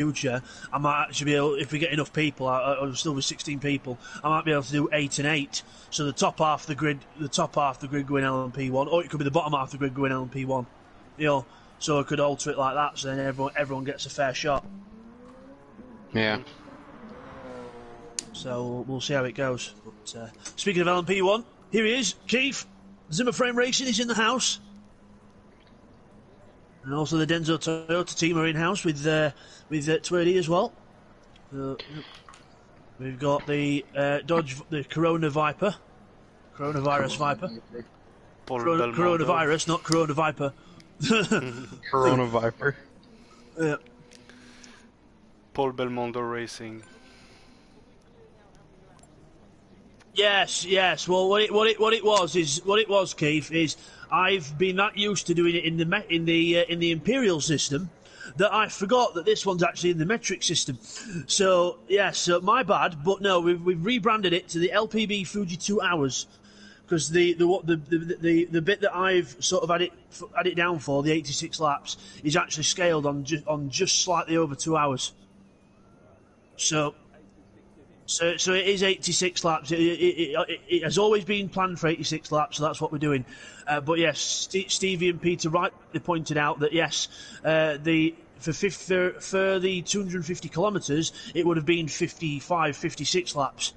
future, I might actually be able, if we get enough people, I'll still be 16 people, I might be able to do 8 and 8. So the top half of the grid going LMP1, or it could be the bottom half of the grid going LMP1. You know, so I could alter it like that, so then everyone gets a fair shot. Yeah. So we'll see how it goes. But speaking of LMP1, here he is, Keith. Zimmer Frame Racing is in the house. And also the Denso Toyota team are in-house with Twirdy as well. We've got the Dodge, the Coronavirus Viper. Coronavirus, not Corona Viper. Corona Viper. Yeah. Paul Belmondo Racing. Yes. Well, what it was, Keith, is I've been that used to doing it in the Imperial system that I forgot that this one's actually in the metric system. So so my bad. But no, we've rebranded it to the LPB Fuji 2 hours because the bit that I've sort of had it down for, the 86 laps, is actually scaled on just slightly over 2 hours. So it is 86 laps. It has always been planned for 86 laps, so that's what we're doing. But yes, Stevie and Peter rightly pointed out that yes, for the 250 kilometres, it would have been 55, 56 laps.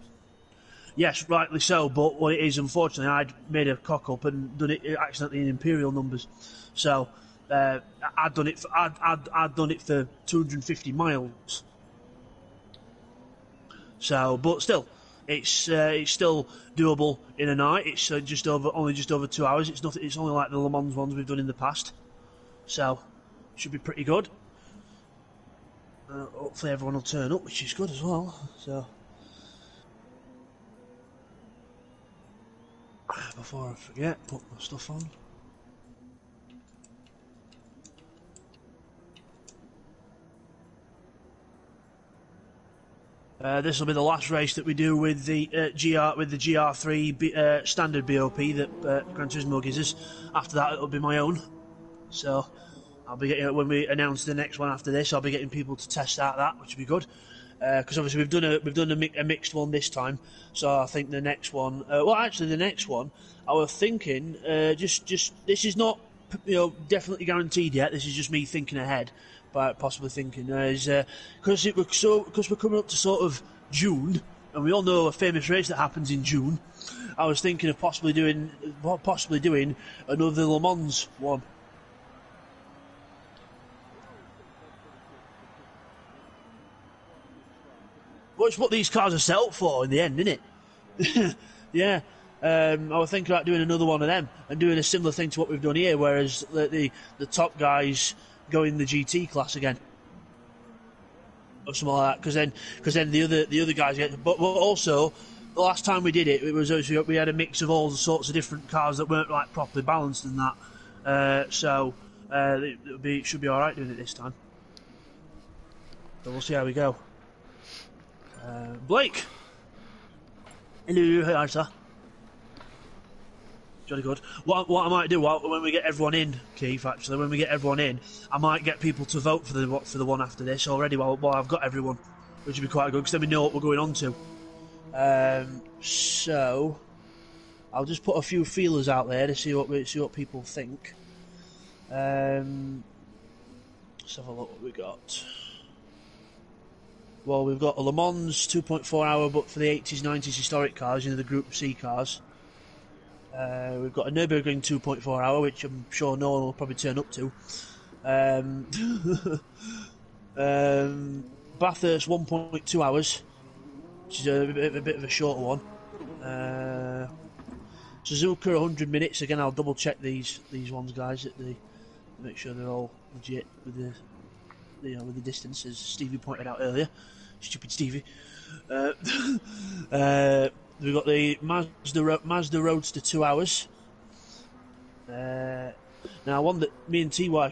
Yes, rightly so. But what it is, unfortunately, I'd made a cock up and done it accidentally in Imperial numbers. So I'd done it for 250 miles. So, but still, it's still doable in a night. It's only just over 2 hours. It's nothing. It's only like the Le Mans ones we've done in the past. So, it should be pretty good. Hopefully, everyone will turn up, which is good as well. So, before I forget, put my stuff on. This will be the last race that we do with the GR3 standard BOP that Gran Turismo gives us. After that, it'll be my own. So I'll be getting, when we announce the next one after this, I'll be getting people to test out that, which will be good. Because obviously we've done a mixed one this time. So I think the next one, the next one, I was thinking just this is not definitely guaranteed yet. This is just me thinking ahead. By possibly thinking is because we're coming up to sort of June, and we all know a famous race that happens in June. I was thinking of possibly doing another Le Mans one. Which what these cars are set up for in the end, isn't it? Yeah. I was thinking about doing another one of them and doing a similar thing to what we've done here, whereas the top guys go in the GT class again, or something like that. Because then the other guys get. But also, the last time we did it, it was we had a mix of all sorts of different cars that weren't like properly balanced and that. It should be all right doing it this time. So we'll see how we go. Blake. Hello, hi sir. Jolly good. What I might do when we get everyone in, Keith, actually, when we get everyone in, I might get people to vote for the one after this already while I've got everyone, which would be quite good because then we know what we're going on to. So I'll just put a few feelers out there to see what people think. Let's have a look what we got. Well, we've got a Le Mans 2.4 hour, but for the 80s, 90s historic cars, the Group C cars. We've got a Nürburgring 2.4 hour, which I'm sure no one will probably turn up to. Bathurst 1.2 hours, which is a bit of a shorter one. Suzuka 100 minutes. Again, I'll double check these ones, guys, make sure they're all legit with the distance, as Stevie pointed out earlier. Stupid Stevie. We've got the Mazda Roadster 2 hours. Now, one that me and TY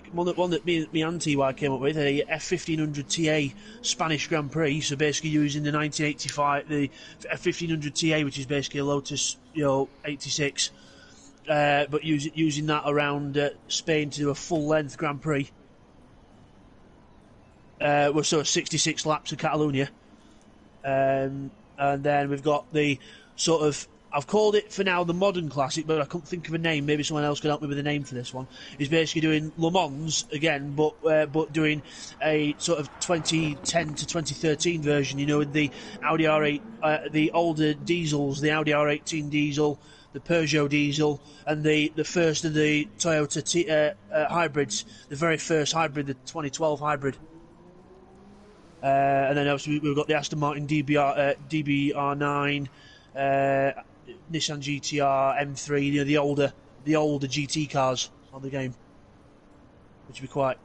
came up with, a F1500 TA Spanish Grand Prix. So basically using the 1985, the F1500 TA, which is basically a Lotus, 86, but using that around Spain to do a full length Grand Prix. we're sort of 66 laps of Catalunya. And then we've got the sort of, I've called it for now the modern classic, but I couldn't think of a name. Maybe someone else can help me with a name for this one. He's basically doing Le Mans again, but doing a sort of 2010 to 2013 version. You know, with the Audi R8, the older diesels, the Audi R18 diesel, the Peugeot diesel, and the first of the Toyota hybrids, the very first hybrid, the 2012 hybrid. And then obviously we've got the Aston Martin DBR9, Nissan GT3R, M3, you know, the older GT cars on the game, which would be quite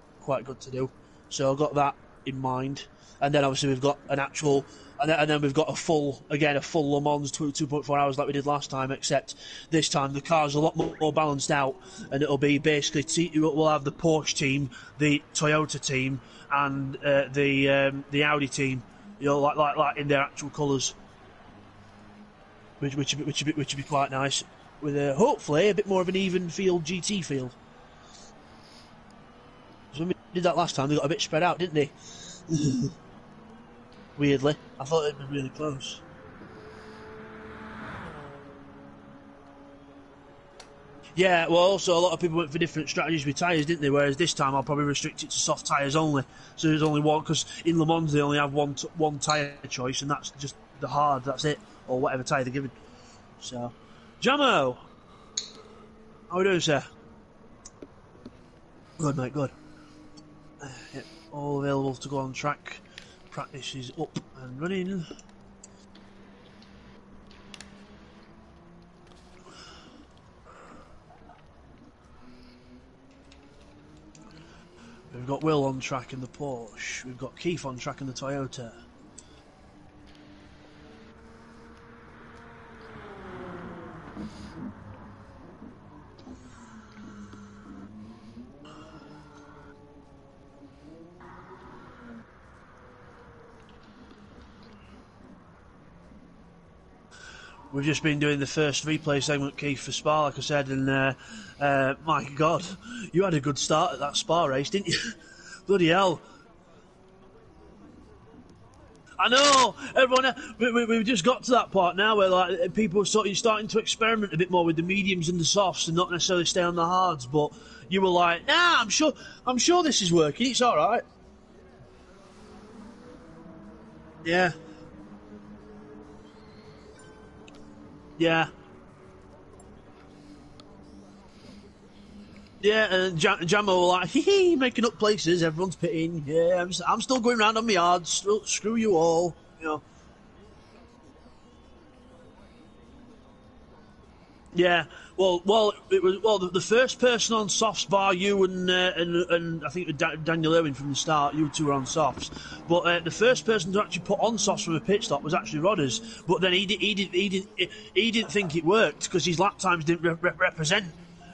good to do. So I've got that in mind, and then obviously we've got an actual, and then we've got a full Le Mans 2.4 hours like we did last time, except this time the car's a lot more balanced out, and it'll be basically we'll have the Porsche team, the Toyota team, and the Audi team, you know, like in their actual colours. Which would be quite nice, with hopefully a bit more of an even field GT field. So when we did that last time, they got a bit spread out, didn't they? Weirdly, I thought it'd be really close. Yeah, well, also a lot of people went for different strategies with tyres, didn't they? Whereas this time I'll probably restrict it to soft tyres only. So there's only one, because in Le Mans they only have one tyre choice, and that's just the hard. That's it. Or whatever tyre they're given. So, Jamo! How are we doing, sir? Good, mate, good. Yep, all available to go on track. Practice is up and running. We've got Will on track in the Porsche. We've got Keith on track in the Toyota. We've just been doing the first replay segment, Keith, for Spa, like I said, and my God, you had a good start at that Spa race, didn't you? Bloody hell. I know, everyone, we've just got to that part now where like people are starting to experiment a bit more with the mediums and the softs and not necessarily stay on the hards, but you were like, nah, I'm sure this is working, it's alright. Yeah. Yeah. Yeah, and Jammo were like, hee, making up places, everyone's pitting. Yeah, I'm still going round on my yards. Screw you all, you know. Yeah, well, it was the first person on softs, bar you and I think it was Daniel Irwin from the start. You two were on softs, but the first person to actually put on softs from a pit stop was actually Rodders. But then he didn't think it worked because his lap times didn't represent.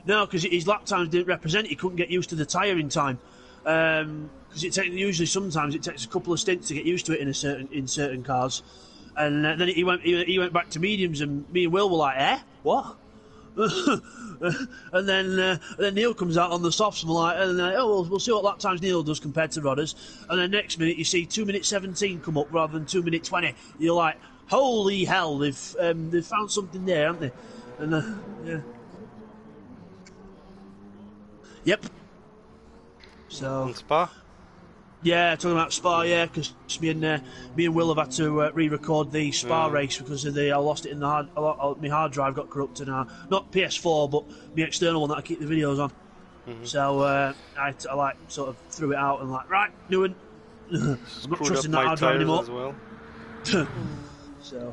No, because his lap times didn't represent. He couldn't get used to the tyre in time. Because usually sometimes it takes a couple of stints to get used to it in certain cars. And then he went back to mediums, and me and Will were like, what? and then Neil comes out on the softs and we're like, we'll see what lap times Neil does compared to Rodders. And then next minute you see 2 minute 17 come up rather than 2 minute 20. You're like, holy hell, they've found something there, haven't they? And yeah. Yep. So. On Spa? Yeah, talking about Spa, yeah, because me and Will have had to re-record the Spa race because of I lost it in the my hard drive got corrupted now. Not PS4, but the external one that I keep the videos on. Mm-hmm. So I like sort of threw it out and like, right, new one. I'm not trusting that hard drive anymore. As well. So,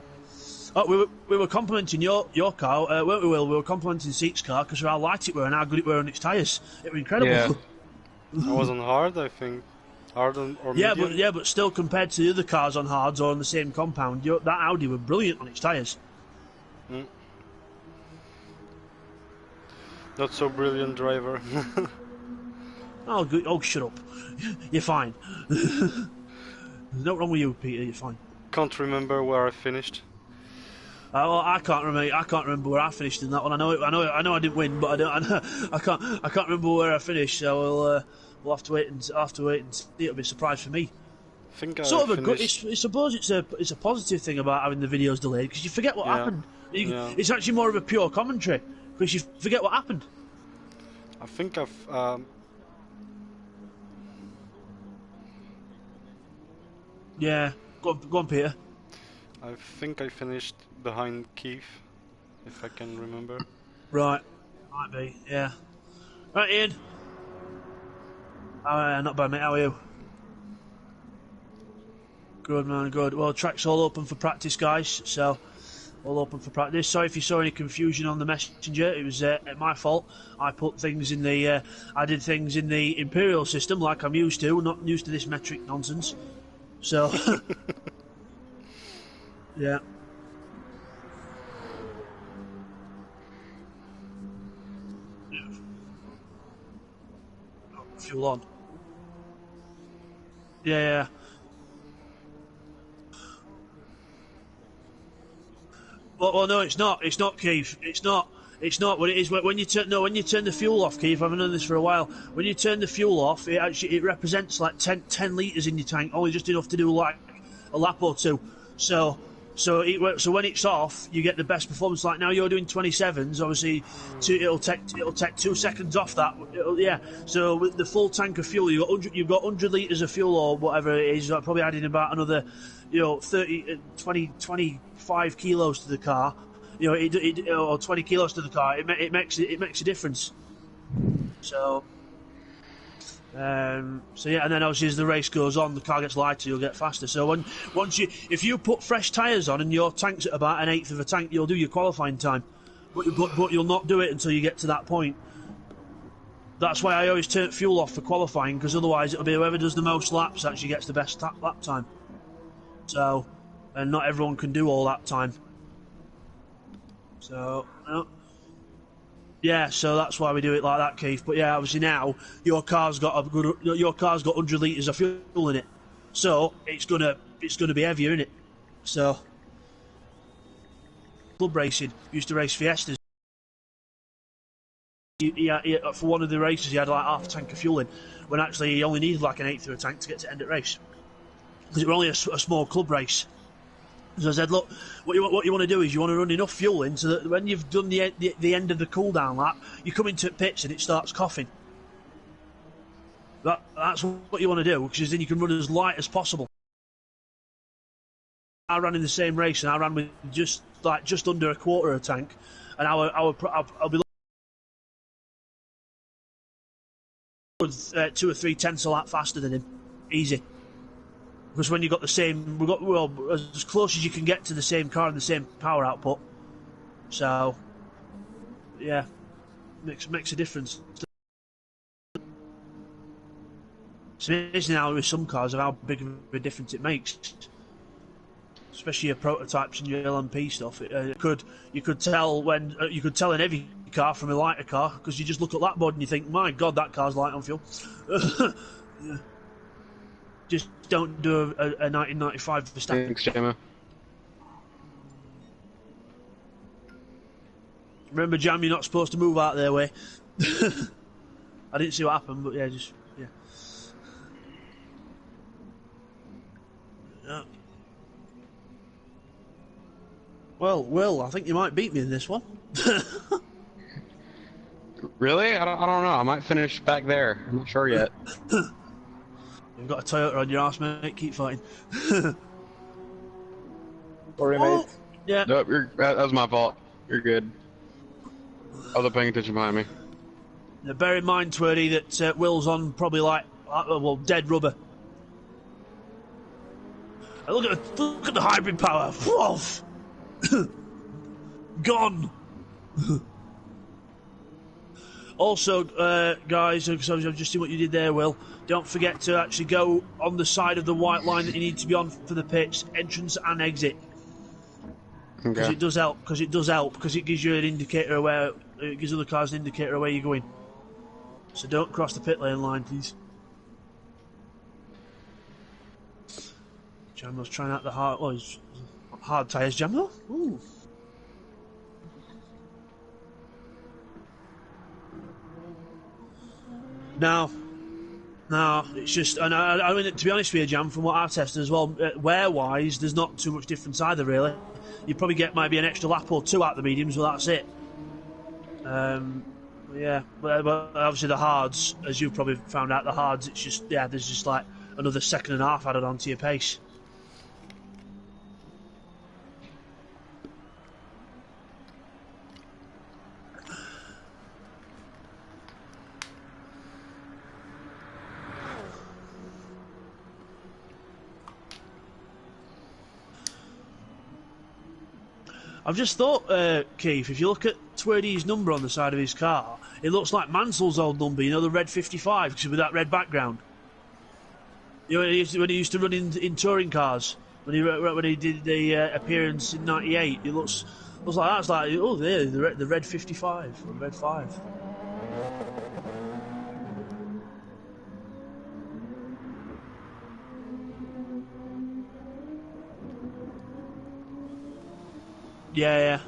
we were complimenting your car, weren't we, Will? We were complimenting Seek's car because of how light it were and how good it were on its tyres. It was incredible. Yeah. I wasn't hard, I think. Hard or medium? But still, compared to the other cars on hards or on the same compound, that Audi were brilliant on its tyres. Mm. Not so brilliant driver. Oh, good. Oh, shut up. You're fine. There's no wrong with you, Peter. You're fine. Can't remember where I finished. Well, I can't remember where I finished in that one. I know I didn't win, but I can't remember where I finished. So we'll have to wait and see. It'll be a surprise for me think I sort of a good. finished. I suppose it's a positive thing about having the videos delayed because you forget what Yeah. happened. Yeah. It's actually more of a pure commentary because you forget what happened. I think I've. Yeah, go on, Peter. I think I finished behind Keith, if I can remember. Right, might be. Yeah. Right, Ian. Not bad, mate. How are you? Good, man. Good. Well, track's all open for practice, guys. So, all open for practice. Sorry if you saw any confusion on the messenger. It was my fault. I put things in the. I did things in the Imperial system like I'm used to. Not used to this metric nonsense. So. Yeah. Fuel on. Yeah. Well, no, it's not. It's not, Keith. It's not. It's not what it is. When you turn the fuel off, Keith. I've known this for a while. When you turn the fuel off, it represents like 10 litres in your tank, only just enough to do like a lap or two. So when it's off, you get the best performance. Like now, you're doing 27s. Obviously, it'll take 2 seconds off that. So with the full tank of fuel, you've got 100 litres of fuel or whatever it is. Probably adding about another, 30, 20, 25 kilos to the car. Or 20 kilos to the car. It makes a difference. So yeah, and then obviously as the race goes on, the car gets lighter, you'll get faster. So if you put fresh tyres on and your tank's at about 1/8 of a tank, you'll do your qualifying time, but you'll not do it until you get to that point. That's why I always turn fuel off for qualifying, because otherwise it'll be whoever does the most laps actually gets the best lap time. So, and not everyone can do all that time. So. Yeah, so that's why we do it like that, Keith. But yeah, obviously now your car's got 100 litres of fuel in it, so it's gonna be heavier, isn't it? So club racing used to race Fiestas. For one of the races, he had like half a tank of fuel in, when actually he only needed like 1/8 of a tank to get to end at race, because it was only a small club race. So I said, look, what you want to do is you want to run enough fuel in so that when you've done the end of the cool down lap, you come into pits and it starts coughing. That's what you want to do, because then you can run as light as possible. I ran in the same race and I ran with just under a quarter of a tank, and I'll be 2 or 3 tenths a lap faster than him, easy. Because when you've got as close as you can get to the same car and the same power output. So, yeah, makes a difference. It's amazing now with some cars of how big of a difference it makes, especially your prototypes and your LMP stuff. You could tell an heavy car from a lighter car, because you just look at that board and you think, my God, that car's light on fuel. Yeah. Just don't do a 1995 Verstappen. Thanks, Gemma. Remember, Jam, you're not supposed to move out their way. I didn't see what happened, but yeah. Well, Will, I think you might beat me in this one. Really? I don't know. I might finish back there. I'm not sure yet. You've got a Toyota on your arse, mate. Keep fighting. Sorry, mate. Yeah. Nope, that was my fault. You're good. I wasn't paying attention behind me. Now, bear in mind, Twerdy, that Will's on probably dead rubber. And look at the hybrid power. Woof. Gone. Also, guys, because I've just seen what you did there, Will. Don't forget to actually go on the side of the white line that you need to be on for the pits, entrance and exit. Because Okay. it does help. Because it gives you an indicator of where. It gives other cars an indicator of where you're going. So don't cross the pit lane line, please. Jamlo's trying out the hard tyres, Jamlo. Ooh. Now, No, it's just, and I mean, to be honest with you, Jam, from what I've tested as well, wear-wise, there's not too much difference either, really. You probably get maybe an extra lap or two out of the mediums, but that's it. Yeah, but obviously the hards, as you've probably found out, the hards, it's just, yeah, there's just like another second and a half added onto your pace. I've just thought, Keith, if you look at Twerdy's number on the side of his car, it looks like Mansell's old number, you know, the red 55, because with that red background. You know, when he used to run in touring cars, when he did the appearance in '98, it looks like that's like, oh, there, the red 55, or the red 5. Yeah.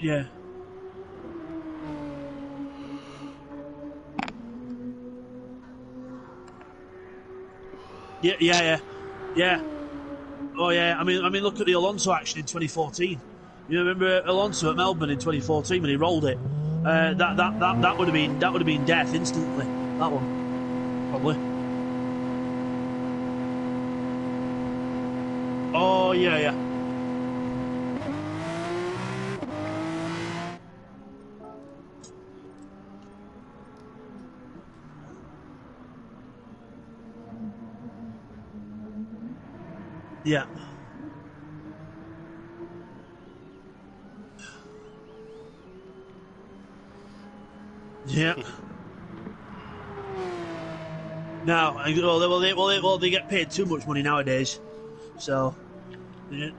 Yeah. Yeah. Oh yeah. I mean, look at the Alonso action in 2014. You remember Alonso at Melbourne in 2014 when he rolled it? That would have been death instantly. That one, probably. Oh yeah. Yeah. Yeah. Now, well, they get paid too much money nowadays, so. Yeah.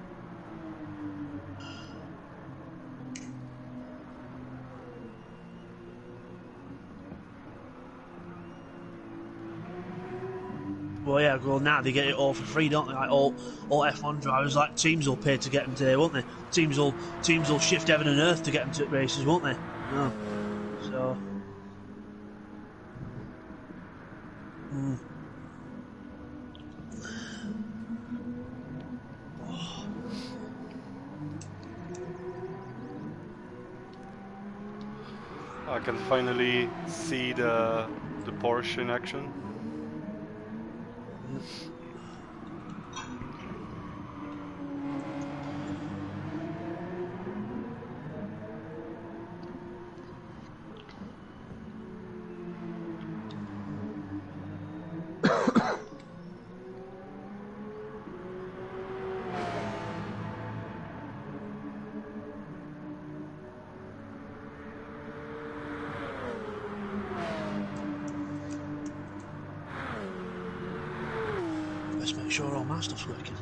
Well, yeah. Well, now they get it all for free, don't they? Like all F1 drivers, like teams will pay to get them today, won't they? Teams will shift heaven and earth to get them to races, won't they? No. So. I can finally see the Porsche in action. Let's make sure all my stuff's working.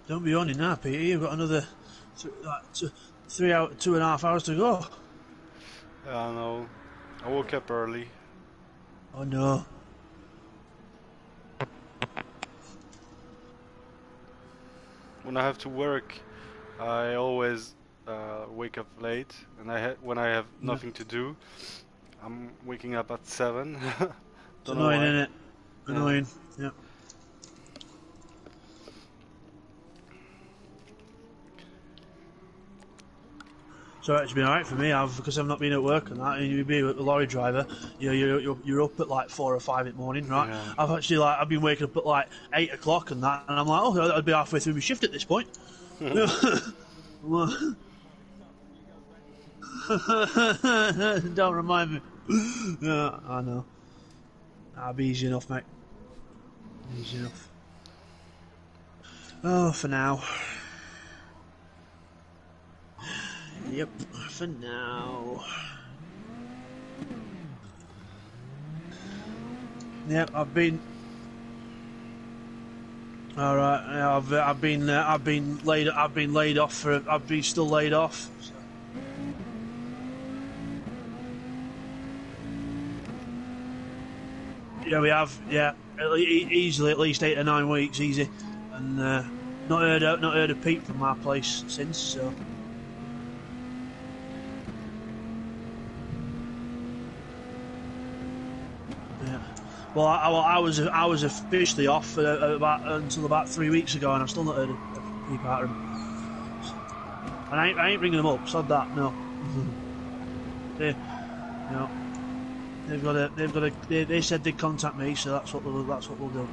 Don't be on in now, Peter. You've got another 3 hours, 2.5 hours to go. I know. I woke up early. Oh no. When I have to work, I always wake up late, and when I have nothing to do, I'm waking up at 7. It's Don't know annoying, why. isn't it? Annoying. Yeah. So it's been alright for me, because I've not been at work and that. And you'd be a lorry driver, you're up at like 4 or 5 in the morning, right? Yeah. I've been waking up at like 8 o'clock and that, and I'm like, oh, I'd be halfway through my shift at this point. Don't remind me. Yeah, I know. That'll be easy enough, mate. Easy enough. Oh, for now. Yep, for now. Yep, I've been. All right, I've been laid off for. I've been still laid off. So. Yeah, we have. Yeah, easily at least 8 or 9 weeks, easy, and not heard a peep from our place since. So. Well, I was officially off until about 3 weeks ago, and I've still not heard a peep out of them. And I ain't ringing them up. Sod that. No. They said they'd contact me, so that's what we'll do.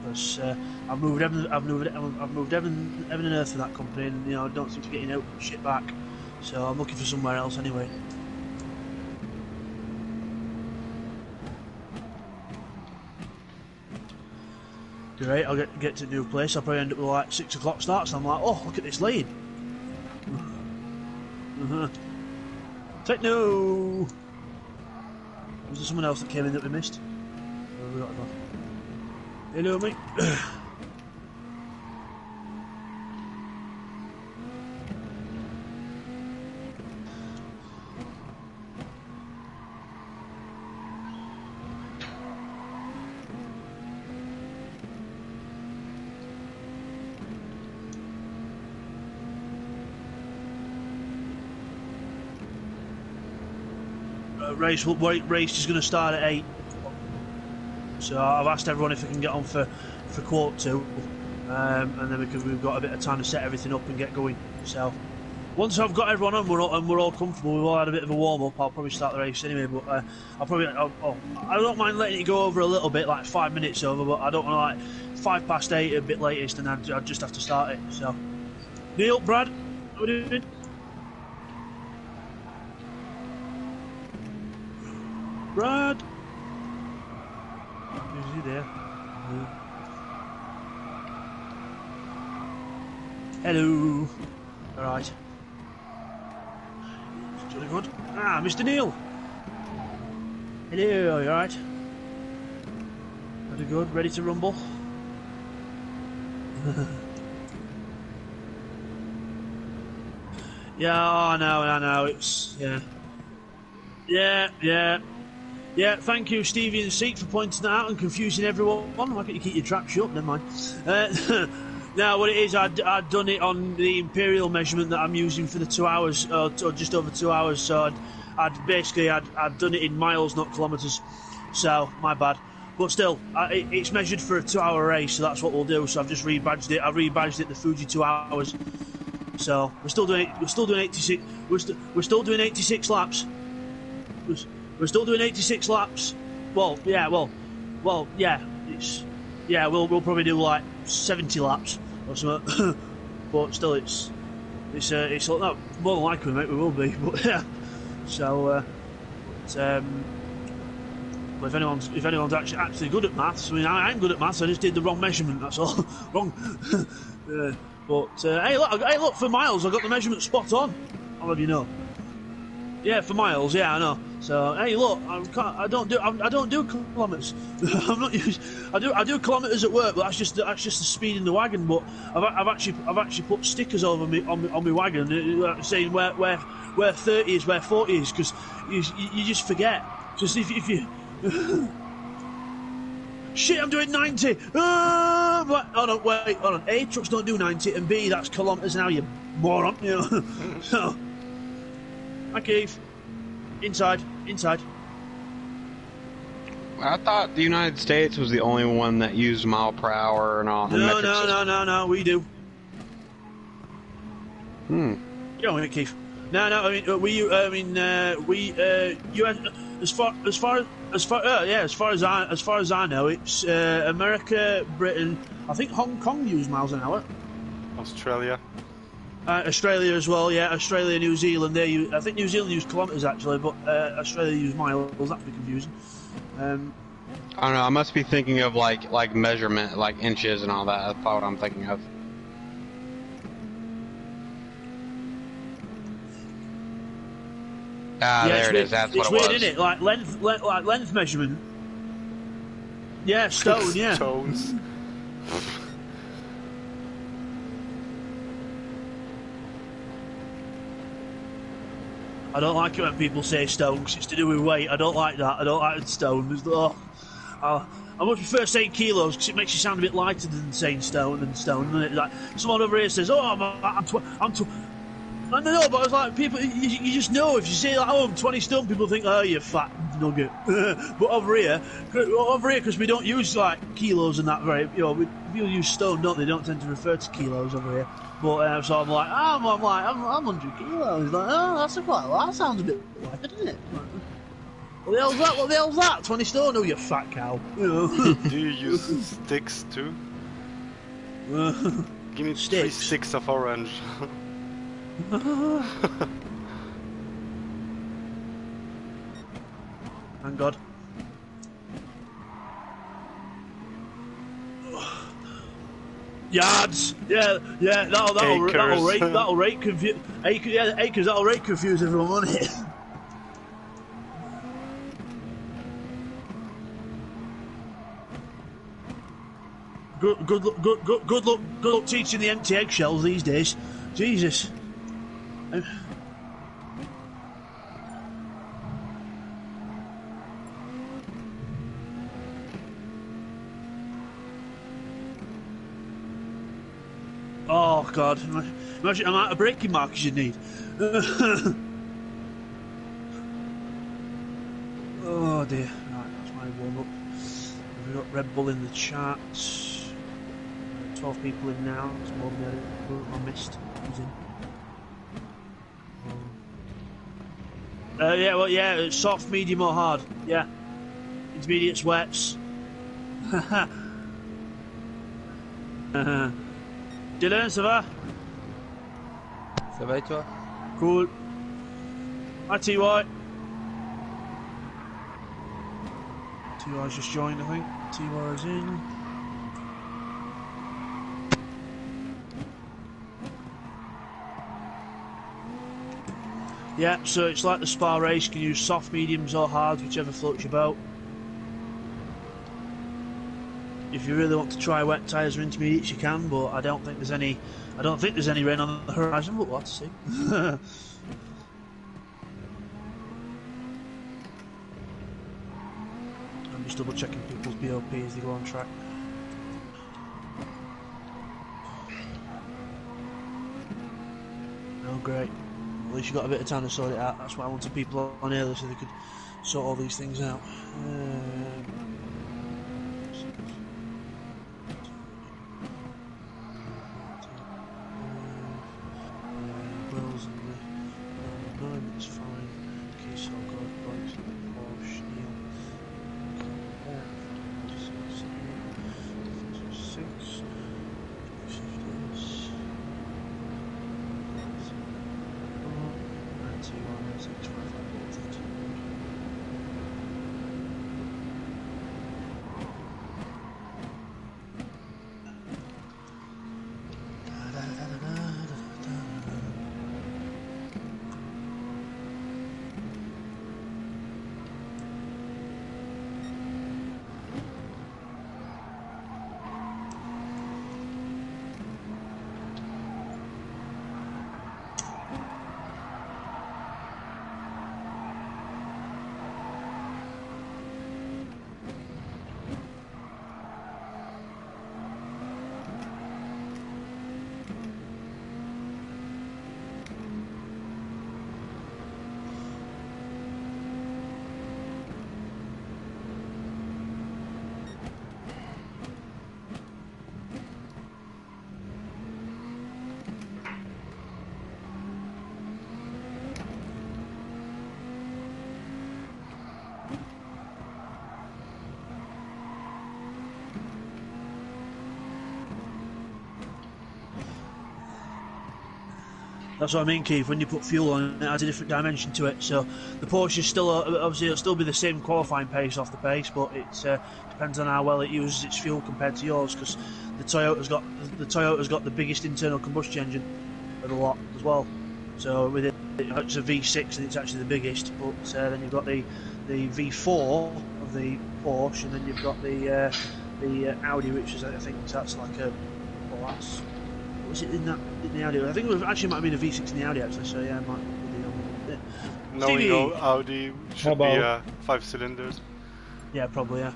Because I've moved heaven and earth for that company, and I don't seem to get any shit back. So I'm looking for somewhere else anyway. Great, I'll get to the new place. I'll probably end up with like 6 o'clock start, so I'm like, oh, look at this lead. Techno! Was there someone else that came in that we missed? Oh, we got one. Hello, mate. Race is going to start at 8, so I've asked everyone if they can get on for 2:15, and then we've got a bit of time to set everything up and get going. So once I've got everyone on, we're all comfortable. We've all had a bit of a warm up. I'll probably start the race anyway, but I don't mind letting it go over a little bit, like 5 minutes over, but I don't want to like 8:05 a bit latest, and I'd just have to start it. So Neil, Brad, what are you doing? Brad! Is he there? No. Hello! Alright. Jolly good. Ah, Mr. Neil! Hello, you alright? Very good, ready to rumble? Yeah, I know, it's... Yeah, thank you, Stevie and Seek, for pointing that out and confusing everyone. Why can't you keep your trap shut? Never mind. Now, what it is, I'd done it on the imperial measurement that I'm using for the 2 hours, or just over 2 hours. So I'd done it in miles, not kilometres. So my bad. But still, it's measured for a 2 hour race, so that's what we'll do. So I've just rebadged it. I've rebadged it the Fuji 2 hours. So we're still doing 86. We're still doing 86 laps. We're still doing 86 laps. Well, yeah. We'll probably do like 70 laps or something. But still, it's not more than likely, mate. We will be, but yeah. So, well, if anyone's actually good at maths, I mean, I'm good at maths. I just did the wrong measurement. That's all. Wrong. Hey, look for miles. I got the measurement spot on. I'll let you know. Yeah, for miles. Yeah, I know. So hey, look, I don't do kilometres. I'm not used. I do kilometres at work, but that's just the speed in the wagon. But I've actually put stickers over me on my wagon saying where 30 is, where 40 is, because you just forget. Just if you. Shit, I'm doing 90. Oh no, wait, hold on. A, trucks don't do 90, and B, that's kilometres an hour. You moron. You know. So, hi Keith. Inside. I thought the United States was the only one that used mile per hour and all. No, we do. Hmm. You know, Keith. No, I mean we. US, as far as I know, it's America, Britain. I think Hong Kong use miles an hour. Australia. Australia as well, yeah. Australia, New Zealand. I think New Zealand use kilometres actually, but Australia use miles. That'd be confusing. I don't know. I must be thinking of like measurement, like inches and all that. That's probably what I'm thinking of. Ah, Yeah, there it is. That's what it was. It's weird, isn't it? Like length measurement. Yeah, stone. Yeah. Stones. I don't like it when people say stone because it's to do with weight. I don't like that. I don't like stone. I much prefer saying kilos because it makes you sound a bit lighter than saying stone. Like someone over here says, "Oh, I'm I don't know, but I was like, people, you just know if you say like, "Oh, I'm 20 stone," people think, "Oh, you fat nugget." But over here, because we don't use like kilos and that very, people use stone, don't they? They don't tend to refer to kilos over here. But so I'm like, I'm 100 kilos. Like, oh, that's quite a lot. That sounds a bit lighter, doesn't it? What the hell's that? What the hell's that? 20 stone? Oh, you fat cow. You know? Do you use sticks too? Give me 3 sticks of orange. Thank God. Yards, yeah, that'll rate confuse acres. That'll rate confuse everyone, won't it? Good luck teaching the empty eggshells these days. Jesus. Oh God! Imagine the amount of braking markers you need. Oh dear! Right, that's my warm up. We've got Red Bull in the chat. 12 people in now. It's more than I missed. Who's in? Yeah, soft, medium, or hard. Yeah, intermediate wets. Dylan, ça va? Ça va et toi? Cool. Hi TY. TY's just joined, I think. TY's in. Yeah, so it's like the Spa race. You can use soft, mediums, or hard, whichever floats your boat. If you really want to try wet tyres or intermediates, you can, but I don't think there's any rain on the horizon, but we'll have to see. I'm just double checking people's BOP as they go on track. Oh great. At least you got a bit of time to sort it out. That's why I wanted people on early so they could sort all these things out. Wells and the 9, that's fine. Okay, so I've got Bikes, Porsche, Neil. 6. That's what I mean, Keith. When you put fuel on, it adds a different dimension to it. So the Porsche still, obviously, it'll still be the same qualifying pace off the pace, but it depends on how well it uses its fuel compared to yours. Because the Toyota's got the biggest internal combustion engine of the lot as well. So with it, it's a V6 and it's actually the biggest. But then you've got the V4 of the Porsche, and then you've got the Audi, which is, I think that's like a, well, that's, was it in the Audi? I think it actually might have been a V6 in the Audi actually. So yeah, it might be. Knowing how Audi should be 5 cylinders. Yeah, probably, yeah.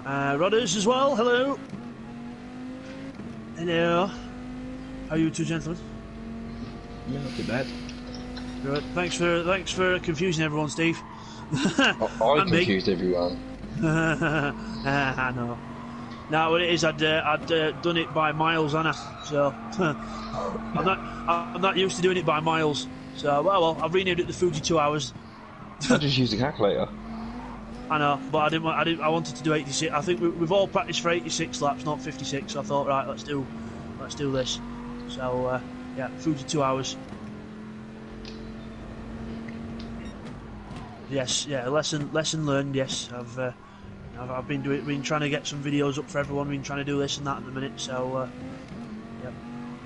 Rodders as well, hello. Hello. How are you two gentlemen? Yeah, not too bad. Good. Thanks for confusing everyone, Steve. I confused everyone. I know. Now what it is, I'd done it by miles, Anna. So I'm not used to doing it by miles. So well, I've renamed it the Fuji 2 hours. I just used a calculator. I know, but I wanted to do 86. I think we've all practiced for 86 laps, not 56. So I thought, right, let's do this. So yeah, Fuji 2 hours. Yes, yeah, lesson learned. Yes, I've been trying to get some videos up for everyone. Been trying to do this and that at the minute. So yeah,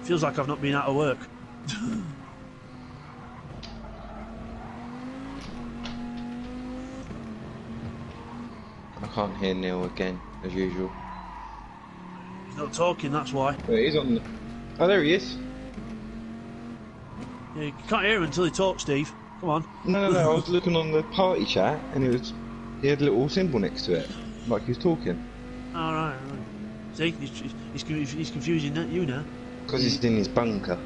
feels like I've not been out of work. I can't hear Neil again, as usual. He's not talking, that's why. Well, he's on the... Oh, there he is. Yeah, you can't hear him until he talks, Steve. Come on. No, I was looking on the party chat, and he had a little symbol next to it, like he was talking. All right. See, he's confusing you now. Because he's in his bunker.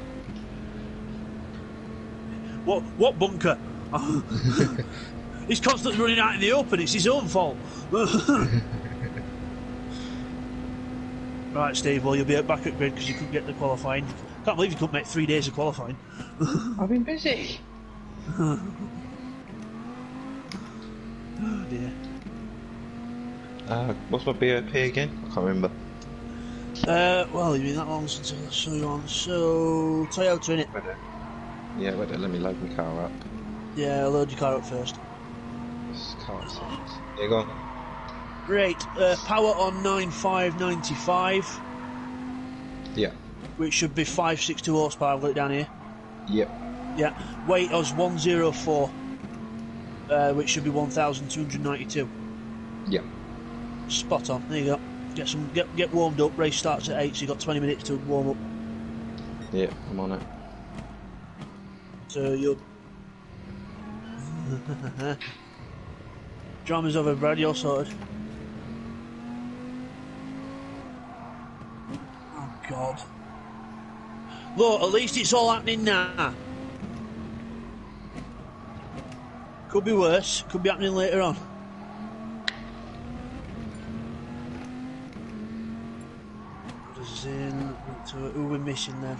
What bunker? He's constantly running out in the open. It's his own fault. Right, Steve. Well, you'll be back at grid because you couldn't get the qualifying. Can't believe you couldn't make 3 days of qualifying. I've been busy. Oh dear. What's my BOP again? I can't remember. Well, you've been that long since I saw you on. So Toyota, innit? Yeah, wait there, let me load my car up. Yeah, load your car up first. This car settings. Yeah, go on. Great. Power on 9595. Yeah. Which should be 562 horsepower. I've got it down here. Yep. Yeah. Weight was 104. Which should be 1292. Yeah. Spot on. There you go. Get warmed up. Race starts at 8, so you've got 20 minutes to warm up. Yeah, I'm on it. So you'll... Drama's over, Brad. You're sorted. Oh, God. Look, at least it's all happening now. Could be worse. Could be happening later on. Put us in. So who we're missing then?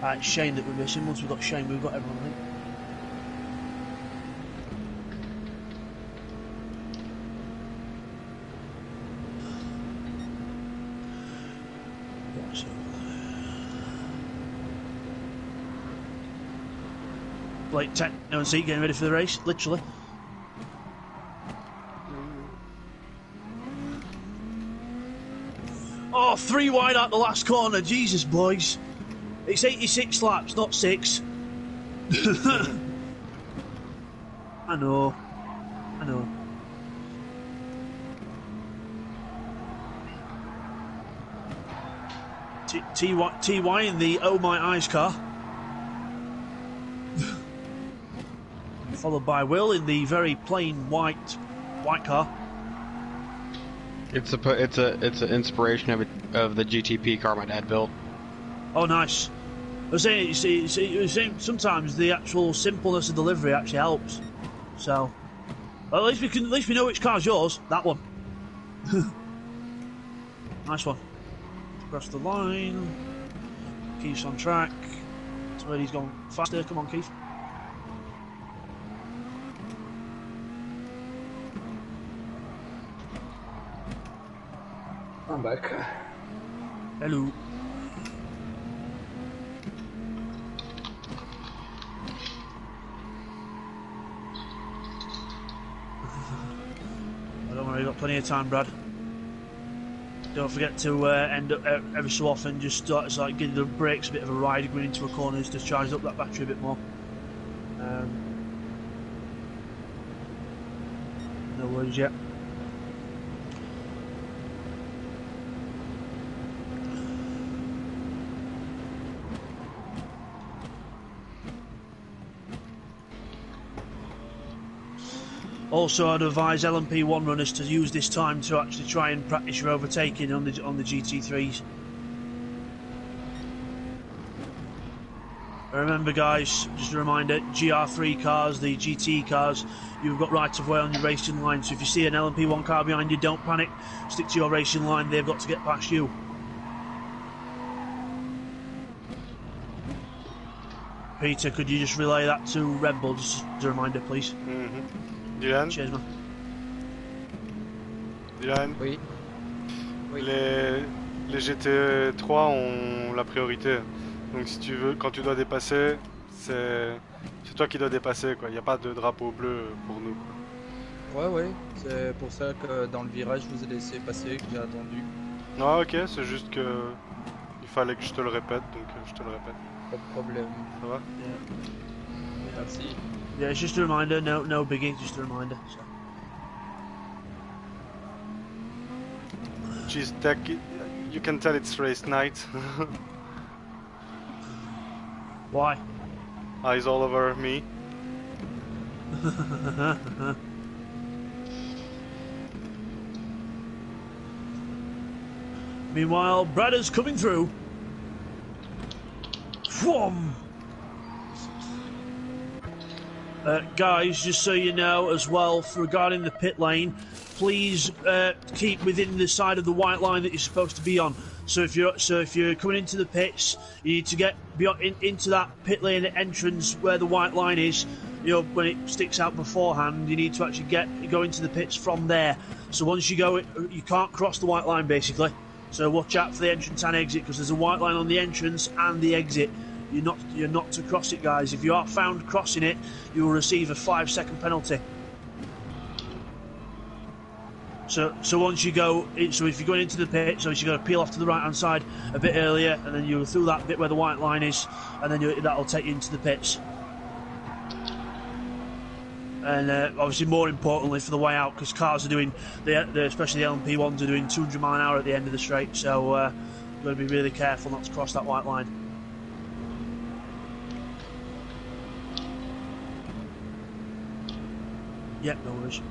It's Shane that we're missing. Once we've got Shane, we've got everyone, I think. Blake Techno and Seat getting ready for the race, literally. Oh, 3 wide out the last corner. Jesus, boys. It's 86 laps, not 6. I know. TY in the Oh My Eyes car. Followed by Will in the very plain white car. It's an inspiration of the GTP car my dad built. Oh, nice. I was saying, sometimes the actual simpleness of delivery actually helps. So, well, at least we know which car's yours. That one. Nice one. Across the line. Keith's on track. That's where he's gone faster. Come on, Keith. I'm back. Hello. Don't worry, you've got plenty of time, Brad. Don't forget to end up every so often, just start like giving the brakes a bit of a ride going into a corner to charge up that battery a bit more. No worries yet. Also, I'd advise LMP1 runners to use this time to actually try and practice your overtaking on the GT3s. Remember, guys, just a reminder: GR3 cars, the GT cars, you've got right of way on your racing line. So if you see an LMP1 car behind you, don't panic. Stick to your racing line. They've got to get past you. Peter, could you just relay that to Red Bull, just as a reminder, please? Dylan? Cheers, man. Dylan? Oui. Oui. Les GT3 ont la priorité. Donc si tu veux, quand tu dois dépasser, c'est toi qui dois dépasser, quoi. Il n'y a pas de drapeau bleu pour nous, quoi. Ouais, c'est pour ça que dans le virage, je vous ai laissé passer, que j'ai attendu. Ah ok, c'est juste que il fallait que je te le répète, donc je te le répète. Pas de problème. Ça va? Merci. Yeah, it's just a reminder. No biggie. Just a reminder. So. Geez, Tech, you can tell it's race night. Why? Eyes all over me. Meanwhile, Brad is coming through. Whom! Guys, just so you know as well, regarding the pit lane, please keep within the side of the white line that you're supposed to be on. So if you're coming into the pits, you need to get into that pit lane entrance where the white line is. You know, when it sticks out beforehand, you need to actually go into the pits from there. So once you go, you can't cross the white line basically. So watch out for the entrance and exit, because there's a white line on the entrance and the exit. You're not to cross it, guys. If you are found crossing it, you will receive a 5-second penalty. So once you go, so if you're going into the pit, so you've got to peel off to the right hand side a bit earlier, and then you're through that bit where the white line is, and then that'll take you into the pits. And obviously, more importantly for the way out, because cars are doing, especially the LMP1s are doing 200 mile an hour at the end of the straight. So you've got to be really careful not to cross that white line. Yep, no worries.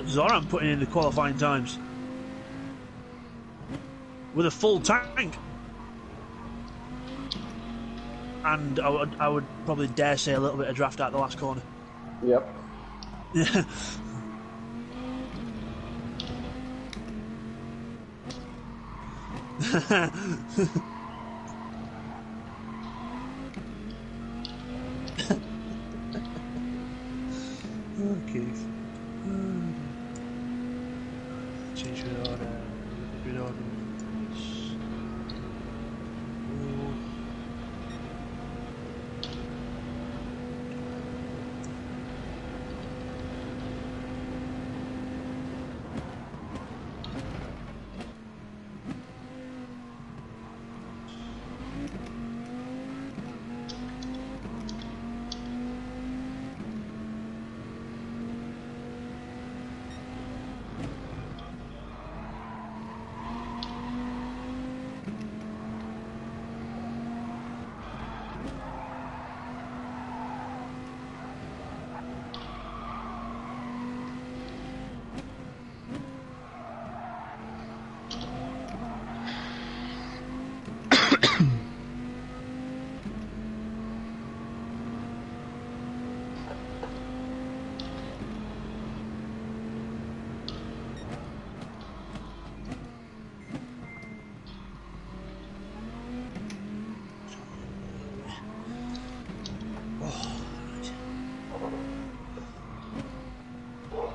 Zoran putting in the qualifying times with a full tank, and I would probably dare say a little bit of draft out the last corner. Yep. Yeah. Okay. Change the order. Good order.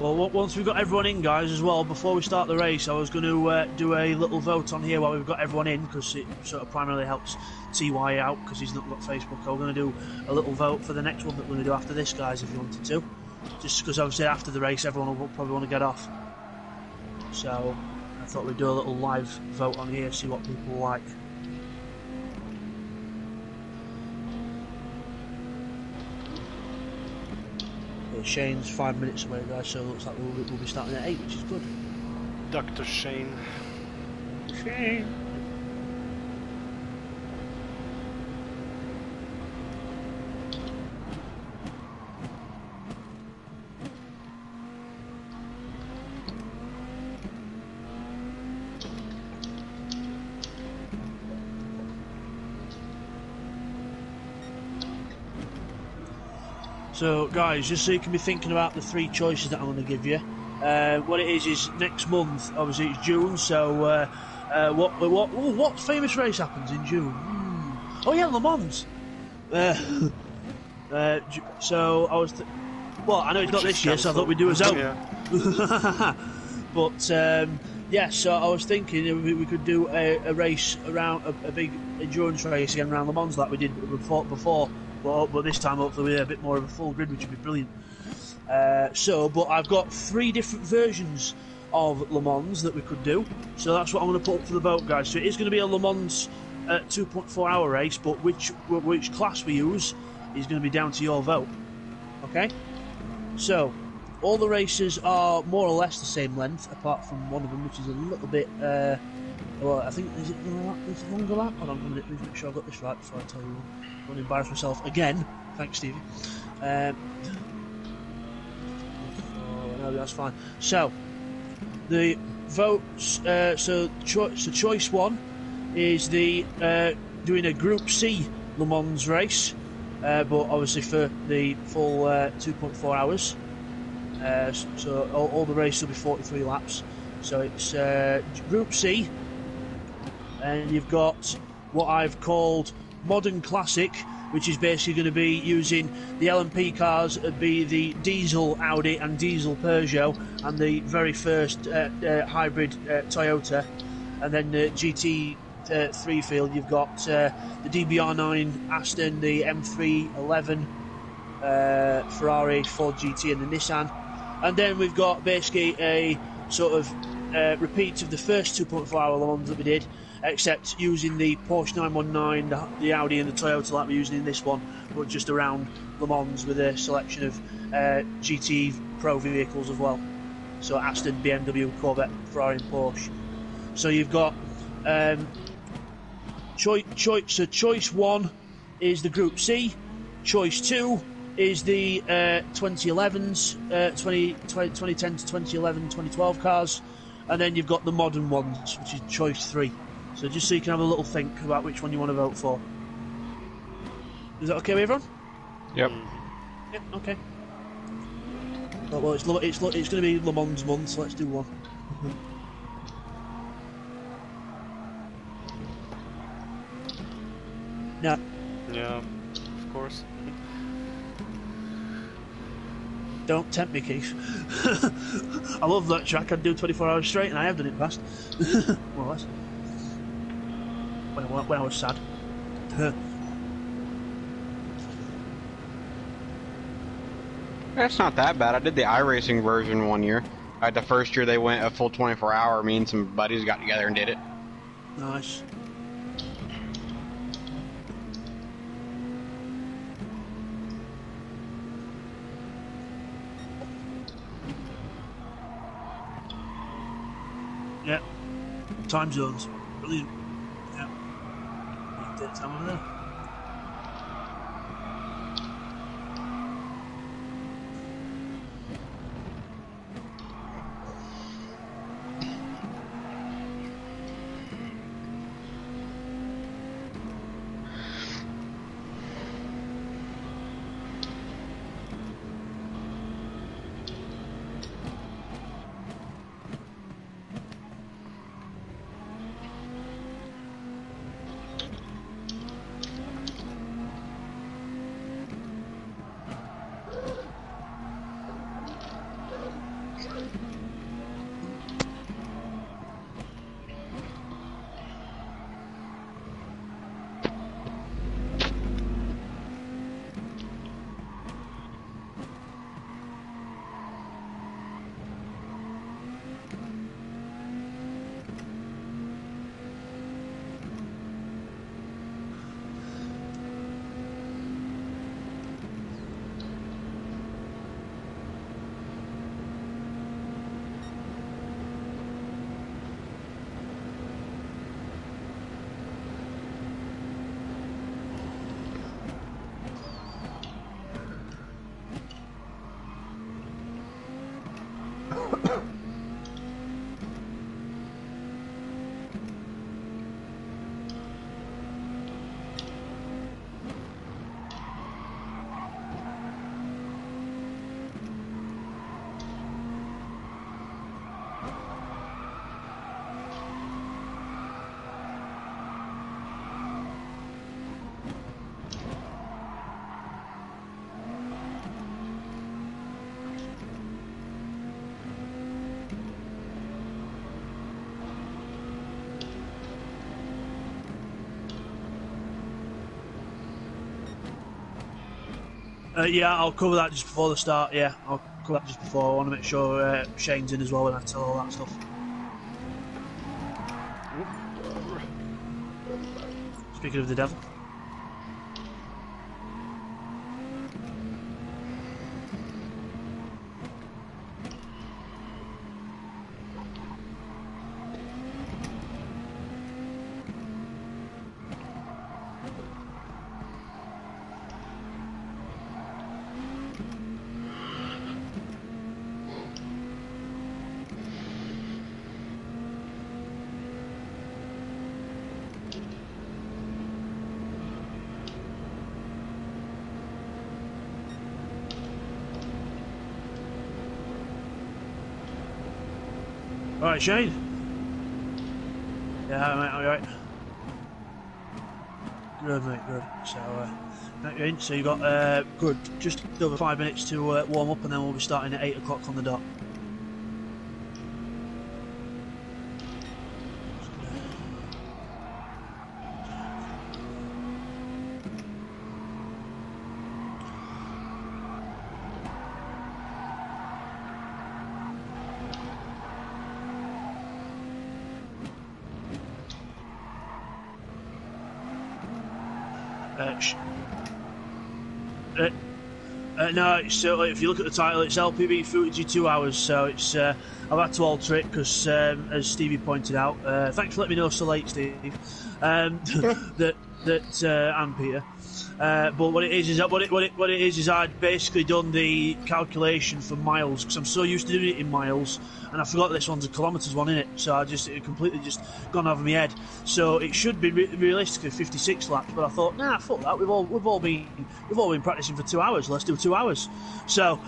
Well, once we've got everyone in, guys, as well, before we start the race, I was going to do a little vote on here while we've got everyone in, because it sort of primarily helps TY out, because he's not got Facebook. I'm going to do a little vote for the next one that we're going to do after this, guys, if you wanted to. Just because, obviously, after the race, everyone will probably want to get off. So, I thought we'd do a little live vote on here, see what people like. Shane's 5 minutes away, guys, so it looks like we'll be starting at 8, which is good. Dr. Shane. Shane. So, guys, just so you can be thinking about the 3 choices that I'm going to give you. What it is next month, obviously it's June, so what famous race happens in June? Oh yeah, Le Mans. So I was, well, I know it's not this year, so I thought we'd do a zone. Yeah. But yeah, so I was thinking we could do a race around a big endurance race again around Le Mans like we did before. But this time hopefully with a bit more of a full grid, which would be brilliant. But I've got 3 different versions of Le Mans that we could do. So that's what I'm going to put up for the vote, guys. So it is going to be a Le Mans 2.4 hour race, but which class we use is going to be down to your vote. Okay? So, all the races are more or less the same length, apart from one of them, which is a little bit... well, I think, is it longer lap? Hold on a minute, let me make sure I've got this right before I tell you. I don't embarrass myself again. Thanks, Stevie. No, that's fine. So, the votes. Choice 1 is the doing a Group C Le Mans race, but obviously for the full 2.4 hours. So all the races will be 43 laps. So it's Group C, and you've got what I've called Modern Classic, which is basically going to be using the LMP cars, be the diesel Audi and diesel Peugeot, and the very first hybrid Toyota, and then the GT3 field. You've got the DBR9 Aston, the M311 Ferrari, Ford GT, and the Nissan, and then we've got basically a sort of repeat of the first 2.4 hour Le Mans that we did, except using the Porsche 919, the Audi and the Toyota like we're using in this one, but just around Le Mans with a selection of GT Pro vehicles as well. So Aston, BMW, Corvette, Ferrari and Porsche. So you've got choice 1 is the Group C, choice 2 is the 2011s, 2010 to 2011, 2012 cars, and then you've got the modern ones, which is choice 3. So just so you can have a little think about which one you want to vote for. Is that okay with everyone? Yep. Yep, okay. Well, it's going to be Le Mans month, so let's do one. No. Yeah, of course. Don't tempt me, Keith. I love that track. I'd do 24 hours straight, and I have done it past. More or less. When I was sad. That's not that bad. I did the iRacing version one year. The first year they went a full 24 hour. Me and some buddies got together and did it. Nice. Yeah. Time zones. Brilliant. Yeah. Take time over there. Yeah, I'll cover that just before the start. Yeah, I'll cover that just before. I want to make sure Shane's in as well when I tell all that stuff. Speaking of the devil. Alright, Shane? Yeah, mate, alright. Good, mate, good. So you've got, good, just over 5 minutes to warm up, and then we'll be starting at 8 o'clock on the dot. No, it's, if you look at the title, it's LPV Fuji 2 hours, so it's I've had to alter it because, as Stevie pointed out, thanks for letting me know so late, Steve, that and Peter. But what it is I'd basically done the calculation for miles because I'm so used to doing it in miles, and I forgot this one's a kilometres one in it, so it completely just gone over my head. So it should be realistically 56 laps, but I thought, nah, fuck that. We've all been practicing for 2 hours. Let's do 2 hours. So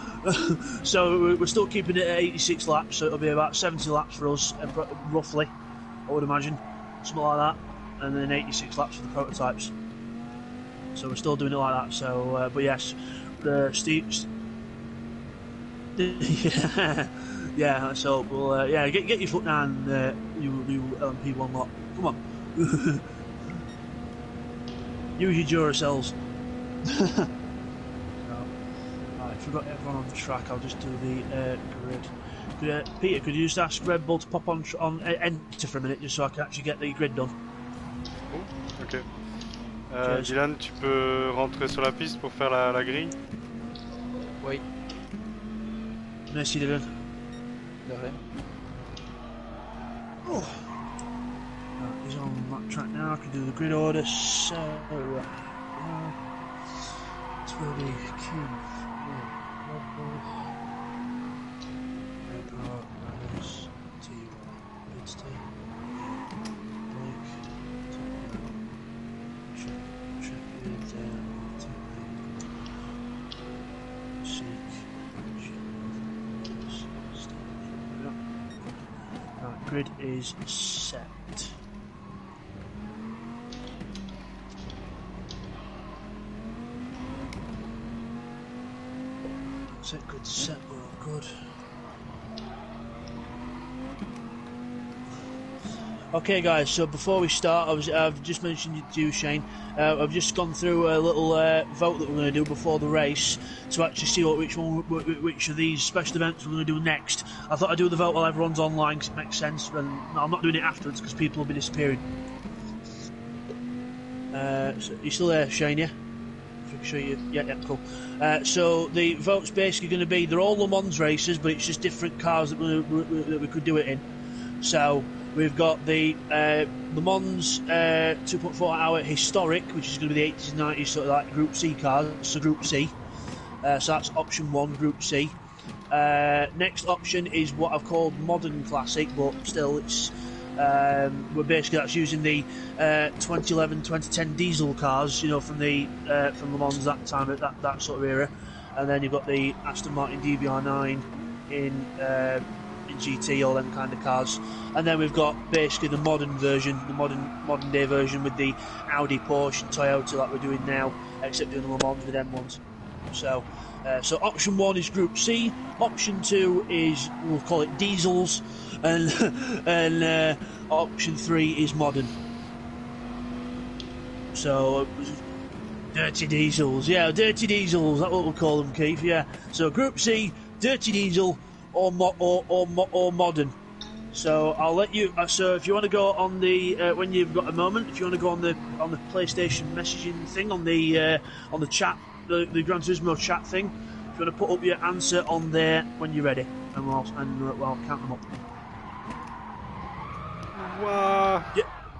we're still keeping it at 86 laps, so it'll be about 70 laps for us, roughly, I would imagine, something like that, and then 86 laps for the prototypes. So we're still doing it like that. So, but yes, Steve. Yeah. So we'll get your foot down, you LMP1 lot. Come on. Use your Duracells. I forgot everyone on the track. I'll just do the grid. Peter, could you just ask Red Bull to pop on enter for a minute, just so I can actually get the grid done? Oh, ok. Dylan, tu peux rentrer sur la piste pour faire la grille? Oui. Merci Dylan. De rien. Oh. He's on that track now. I can do the grid order. So, it's really key. Grid is set. Set, good, set, we're all good. Okay guys, so before we start, I've just mentioned it to you, Shane. I've just gone through a little vote that we're going to do before the race to actually see which of these special events we're going to do next. I thought I'd do the vote while everyone's online because it makes sense, and I'm not doing it afterwards because people will be disappearing. So you still there, Shane? Yeah. If I can show you. Yeah, cool. So the vote's basically going to be they're all Le Mans races, but it's just different cars that we could do it in. So we've got the Le Mans 2.4 hour historic, which is going to be the 80s and 90s, sort of like Group C cars, so Group C. So that's option 1, Group C. Next option is what I've called modern classic, but still it's we're basically that's using the 2011, 2010 diesel cars, you know, from Le Mans that time, at that sort of era. And then you've got the Aston Martin DBR9 in GT, all them kind of cars. And then we've got basically the modern version, the modern day version with the Audi, Porsche and Toyota like we're doing now, except doing the Le Mans with them ones. So option 1 is Group C, option 2 is, we'll call it diesels, and option 3 is modern. So Dirty Diesels, yeah, Dirty Diesels, that's what we'll call them, Keith, yeah. So Group C, Dirty Diesel, or Modern. So I'll let you, so if you want to go on the, when you've got a moment, if you want to go on the PlayStation messaging thing, on the chat, the Gran Turismo chat thing, if you want to put up your answer on there when you're ready, and we'll count them up. Wow.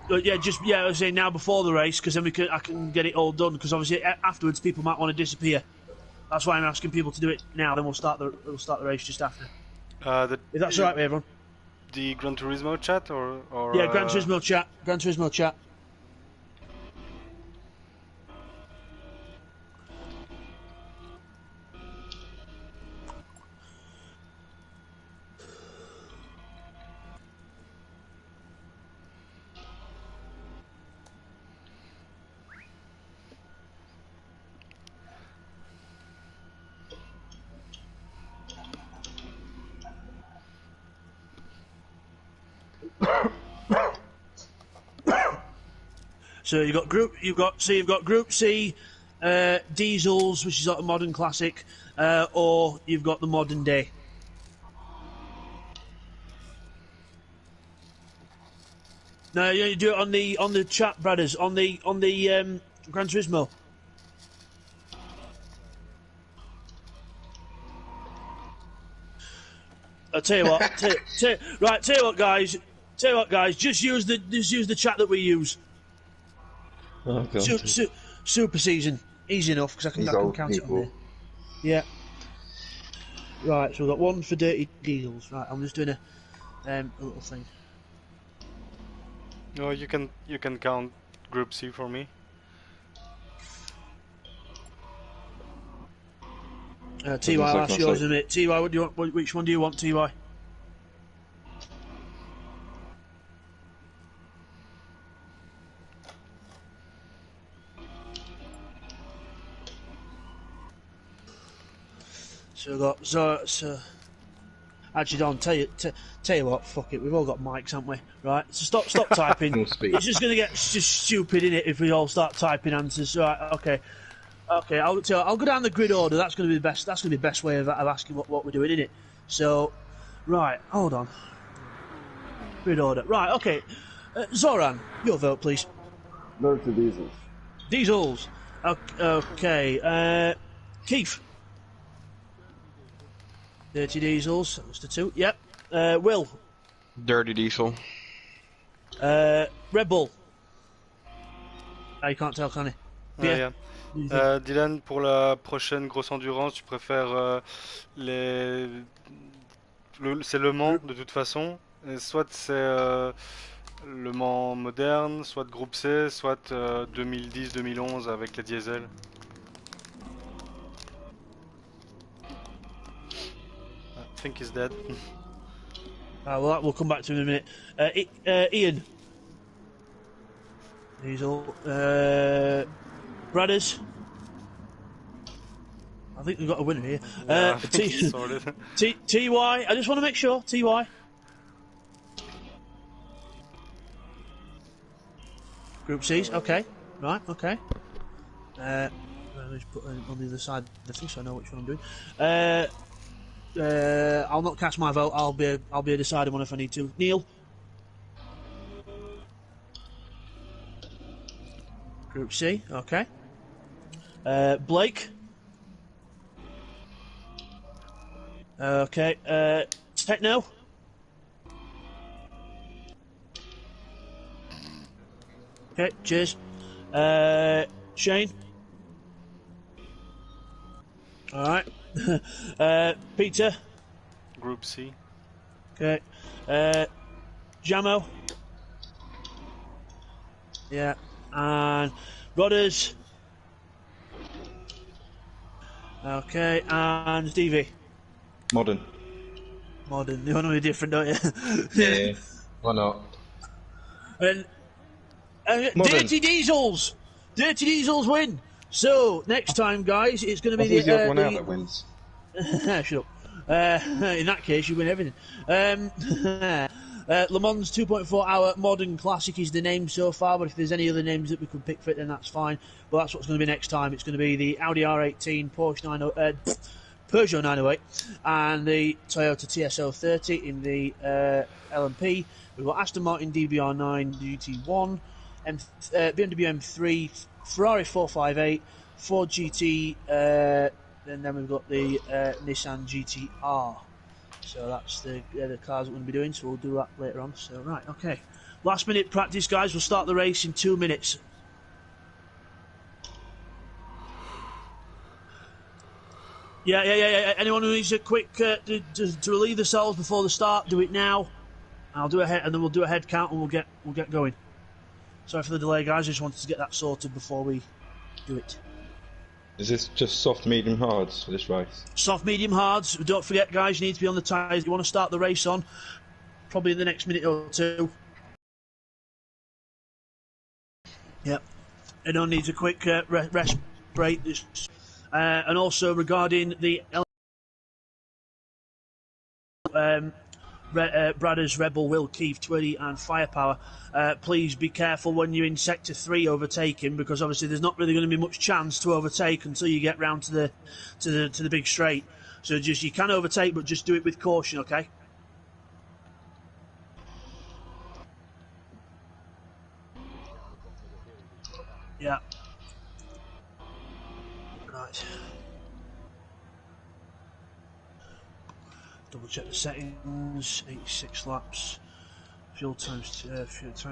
Yeah, I was saying now before the race, because then I can get it all done. Because obviously afterwards people might want to disappear. That's why I'm asking people to do it now. Then we'll start the race just after. If that's all right with everyone. The Gran Turismo chat or yeah, Gran Turismo chat. Gran Turismo chat. So you've got Group C, diesels, which is like a modern classic, or you've got the modern day. No, you do it on the chat, brothers, on the Gran Turismo. I'll tell you what. Tell you what, guys. Just use the chat that we use. Oh, God. Super season, easy enough because I can count it on there. Yeah. Right, so we've got one for Dirty Diesels. Right, I'm just doing a little thing. No, you can count Group C for me. TY, I'll ask yours in a minute. TY, what do you want? Which one do you want, TY? So we've got so actually, Don, tell you what, fuck it, we've all got mics, haven't we? Right, so stop typing. It's just gonna get just stupid, innit, if we all start typing answers. Right, okay, I'll go down the grid order. That's gonna be the best. That's gonna be the best way of asking what we're doing, innit? So, right, hold on. Grid order. Right, okay. Zoran, your vote, please. Vote to Diesels. Diesels. Okay. Keith. Dirty Diesels. That's the two. Yep. Will. Dirty Diesel. Red Bull. Ah, you can't tell, can you? Yeah. Dylan, pour la prochaine grosse endurance, tu préfères c'est Le Mans de toute façon, et soit c'est Le Mans moderne, soit groupe C, soit 2010-2011 avec les diesels. I think he's dead. Well, we'll come back to him in a minute. Ian. Diesel. Brothers. I think we've got a winner here. Yeah, I think he's sorted. TY. I just want to make sure. TY. Group C's. Okay. Right. Okay. Let me just put it on the other side of the thing so I know which one I'm doing. I'll not cast my vote. I'll be a deciding one if I need to. Neil. Group C. Okay. Blake. Okay. Techno. Okay. Cheers. Shane. All right. Peter. Group C. Okay. Jamo. Yeah. And Rodders. Okay. And Stevie. Modern. Modern. You want to be different, don't you? Yeah. Why not? And Dirty Diesels. Dirty Diesels win. So next time, guys, it's going to be the odd one out that wins. Shut up. In that case, you win everything. Le Mans 2.4 hour modern classic is the name so far, but if there's any other names that we could pick for it, then that's fine. But that's what's going to be next time. It's going to be the Audi R18, Peugeot 908, and the Toyota TS030 in the LMP. We've got Aston Martin DBR9 GT1, BMW M3, Ferrari 458, Ford GT, and then we've got the Nissan GT3R. So that's the cars that we're going to be doing, so we'll do that later on. So, right, okay. Last minute practice, guys. We'll start the race in 2 minutes. Yeah. Anyone who needs a quick to relieve themselves before the start, do it now. I'll do a head, and then we'll do a head count, and we'll get going. Sorry for the delay, guys. I just wanted to get that sorted before we do it. Is this just soft, medium, hards for this race? Soft, medium, hards. Don't forget, guys, you need to be on the tyres. You want to start the race on, probably in the next minute or two. Yep. Anyone needs a quick rest break. And also regarding the Bradders, Rebel, Will, Keith, Twitty and Firepower, please be careful when you're in Sector 3 overtaking, because obviously there's not really going to be much chance to overtake until you get round to the big straight. So just, you can overtake, but just do it with caution, okay? Yeah. Right. Double check the settings. 86 laps. Fuel times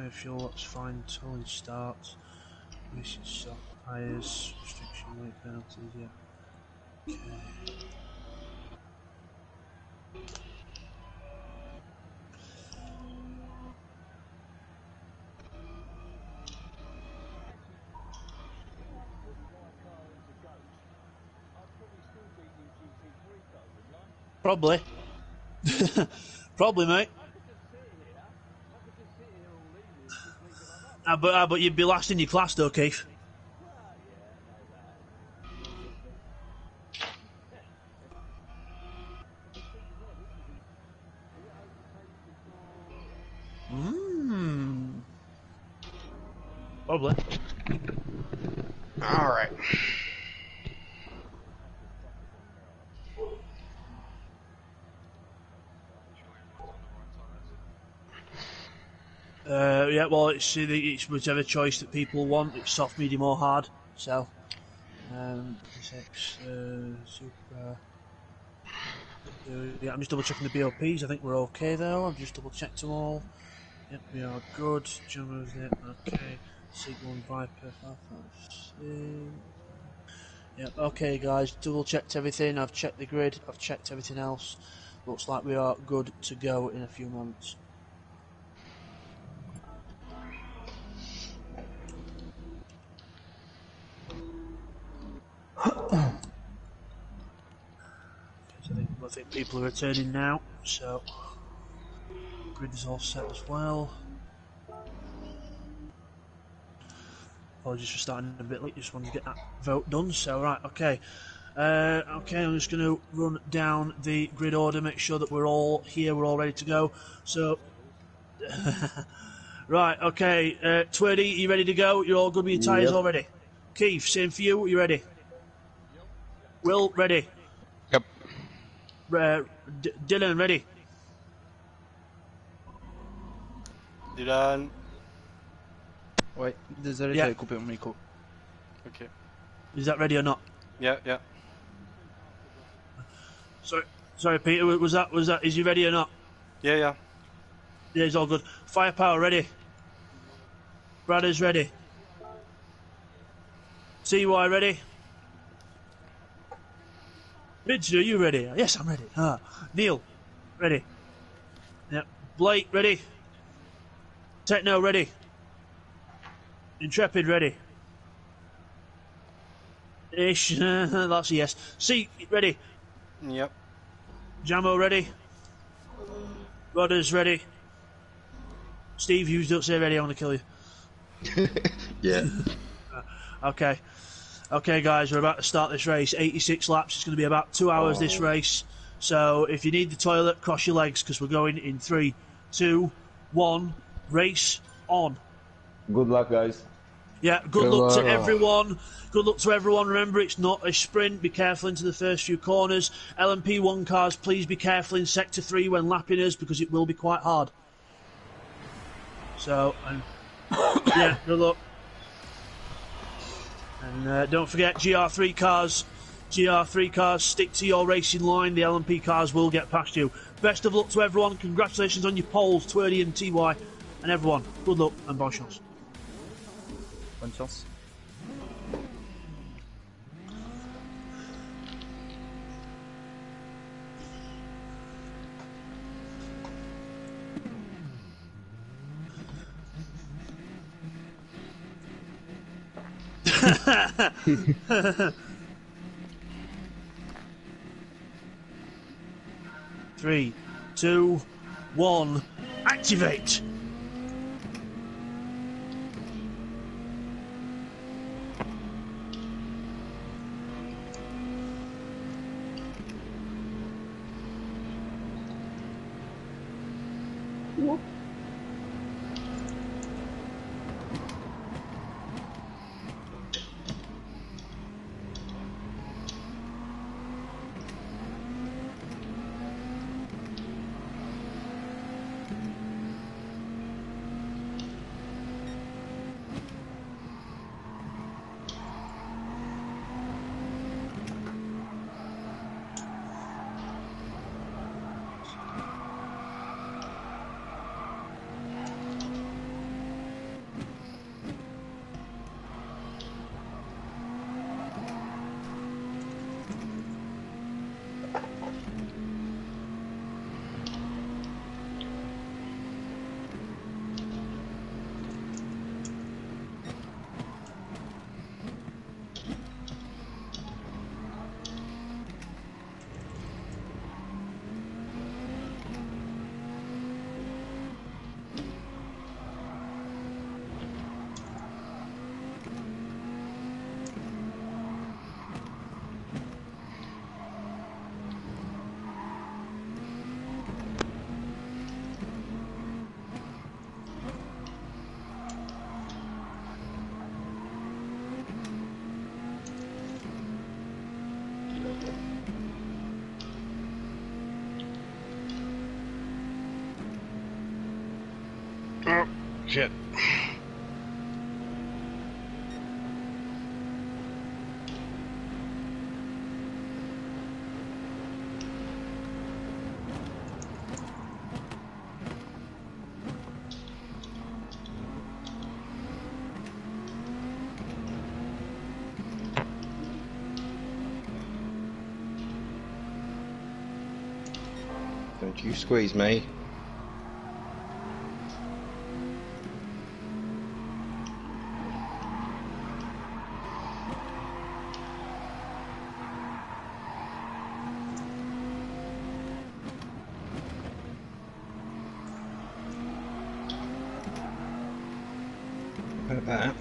fuel. That's fine. Tolling start. Racing stop. Tyres. Restriction weight penalties. Yeah. Okay. Probably. Probably, mate. But you'd be last in your class, though, Keith. Probably. All right. Yeah, well, it's whichever choice that people want. It's soft, medium, or hard. So, Super. Yeah, I'm just double checking the BOPs. I think we're okay though. I've just double checked them all. Yep, we are good. Jumbo's there. Okay. Sequel and Viper. Yep. Okay, guys. Double checked everything. I've checked the grid. I've checked everything else. Looks like we are good to go in a few moments. I think people are returning now, so grid is all set as well. Apologies for starting a bit late, just wanted to get that vote done. So right, okay. Okay, I'm just going to run down the grid order, make sure that we're all here, we're all ready to go. So, right, okay. Twirdy, you ready to go? You're all good with your tyres already? Keith, same for you, you ready? Will, ready? Yep. Dylan, ready? Dylan. Ouais, désolé, j'avais coupé mon micro. Ok. Is that ready or not? Yeah. Sorry, Peter. Was that? Is he ready or not? Yeah. Yeah, he's all good. Firepower ready. Bradders ready. CY ready. Ridge, are you ready? Yes, I'm ready. Neil, ready. Yep. Blake, ready. Techno, ready. Intrepid, ready. Ish, that's a yes. C, ready. Yep. Jamo, ready. Rodders, ready. Steve, you don't say ready, I want to kill you. Yeah. Okay. Okay, guys, we're about to start this race. 86 laps. It's going to be about 2 hours, this race. So if you need the toilet, cross your legs, because we're going in 3, 2, 1, race on. Good luck, guys. Yeah, good luck to everyone. Good luck to everyone. Remember, it's not a sprint. Be careful into the first few corners. LMP1 cars, please be careful in Sector 3 when lapping us, because it will be quite hard. So, yeah, good luck. And don't forget, GR3 cars, stick to your racing line. The LMP cars will get past you. Best of luck to everyone. Congratulations on your poles, Twerdy and TY, and everyone. Good luck and bonne chance. Bonne chance. Three, two, one, activate! Oh, shit. Don't you squeeze me. About that.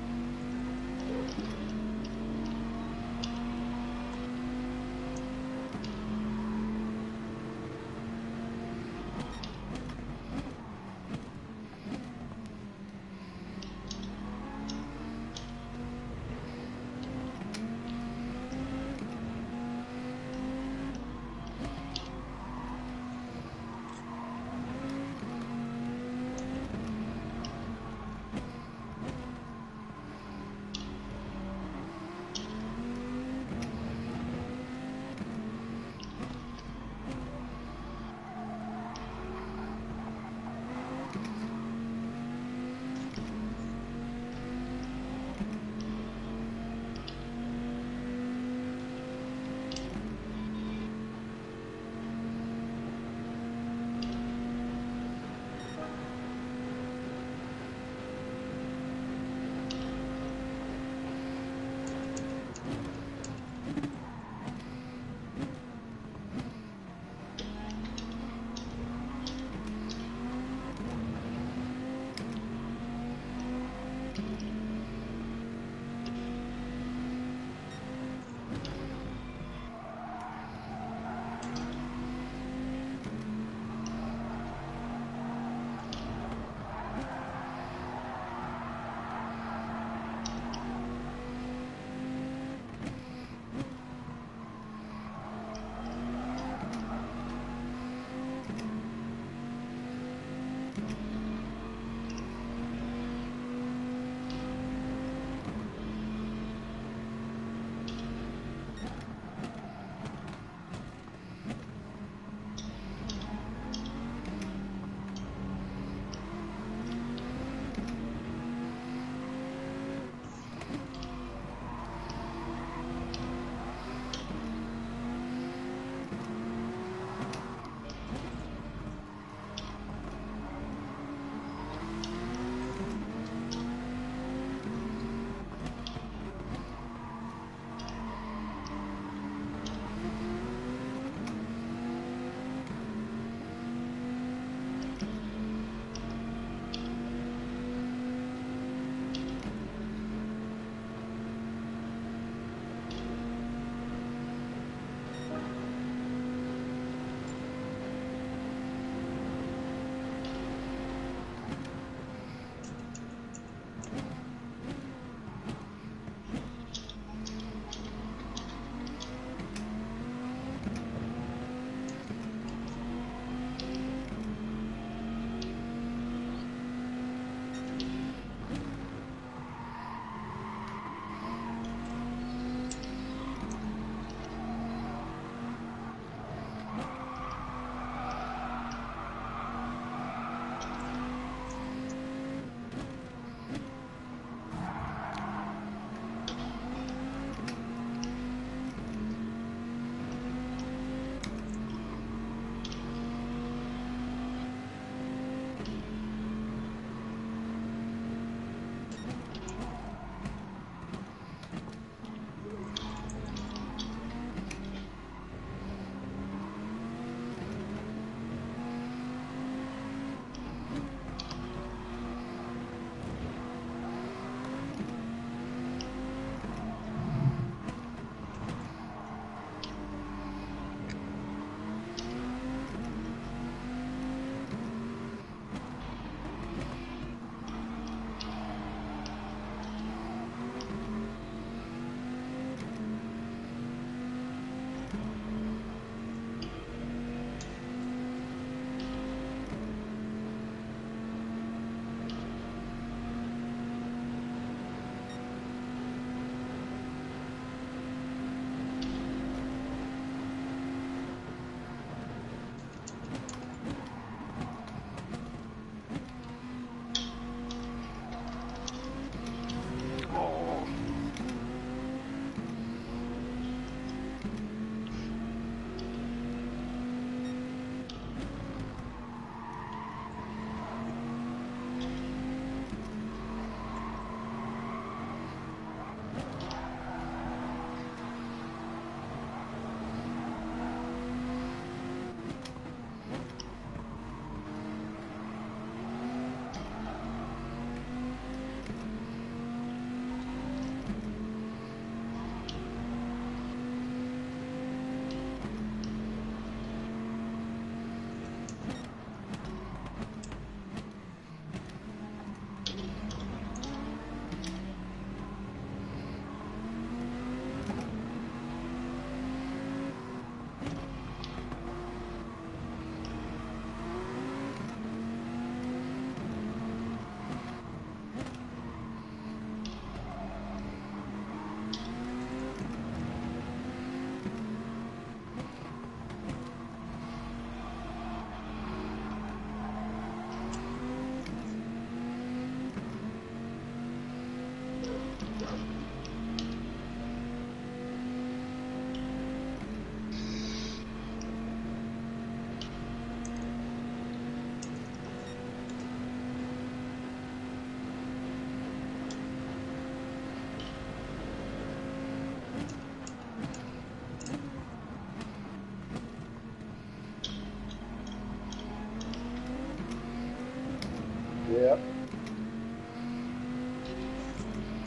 Yeah.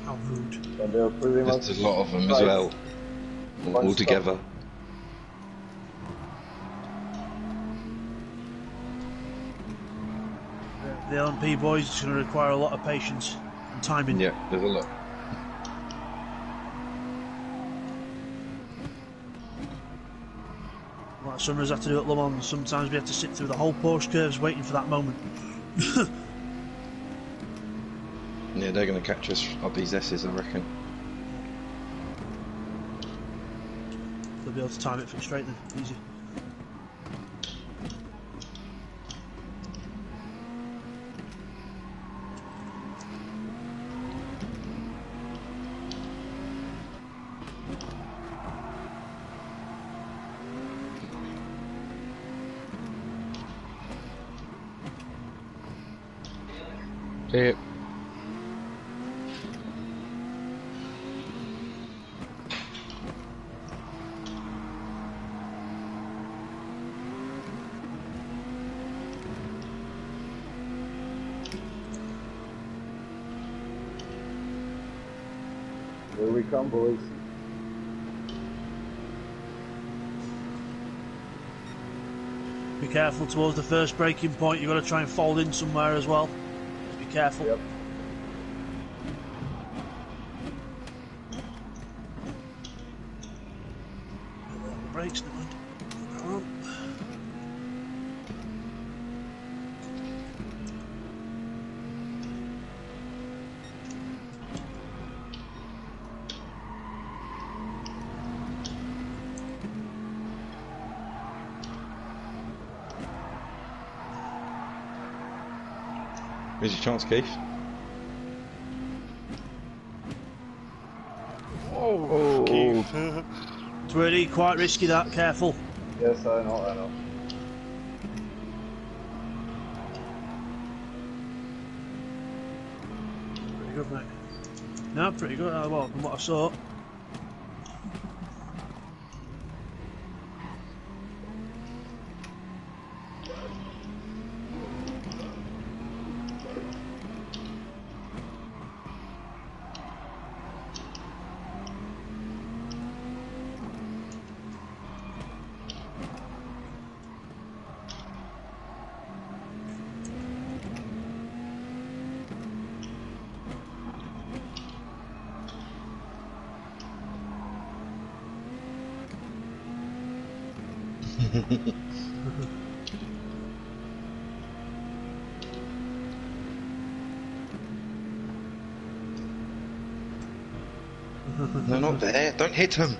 How rude. And they're pretty much. There's a lot of them as right. well. All One together. The LMP boys is going to require a lot of patience and timing. Yeah, there's a lot. Like some of us have to do at Le Mans, sometimes we have to sit through the whole Porsche curves waiting for that moment. Yeah, they're going to catch us up these S's, I reckon. They'll be able to time it for straight then, easy. Yeah. Here we come, boys. Be careful towards the first braking point, you've got to try and fold in somewhere as well. Be careful. Yep. Brakes, never mind. Power on. Here's your chance, Keith. Oh, Keith. It's really quite risky that, careful. Yes, I know. Pretty good, mate. No, pretty good, well, from what I saw. No, not there. Don't hit him.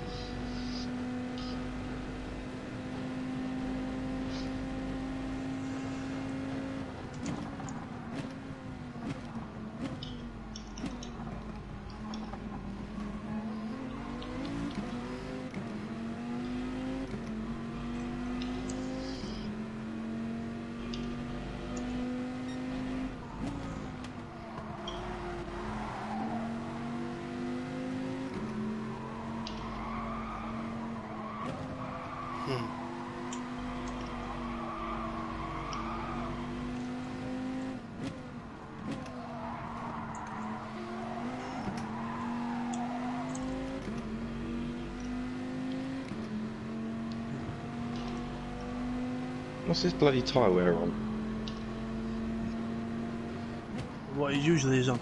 What's this bloody tyre wear on? What it usually is on.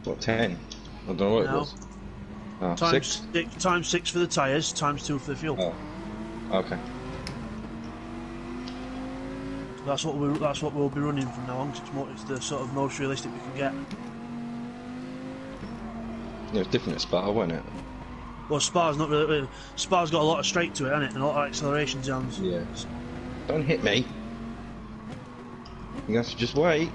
What, 10? I don't know what it No. was. Ah, Times 6? times 6 for the tyres, times 2 for the fuel. Oh, okay. That's what we'll be running from now on. 'Cause it's the sort of most realistic we can get. It was different at Spa, wasn't it? Well, Spa's not really. Spa's got a lot of straight to it, hasn't it? And a lot of acceleration zones. Yeah. Don't hit me. You have to just wait.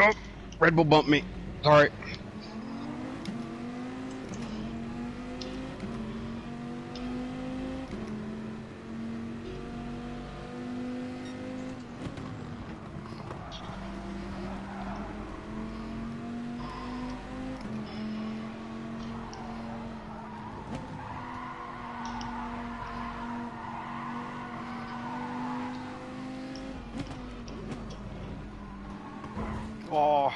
Oh, Red Bull bumped me. Sorry. Oh.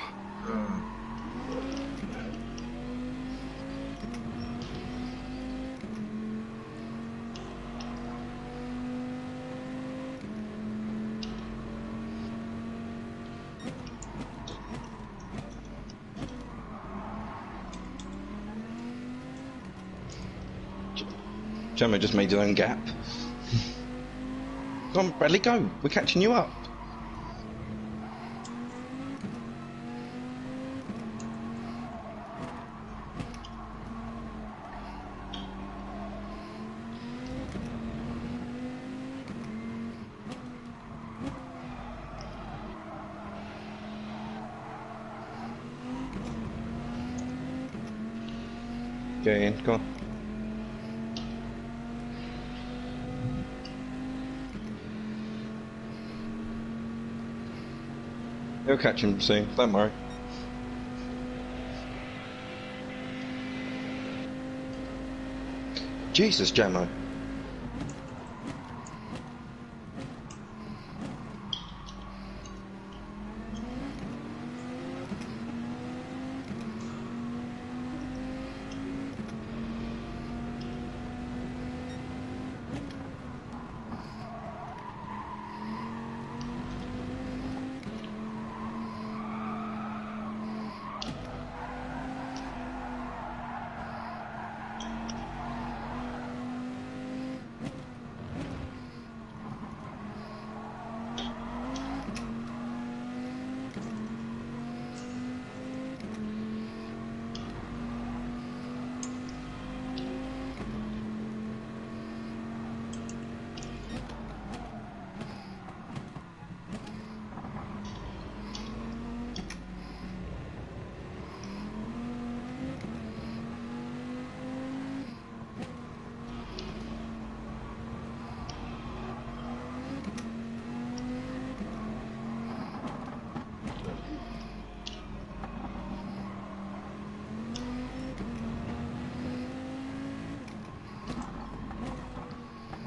Gemma just made his own gap. Come on, Bradley, go. We're catching you up. Go in, go on. He'll catch him soon, don't worry. Jesus, Jamo.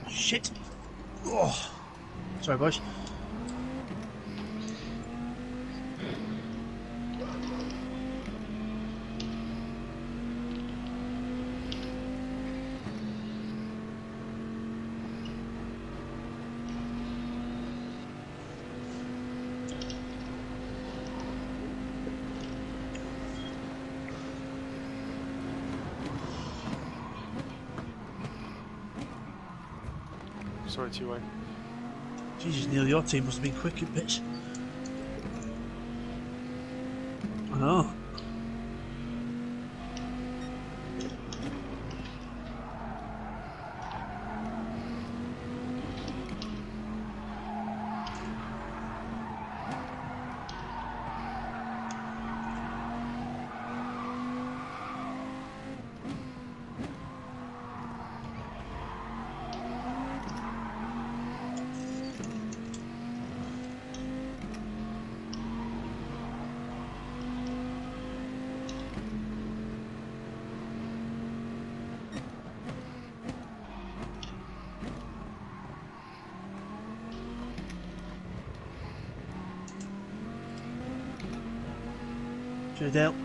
Shit. Oh. Sorry, boys. Sorry, T-Way. Jesus, Neil, your team must have been quick at bits. I know. Cheers, Dale.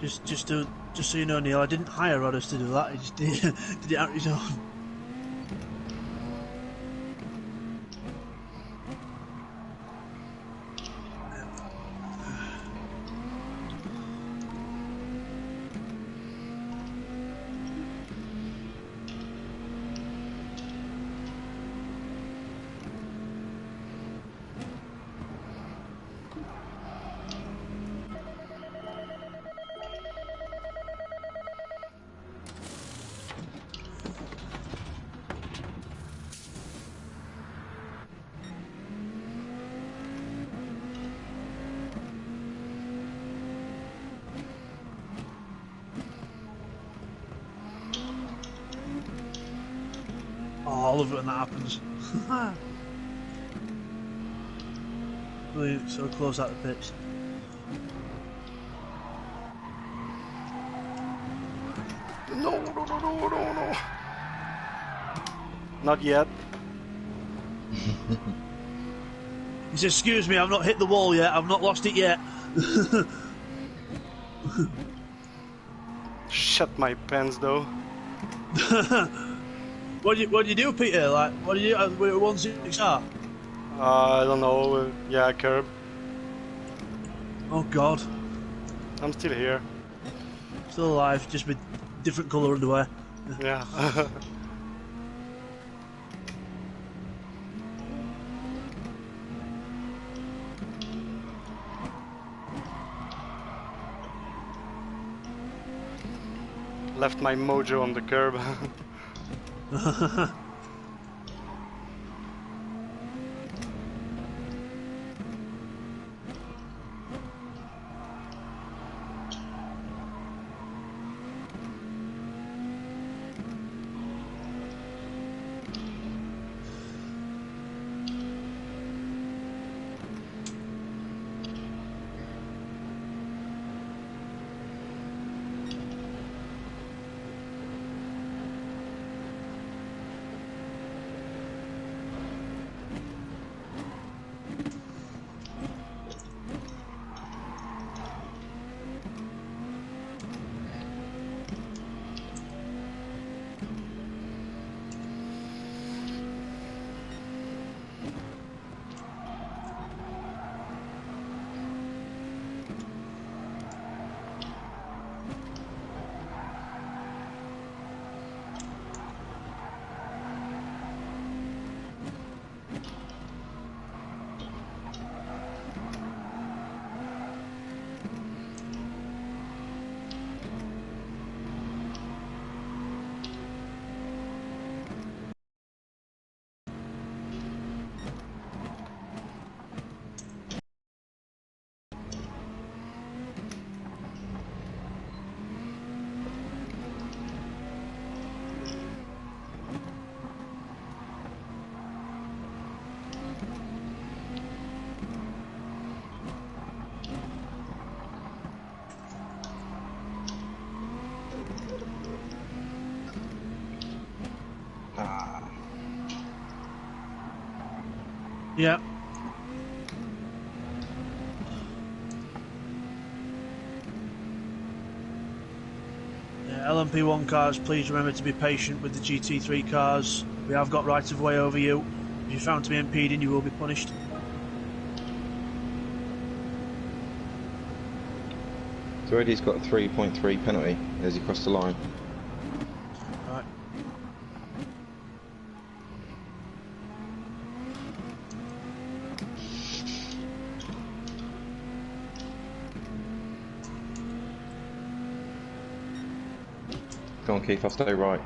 Just so you know, Neil, I didn't hire Rodders to do that. He just did it out his own. Oh, I love it when that happens. Really so close out the pitch. No, no, no, no, no, no. Not yet. He says, excuse me, I've not hit the wall yet, I've not lost it yet. Shut my pants though. What do you do, Peter? Like, what do you do? We're at 160R. I don't know. Yeah, curb. Oh God, I'm still here. still alive, just with different colour underwear. Yeah. Left my mojo on the curb. Yeah. LMP1 cars, please remember to be patient with the GT3 cars. We have got right of way over you. If you're found to be impeding, you will be punished. So Eddie's got a 3.3 penalty as he crossed the line. Right. Go on, Keith, I'll stay right.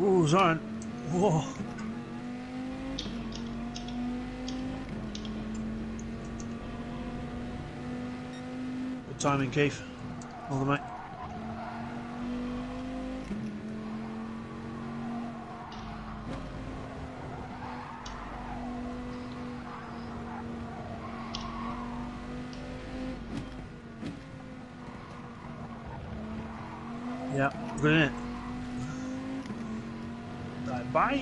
Ooh, Zion. Whoa. Good timing, Keith. Well done, mate. Yeah, good in it. Right, bye.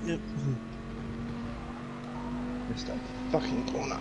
Yep. Missed that fucking corner.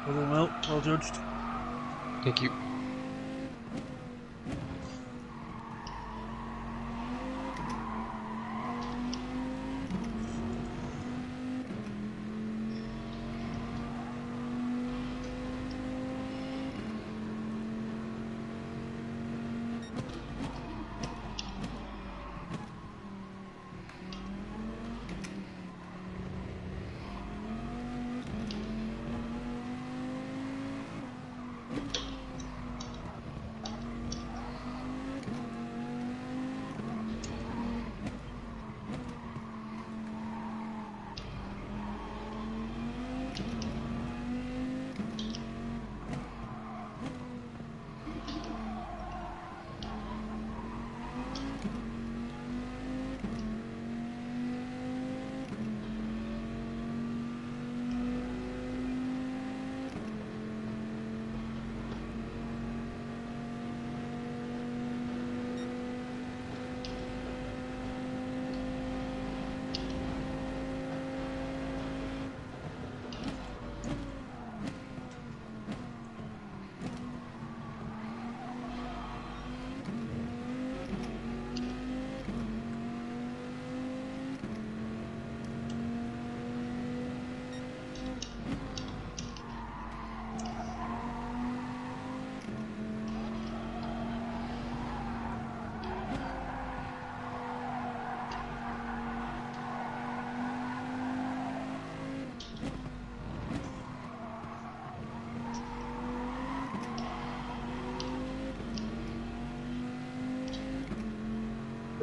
Well, well judged. Thank you.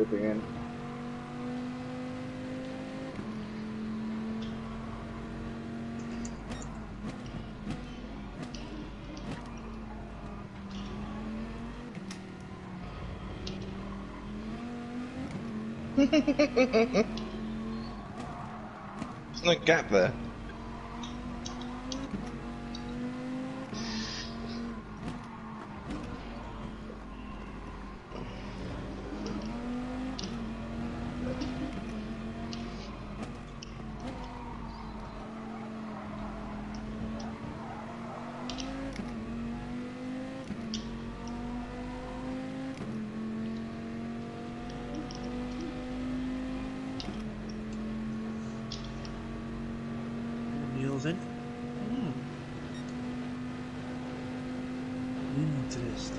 dipping in. There's no gap there. Wheels in. Interesting.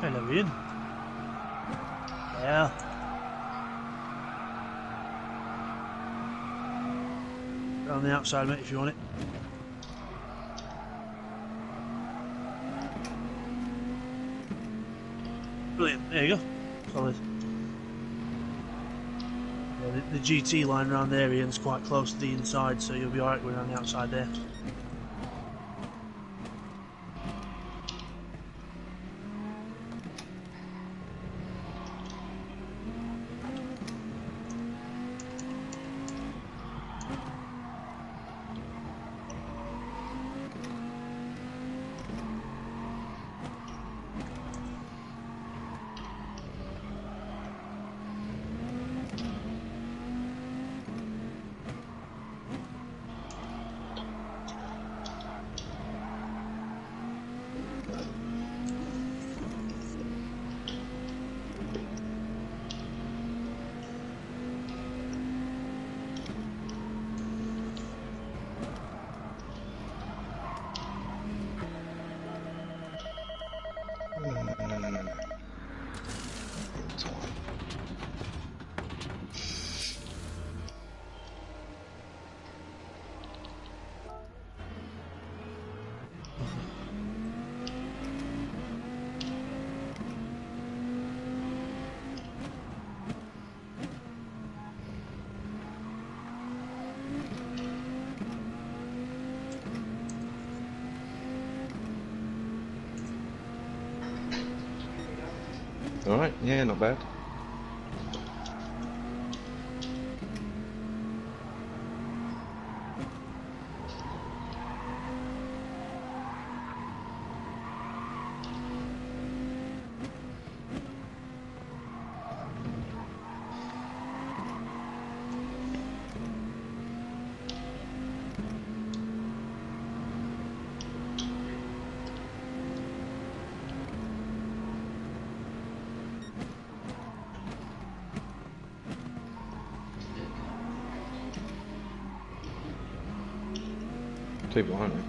Hello, Ian. Yeah. Go on the outside, mate, if you want it. Brilliant. There you go. Solid. the GT line around there ends quite close to the inside, so you'll be alright going around the outside there. Alright, yeah, not bad. Two behind me.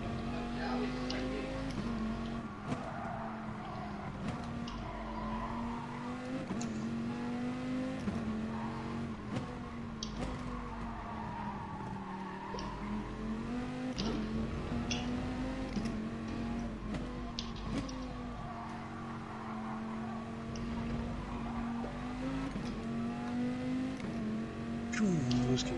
Let's go.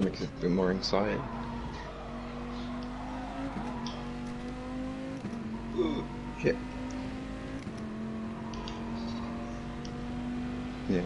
Makes it a bit more exciting. Ooh, shit. Yeah.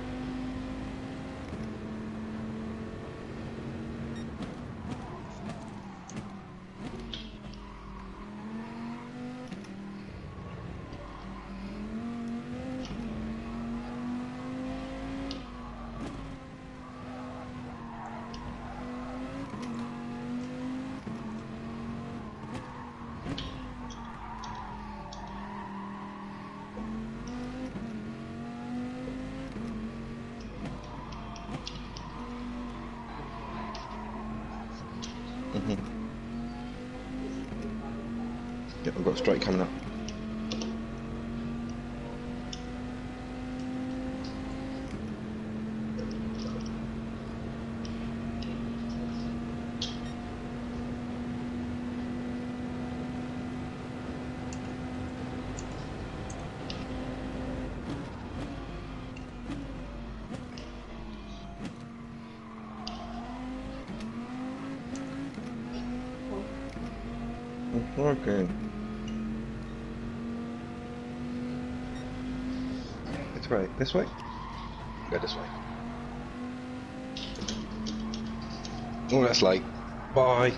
Yep, I've got a straight coming up. Okay. Which way? This way? Go this way. Oh, that's late. Bye.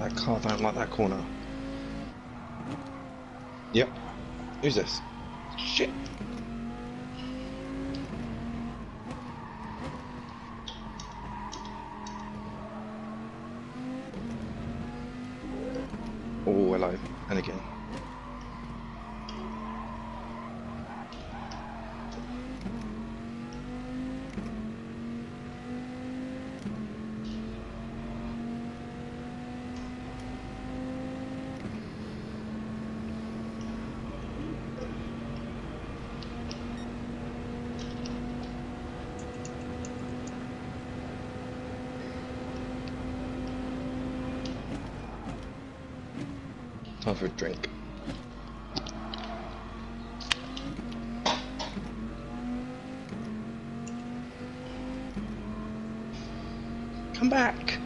That car don't like that corner. Yep. Who's this? Shit. Oh, hello. And again. Time for a drink. Come back!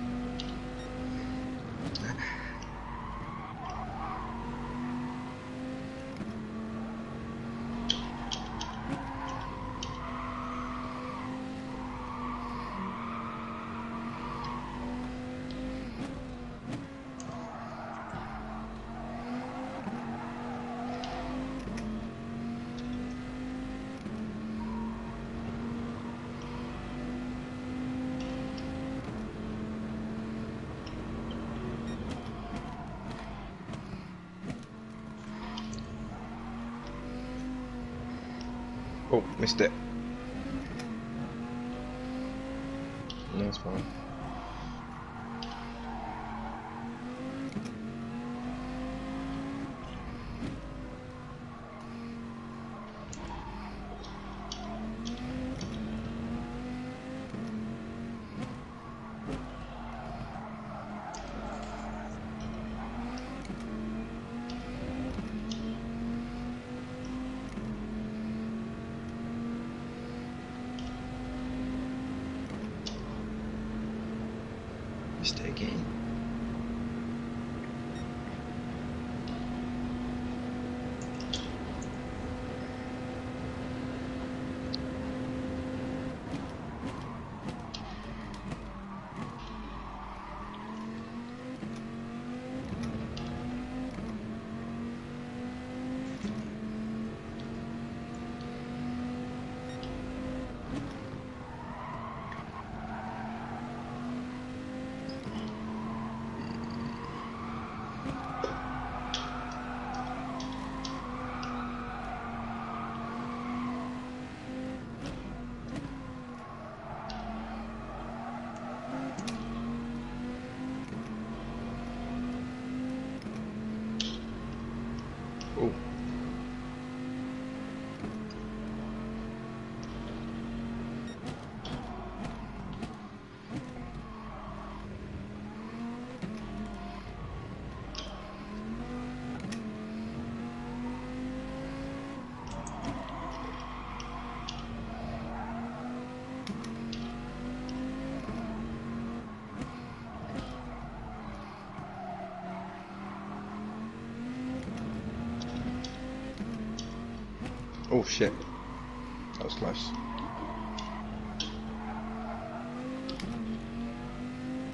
Oh, missed it. No, it's fine. Missed it again. Oh. Oh shit. That was close.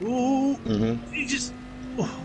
Ooh, Mm-hmm. he just. Oh.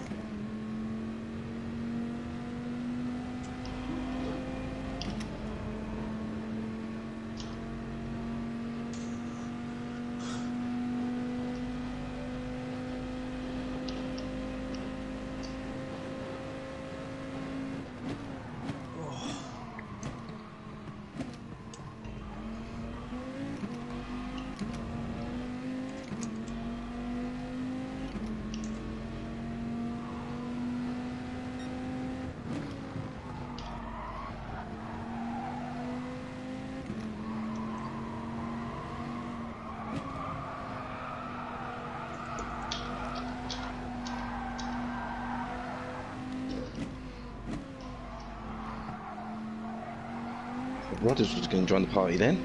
Rodders was going to join the party then.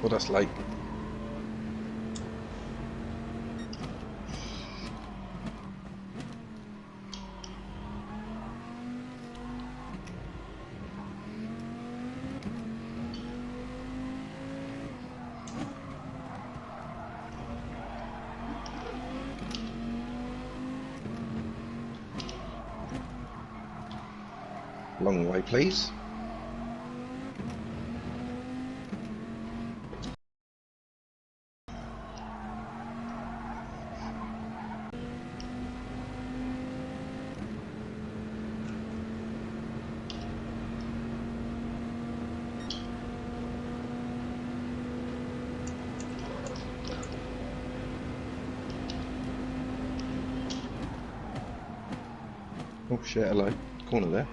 Well, that's late. Long way, please. Oh shit, hello. Corner there.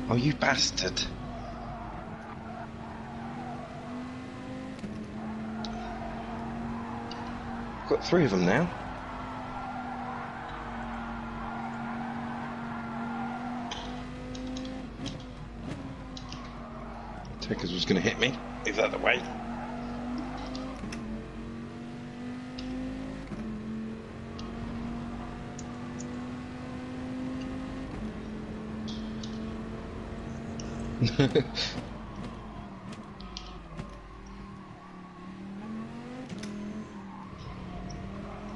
Oh, you bastard. Got 3 of them now. Takers was going to hit me. Move the other way.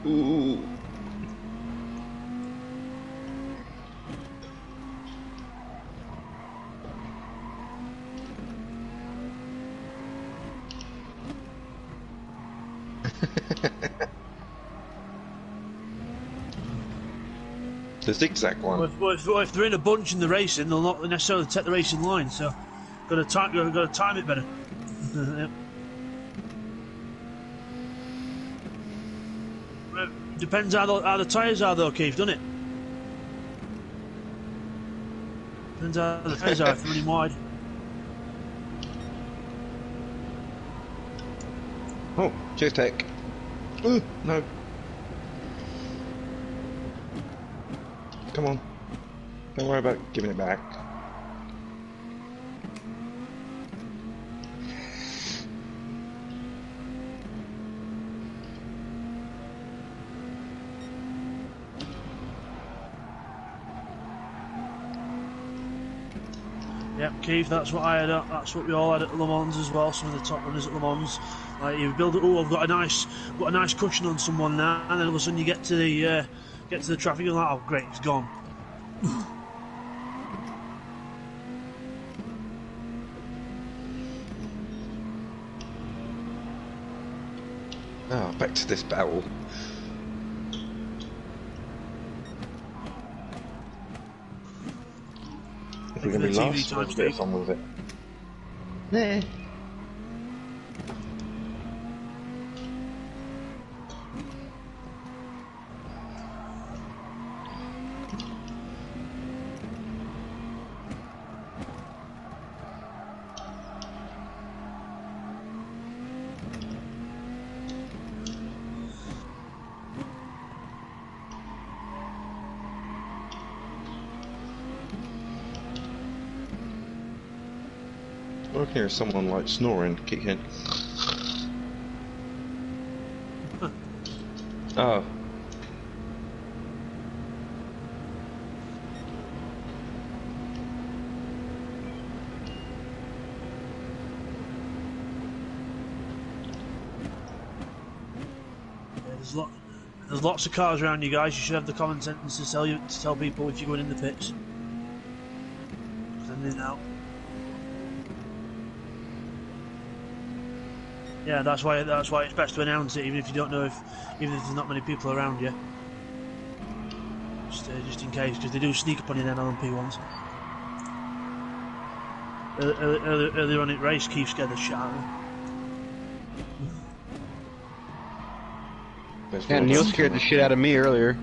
Ooh. The zigzag one. Well, if they're in a bunch in the racing, they'll not necessarily take the racing line. So, got to time it better. Yep. Depends how the tyres are, though, Keith, doesn't it? Depends how the tyres are if they're running wide. Oh, cheers, Tech. Ooh, no. Come on. Don't worry about giving it back. Yep, Keith, that's what I had. That's what we all had at Le Mans as well. Some of the top runners at Le Mans, like you build it. Oh, I've got a nice cushion on someone now, and then all of a sudden you get to the traffic, you're like, oh great, it's gone. Ah, back to this battle. If we're going to be last, let's get on with it. Nah. I can hear someone like snoring, kicking. Oh. There's lots of cars around you guys. You should have the common sense to tell people if you're going in the pits. Send it out. Yeah, that's why it's best to announce it, even if you don't know even if there's not many people around you. Just in case, because they do sneak up on you then on P1s. Earlier on in race, Keith scared the shit out of me. Yeah, Neil scared the shit out of me earlier.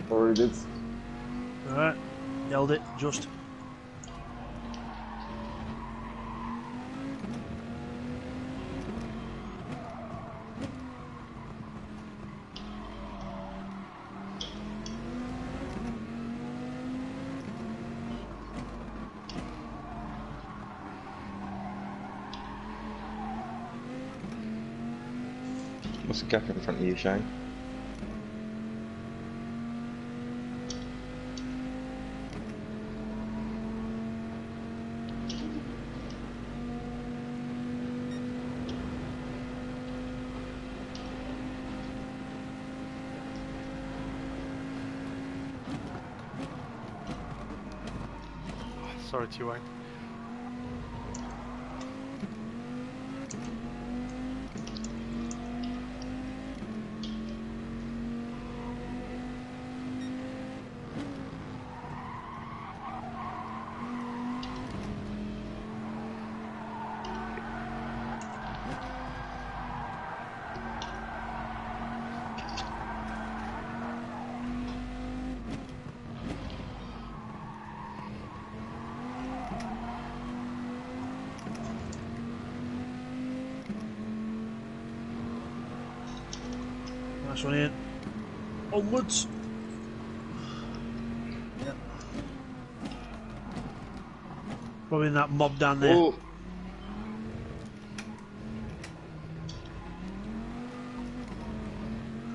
Already did. Alright, yelled it, just. What's the gap in front of you, Shane? Sorry, TY. Nice one in. Onwards. Yep. Probably in that mob down there. Oh,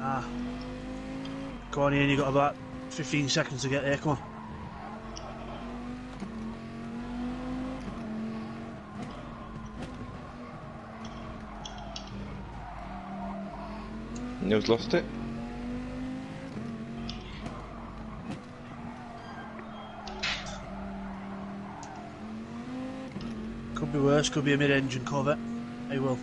Ah. Go on, Ian, you got about 15 seconds to get there, come on. Neil's lost it. Could be worse, could be a mid-engine Corvette. Hey, will.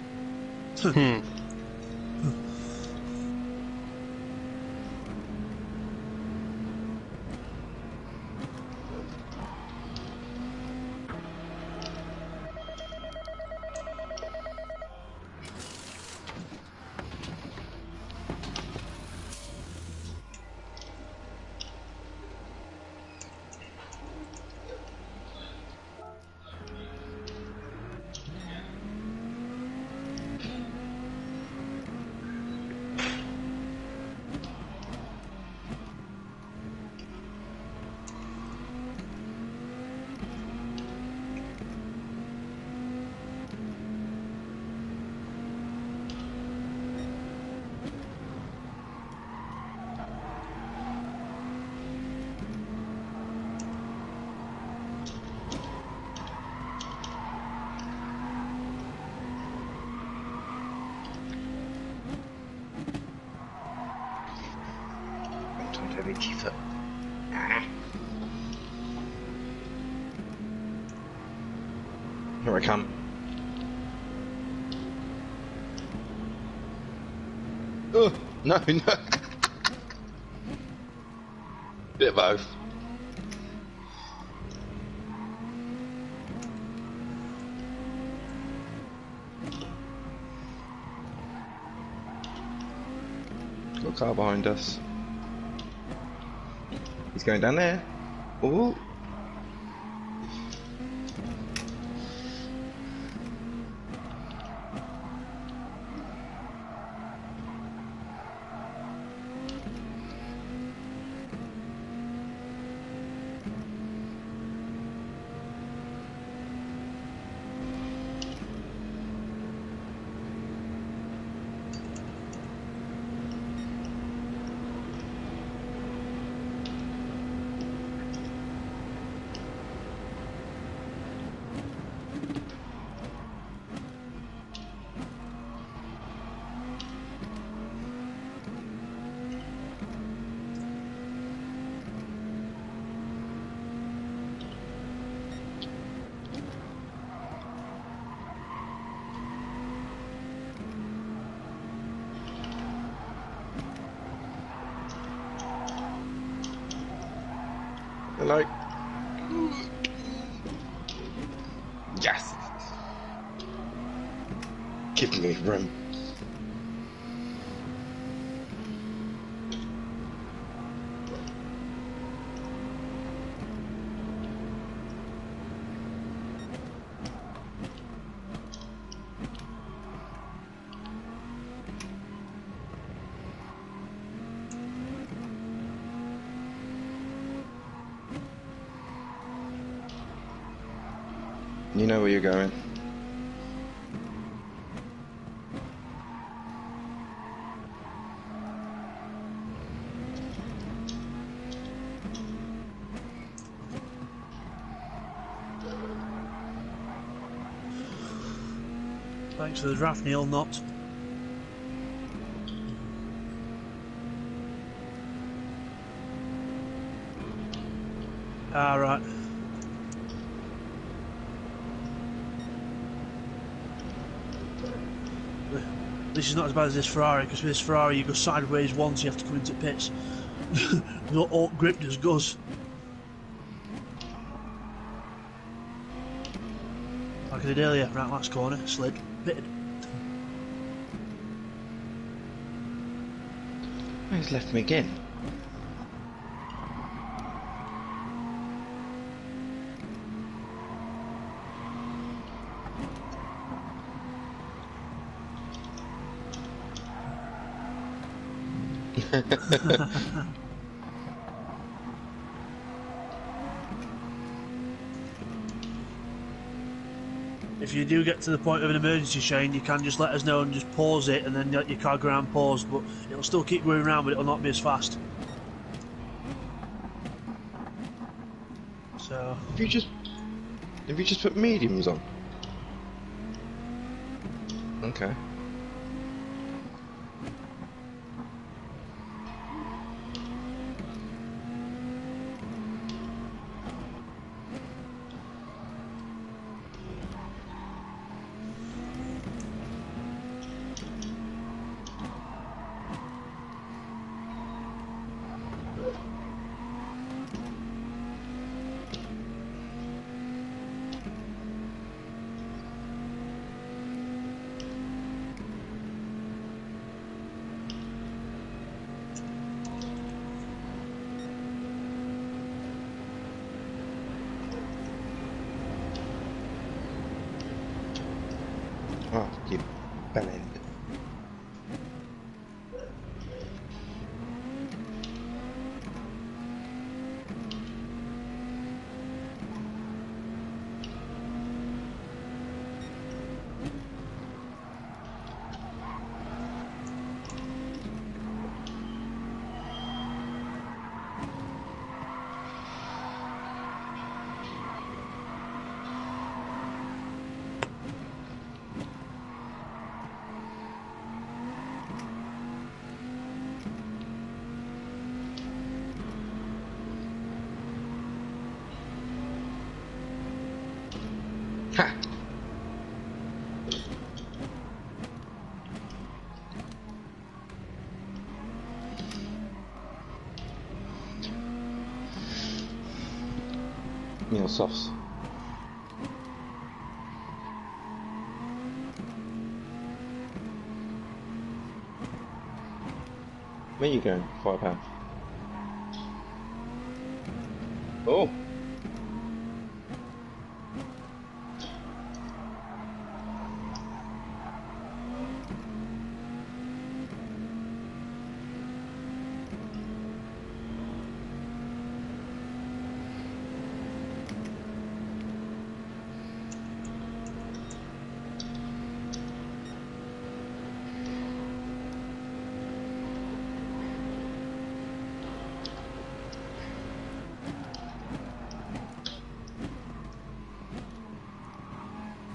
Heavy G-foot. Here I come. Oh, no, no. Bit of both. Got a car behind us. He's going down there. Oh. Hello. Yes. Give me room. You know where you're going. Thanks for the draft, Neil. Not. Ah, right. This is not as bad as this Ferrari, because with this Ferrari you go sideways once, you have to come into pits. No alt grip just goes. Like I did earlier, right last corner, slid, pitted. He's left me again. If you do get to the point of an emergency, Shane, you can just let us know and just pause it and then let your car go around paused, but it'll still keep going around, but it'll not be as fast. So Have you just put mediums on? Okay. Oh, you bellend. Ha! Neil Softs. Where you going? £5. Oh!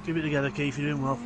keep it together, Keith, you're doing well.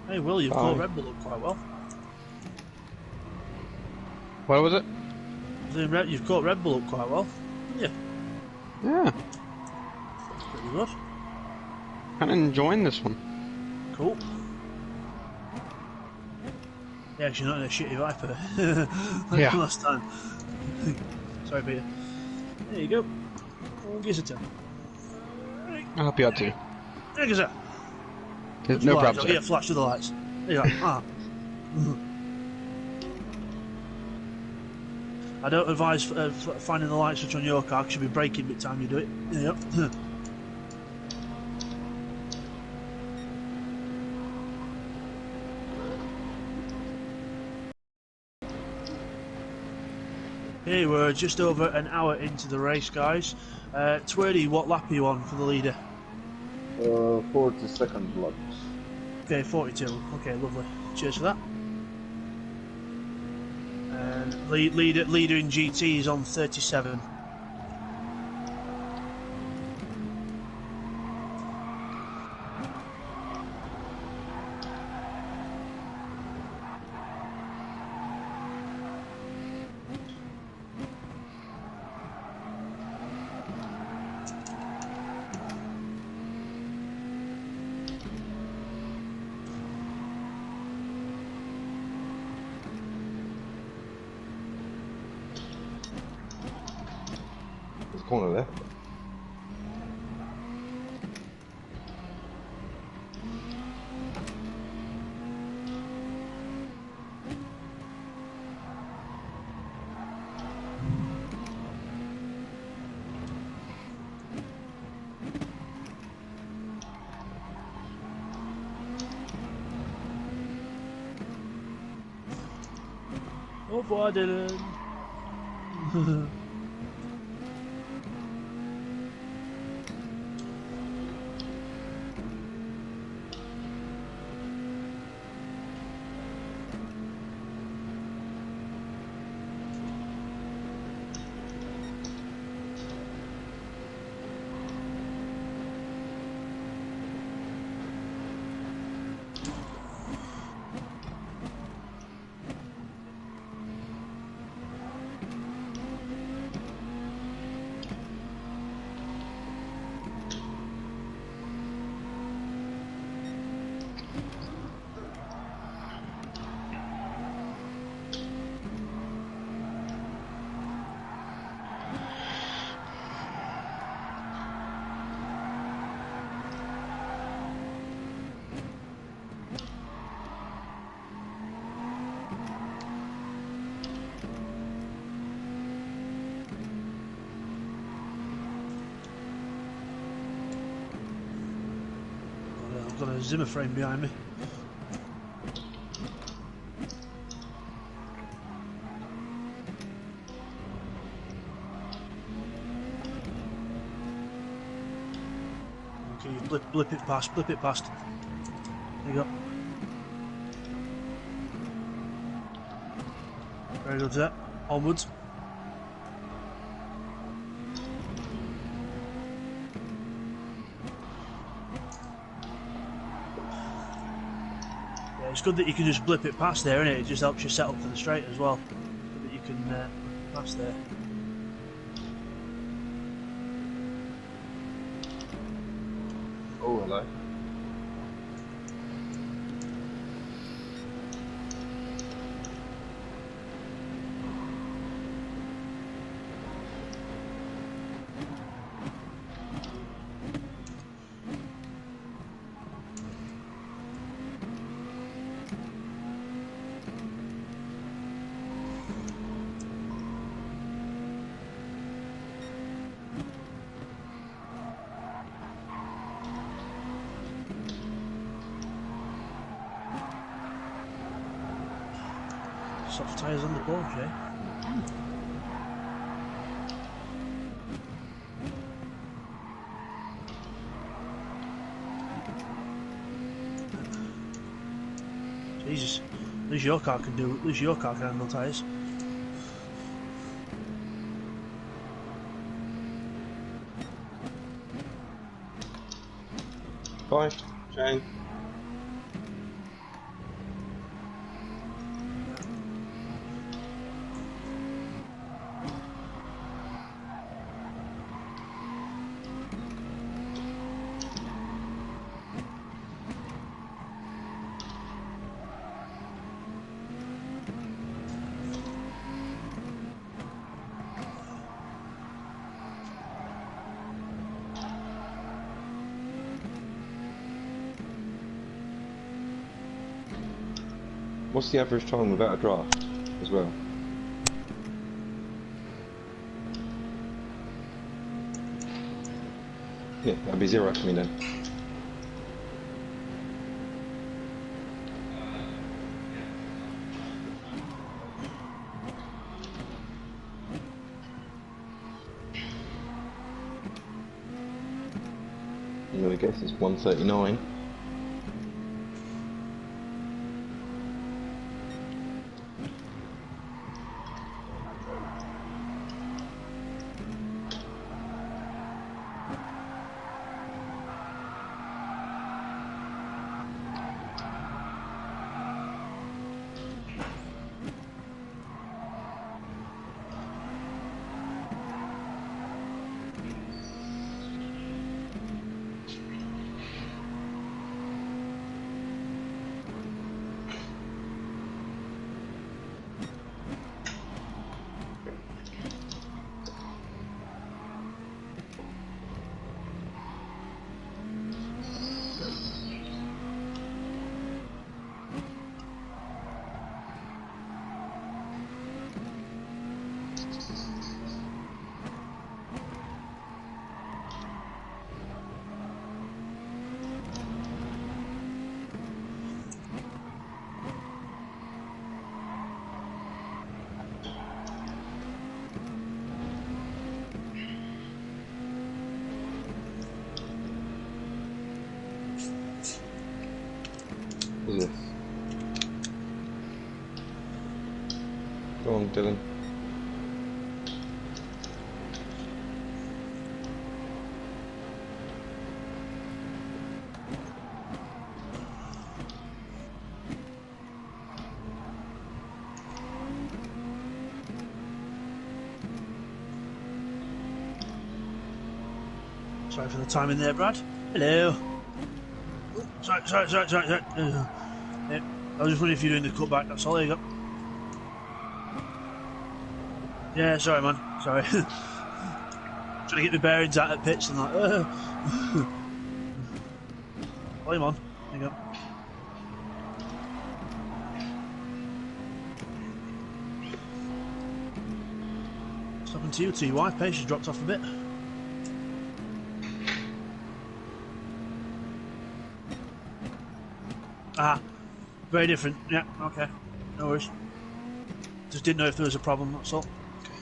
Hey Will, you've caught Red Bull up quite well. What was it? You've caught Red Bull up quite well, haven't you? Yeah. That's pretty good. Kind of enjoying this one. Cool. Yeah, 'cause you're not in a shitty Viper. Like Yeah. last time. Sorry, Peter. There you go. We'll give it a 10. I'll help you out too. There you go, sir. No problem. Yeah, flash with the lights. There you go. Ah. I don't advise finding the light switch on your car because you'll be braking by the time you do it. Yep. Here we're just over an hour into the race, guys. Twerdy, what lap are you on for the leader? 42nd lap. Okay, 42. Okay, lovely. Cheers for that. And leader in GT is on 37. There's a corner there. Oh boy, I didn't. I've got a Zimmer frame behind me. Okay, you blip it past, blip it past. There you go. Very good, Zep. Onwards. It's good that you can just blip it past there, innit? It just helps you set up for the straight as well. So that you can pass there. Oh, hello. Soft tyres on the Porsche, eh? Jesus, at least your car can handle tyres. Bye, Jane. What's the average time without a draft as well? Yeah, that'd be 0 for me then. I'm gonna guess it's 139. Who's this? Go on, Dylan. Sorry for the timing there, Brad. Hello. Oh, sorry. Yeah, I was just wondering if you're doing the cutback. That's all. There you go. Yeah, sorry, man. Sorry. Trying to get the bearings out of pits and like. Volume on. There you go. What's happened to you, TY? Pace has dropped off a bit. Ah, very different. Yeah, okay. No worries. Just didn't know if there was a problem, that's all. Okay.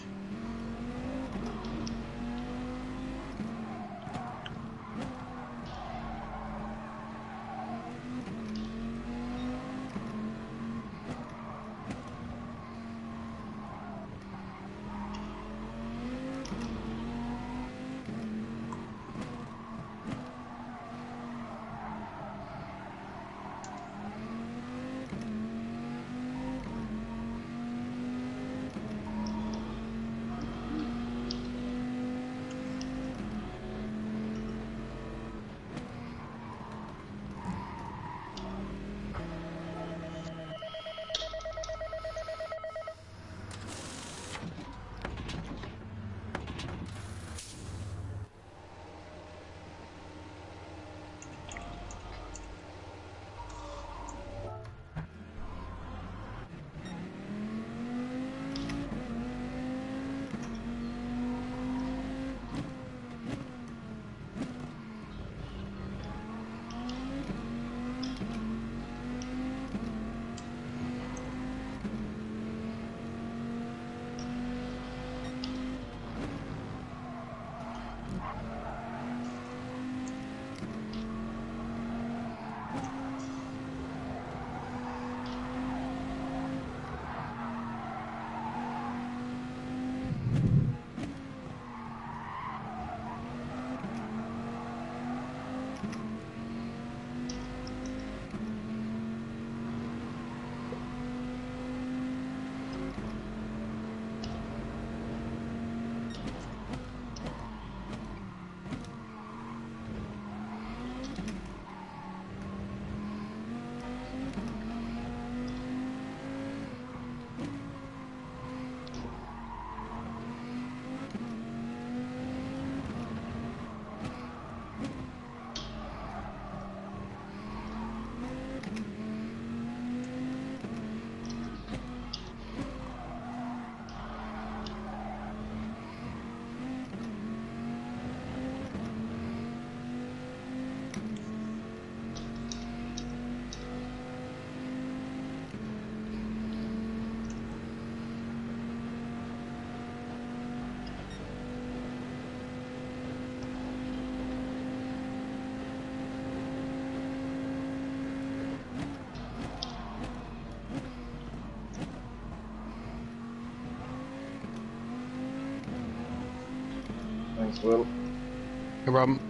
Thanks, Will. No problem.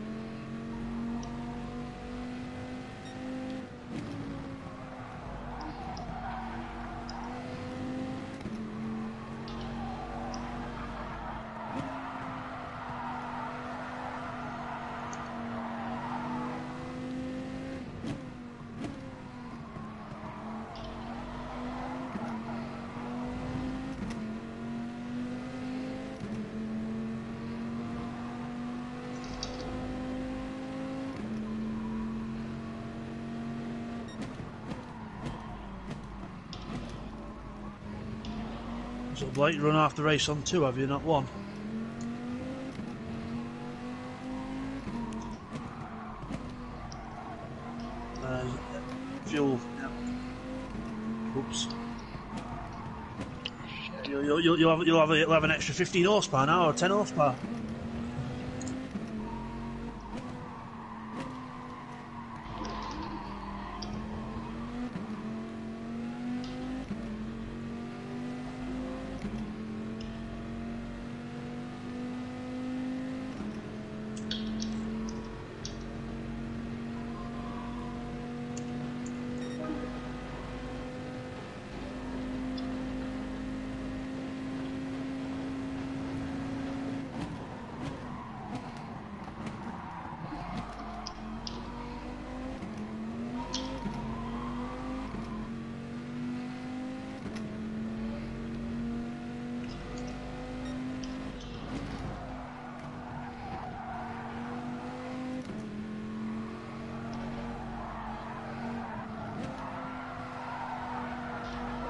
So Blake, you run half the race on 2, have you? Not 1? Fuel. Yeah. Oops. You'll have an extra 15 horsepower now, or 10 horsepower.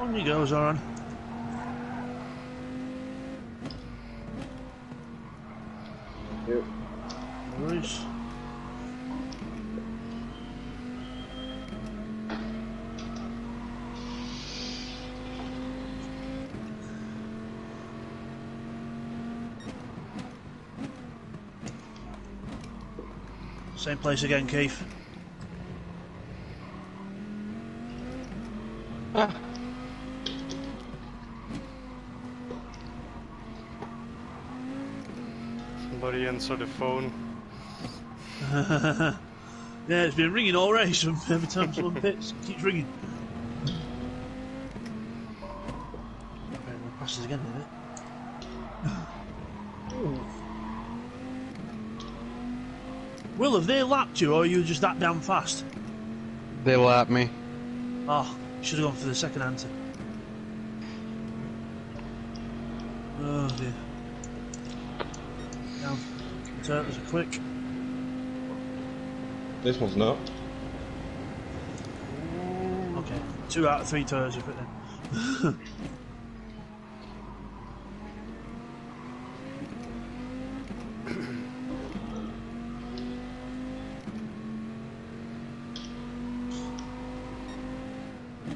On you go, Zoran. Yep. No worries. Same place again, Keith. Somebody answer the phone. Yeah, it's been ringing all race. Every time someone pits, it keeps ringing. Okay, we'll pass this again, did it? Will, have they lapped you, or are you just that damn fast? They lapped me. Oh, should have gone for the second answer. Oh dear. Down. Turtles are quick. This one's not. Okay, 2 out of 3 turns you put in.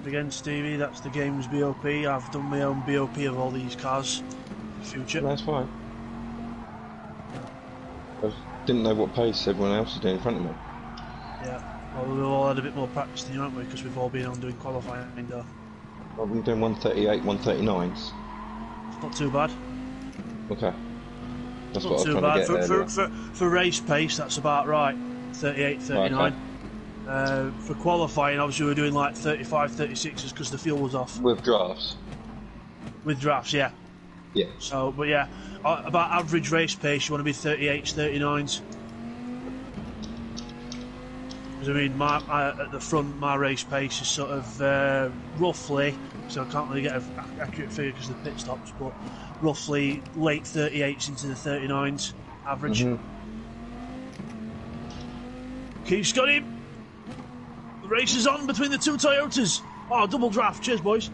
Again, Stevie, that's the game's BOP. I've done my own BOP of all these cars. Future. That's fine. I didn't know what pace everyone else was doing in front of me. Yeah. Well, we've all had a bit more practice than you, haven't we? Because we've all been on doing qualifying. I've been doing 138, 139s. Not too bad. Okay. That's Not what I too was bad. trying to get For race pace, that's about right. 38, 39. Okay. For qualifying, obviously, we were doing like 35, 36s because the fuel was off. With drafts. With drafts, yeah. Yeah. So, but yeah, about average race pace, you want to be 38s, 39s. Because I mean, at the front, my race pace is sort of roughly, so I can't really get an accurate figure because of the pit stops, but roughly late 38s into the 39s average. Keith's got him. The race is on between the 2 Toyotas. Oh, double draft. Cheers, boys.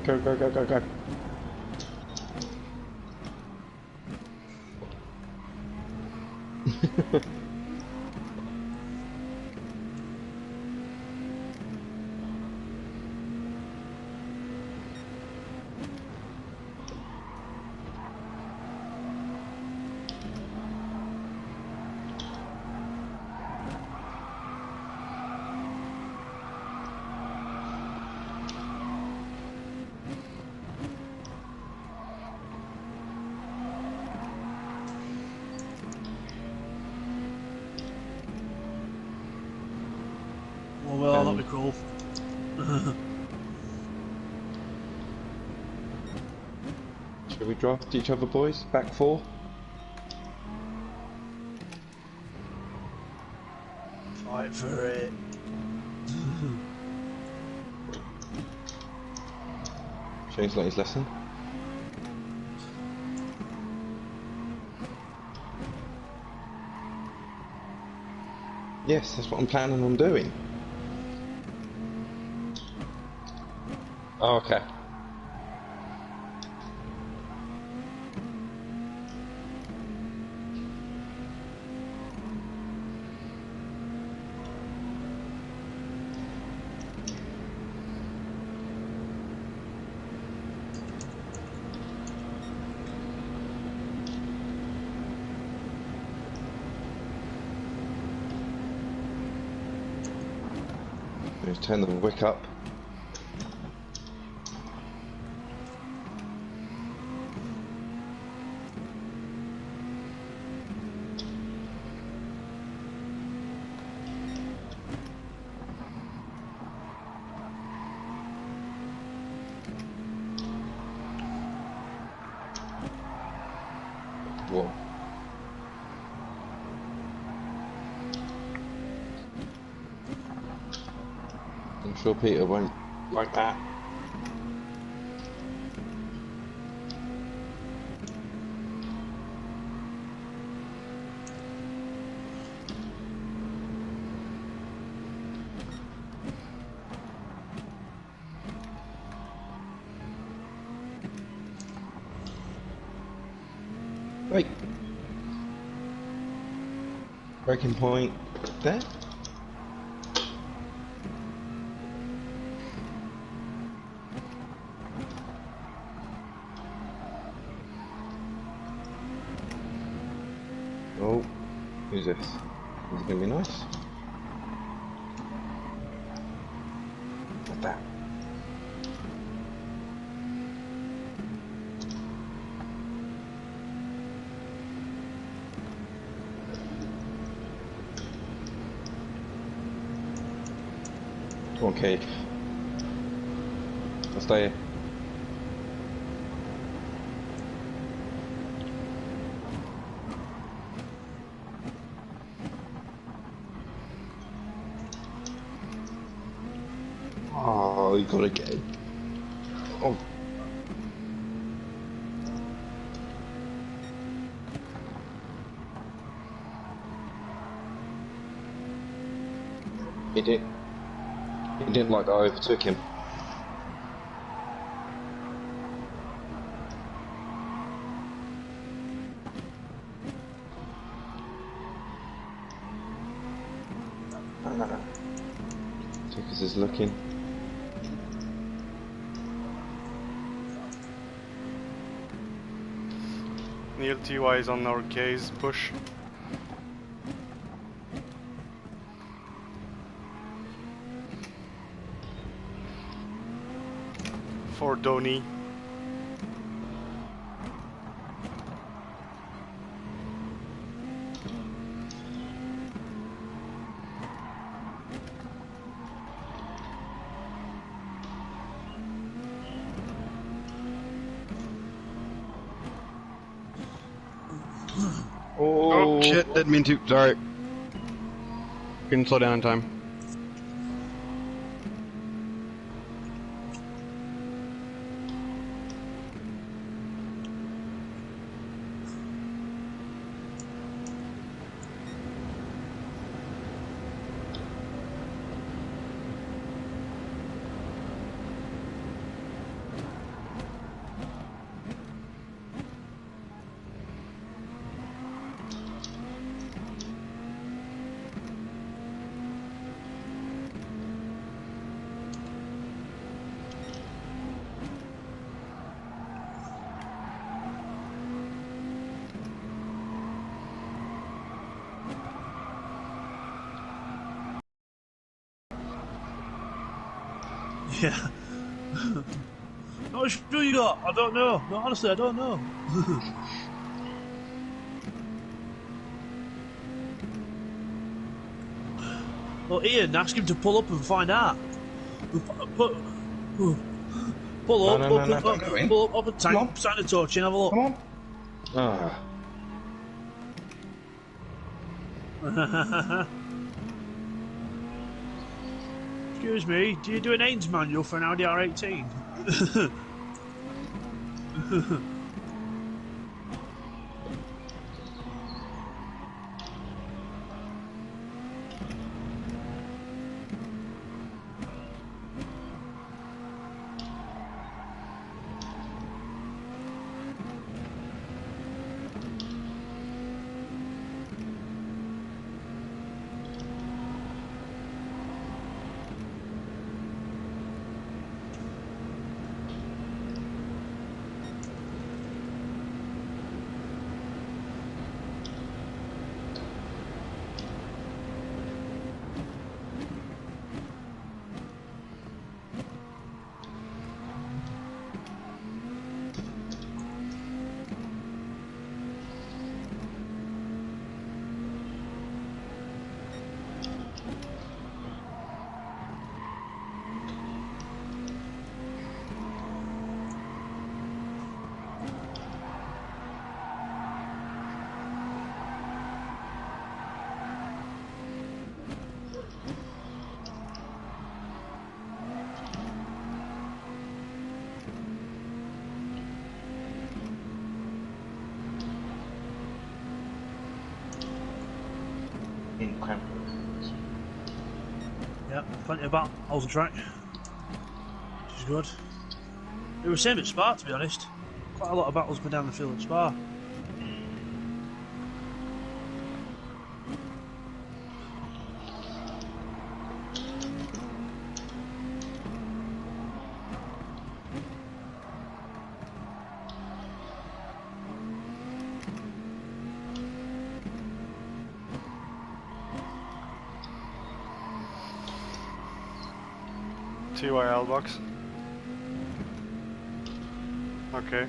Go, go, go, go, go. Well, that'd be cool. Shall we draft each other, boys? Back four? Fight for it. Shane's learnt his lesson. Yes, that's what I'm planning on doing. Oh, okay. Let's turn the wick up. Whoa. I'm sure Peter won't like that. Right. Breaking point there. Oh, who's this? Is it gonna be nice? Like that. Come on, Cade. I'll stay here. Oh, you gotta get it. Oh. He didn't like that I overtook him. Tickers is looking. Neil TY is on our case, push. For Donny. Oh shit, didn't mean to, sorry. Couldn't slow down in time. Yeah. Not sure you got. I don't know. No, honestly, I don't know. Well, Ian, ask him to pull up and find out. Pull up, No, pull up a tank, sign a torch and have a look. Come on. Excuse me, do you do an Ains manual for an Audi R18? Yep, plenty of battles on track, which is good. It was the same at Spa, to be honest. Quite a lot of battles go down the field at Spa. TYL box. Okay.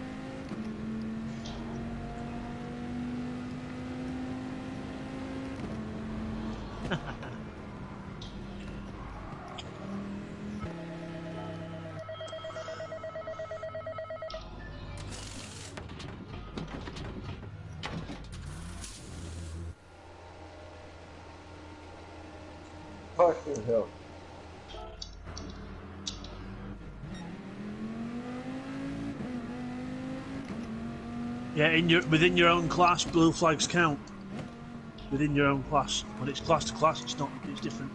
Fucking hell. Yeah, within your own class, blue flags count. Within your own class, when it's class to class, it's not. It's different.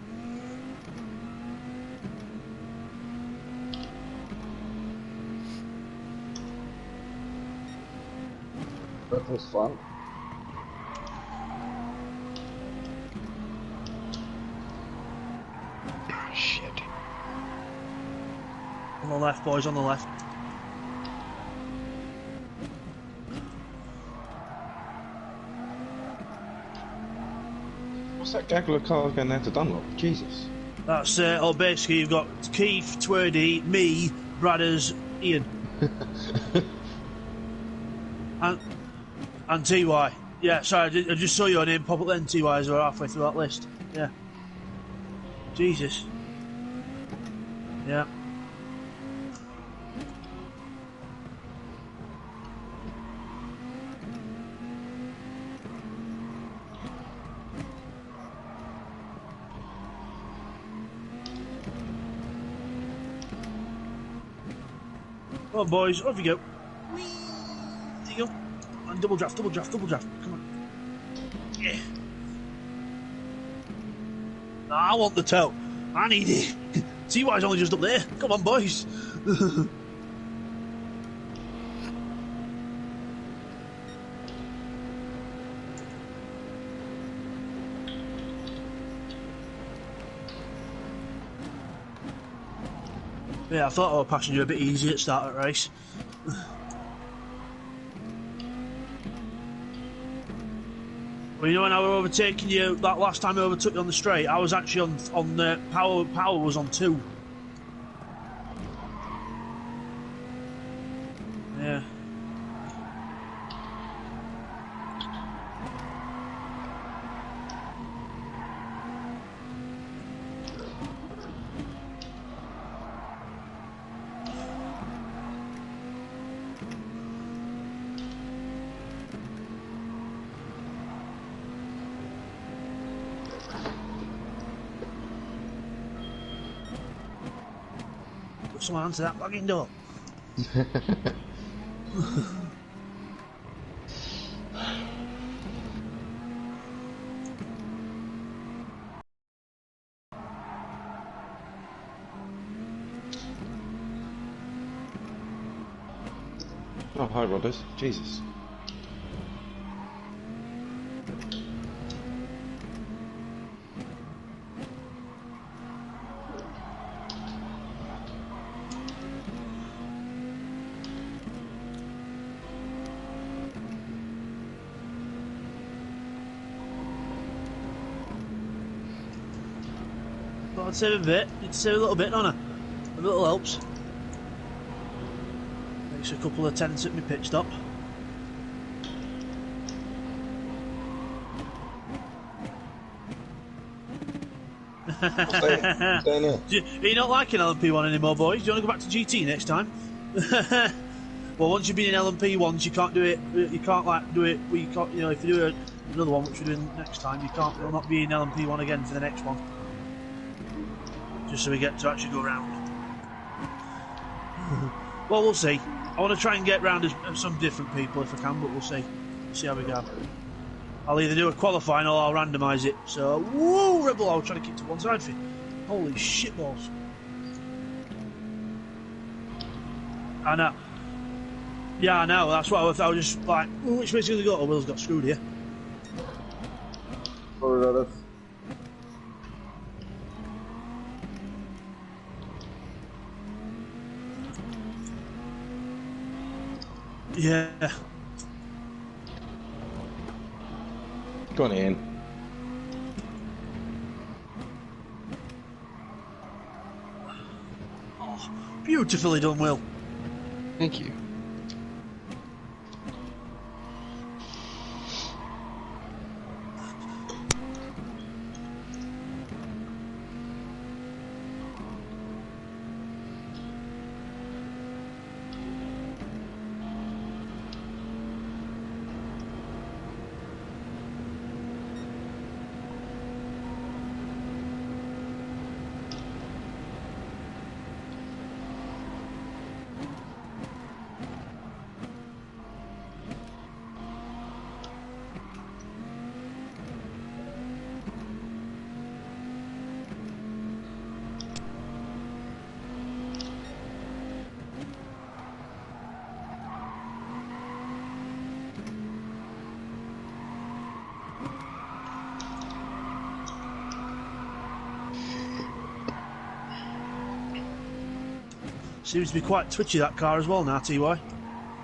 That was fun. Shit. On the left, boys, on the left. What's that gaggle of cars going down to Dunlop? Jesus. That's basically you've got Keith, Twerdy, me, Bradders, Ian, and TY. Yeah, sorry, I just saw your name pop up then, TY, as we're halfway through that list. Yeah. Jesus. Yeah. Come on, boys, off you go. Whee! There you go. And double draft, double draft, double draft. Come on. Yeah. No, I want the toe. I need it. TY's only just up there. Come on, boys. Yeah, I thought I was passing you a bit easy at start of the race. Well, you know when I was overtaking you that last time I overtook you on the straight, I was actually on the power was on 2. Yeah. someone answer that fucking door. Oh, hi, Rodders. Jesus. But I'd save a bit. You'd save a little bit, don't I? A little helps. Makes a couple of tenths at my pit stop. Staying here. Are you not liking LMP1 anymore, boys? Do you want to go back to GT next time? Well, once you've been in LMP1s, you can't do it. You can't like do it. Well, you can't. You know, if you do another one, which we're doing next time, you can't. You'll not be in LMP1 again for the next one. Just so we get to actually go round. Well, we'll see. I want to try and get round as some different people if I can, but we'll see. We'll see how we go. I'll either do a qualifying or I'll randomise it. So, whoa, Rebel! I was trying to keep to one side for you. Holy shitballs! I know. Yeah, I know. That's what I was just like. Which way's gonna go? Oh, Will's got screwed here. Sorry about this. Yeah. Go on, Ian. Oh, beautifully done, Will. Thank you. Seems to be quite twitchy, that car as well now, TY,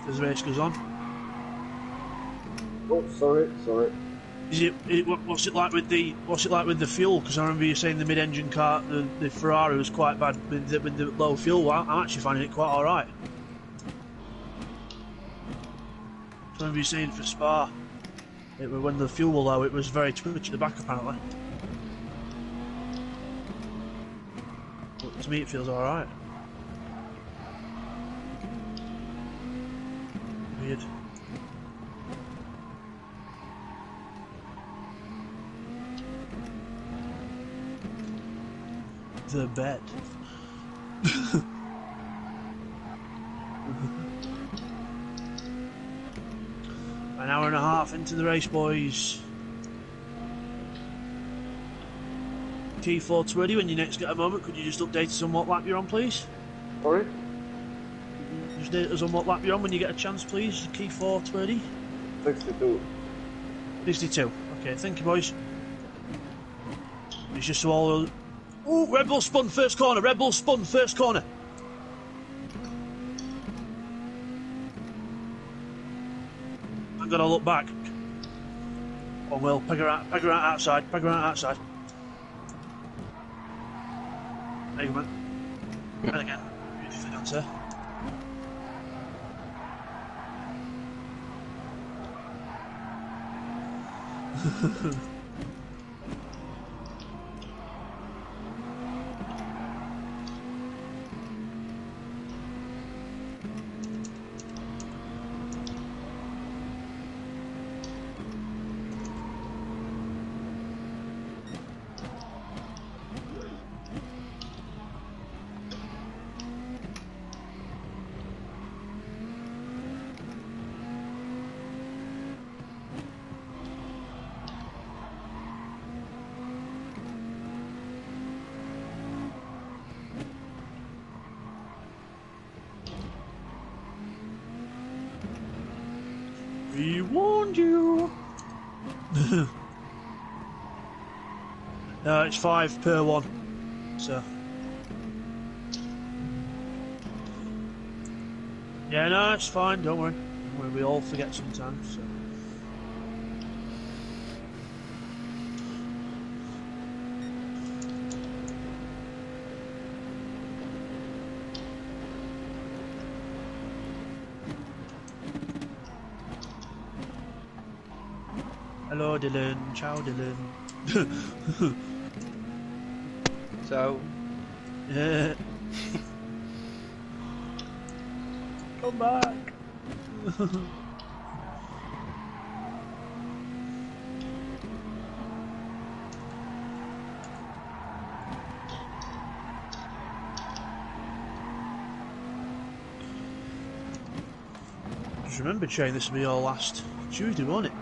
as the race goes on. Oh, sorry. What's it like with the fuel? Because I remember you saying the mid-engine car, the Ferrari, was quite bad with the low fuel. Well, I'm actually finding it quite all right. I remember you saying for Spa, when the fuel was low, it was very twitchy at the back apparently. But to me, it feels all right. Weird. The bet. An hour and a half into the race, boys. T420, when you next get a moment, could you just update us on what lap you're on, please? Sorry? Just update us on what lap you're on when you get a chance, please. Key 420. 62. 62. Okay, thank you, boys. It's just so all. Oh, Red Bull spun first corner. Red Bull spun first corner. I'm gonna look back. Oh, Will, peg her out outside. Peg her out outside. There you go, man. And again, beautifully done, sir. It's 5 per one. So. Yeah, no, it's fine. Don't worry. We all forget sometimes. So. Hello, Dylan. Ciao, Dylan. So, Yeah. Come back. Just remember, Shane, this will be your last Tuesday, won't it?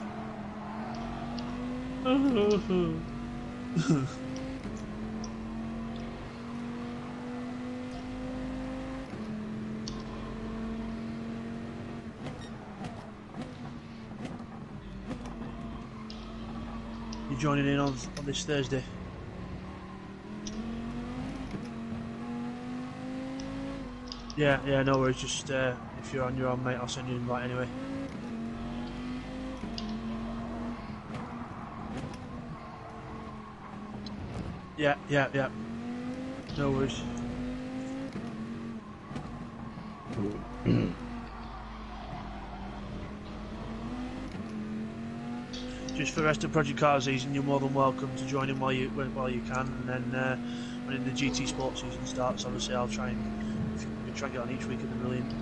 You joining in on this Thursday? Yeah, no worries. Just if you're on your own, mate, I'll send you an invite anyway. Yeah. No worries. Just for the rest of Project Car season, you're more than welcome to join in while you can, and then when the GT Sport season starts, obviously I'll try and if we can try and get on each week, it'd be brilliant.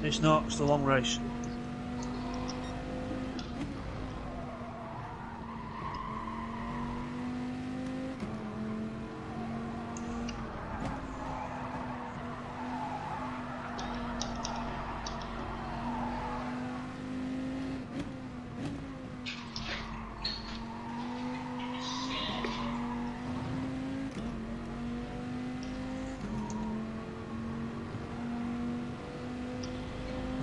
It's not, it's the long race.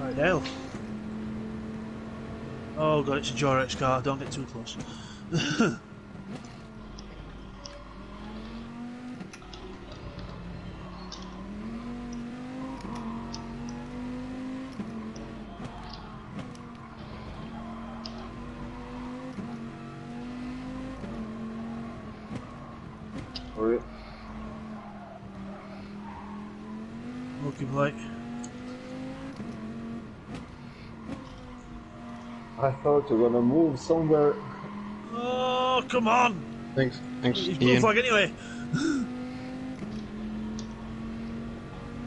Right, Dale. Oh god, it's a Jorex car, don't get too close. Sorry. Okay, Blake. I thought you were gonna move somewhere. Oh, Oh, come on! Thanks. He's blue Ian. flag anyway.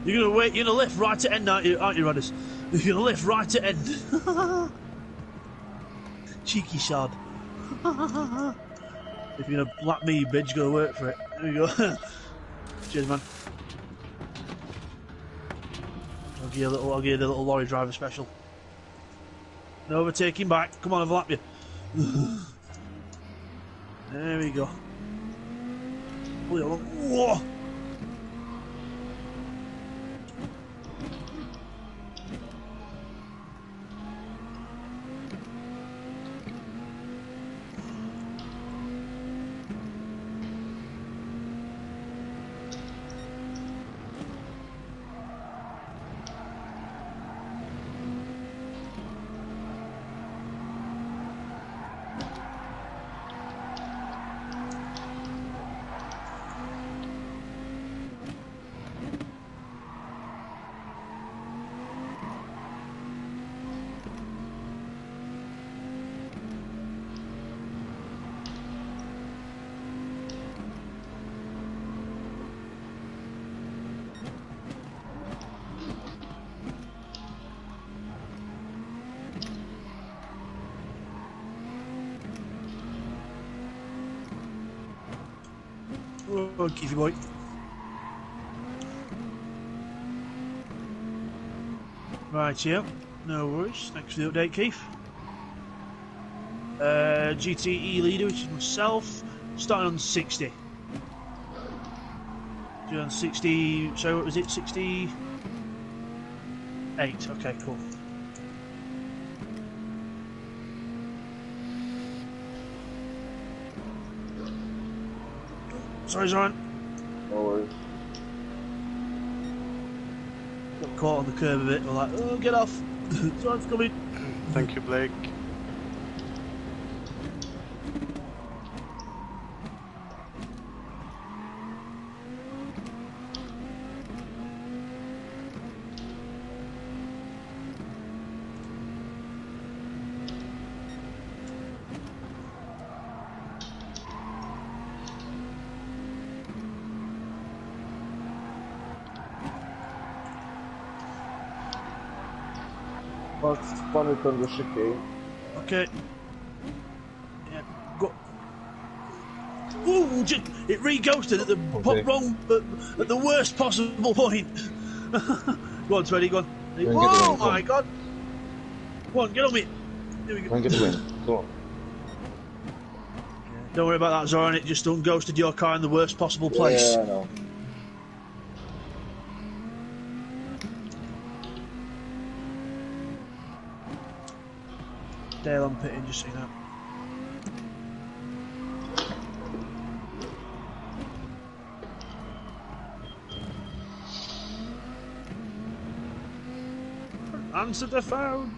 You're gonna wait. You're gonna lift right to end, aren't you, Radders? You're gonna lift right to end. Cheeky sod. If you're gonna lap me, you bitch, you gotta work for it. There you go. Cheers, man. I'll give you the little lorry driver special. No overtaking back. Come on, overlap you. There we go. Whoa! Oh, Keithy boy. Right, yeah. No worries. Thanks for the update, Keith. GTE leader, which is myself. Starting on 60. Doing on 60. So, what was it? 68. Okay, cool. Sorry, Zoran. No worries. Got caught on the curb a bit. We're like, oh, get off. Zoran's coming. Thank you, Blake. First spun it on the chicane. Okay. Yeah, go. Ooh, it re-ghosted at the wrong, at the worst possible point. Go on, Teddy, go on. Oh my god! Go on, get on me. Here we go. Try and get the win. Go on. Don't worry about that, Zoran. It just ghosted your car in the worst possible place. Yeah, I know. Dale, I'm pitting, just so you know. Answer the phone.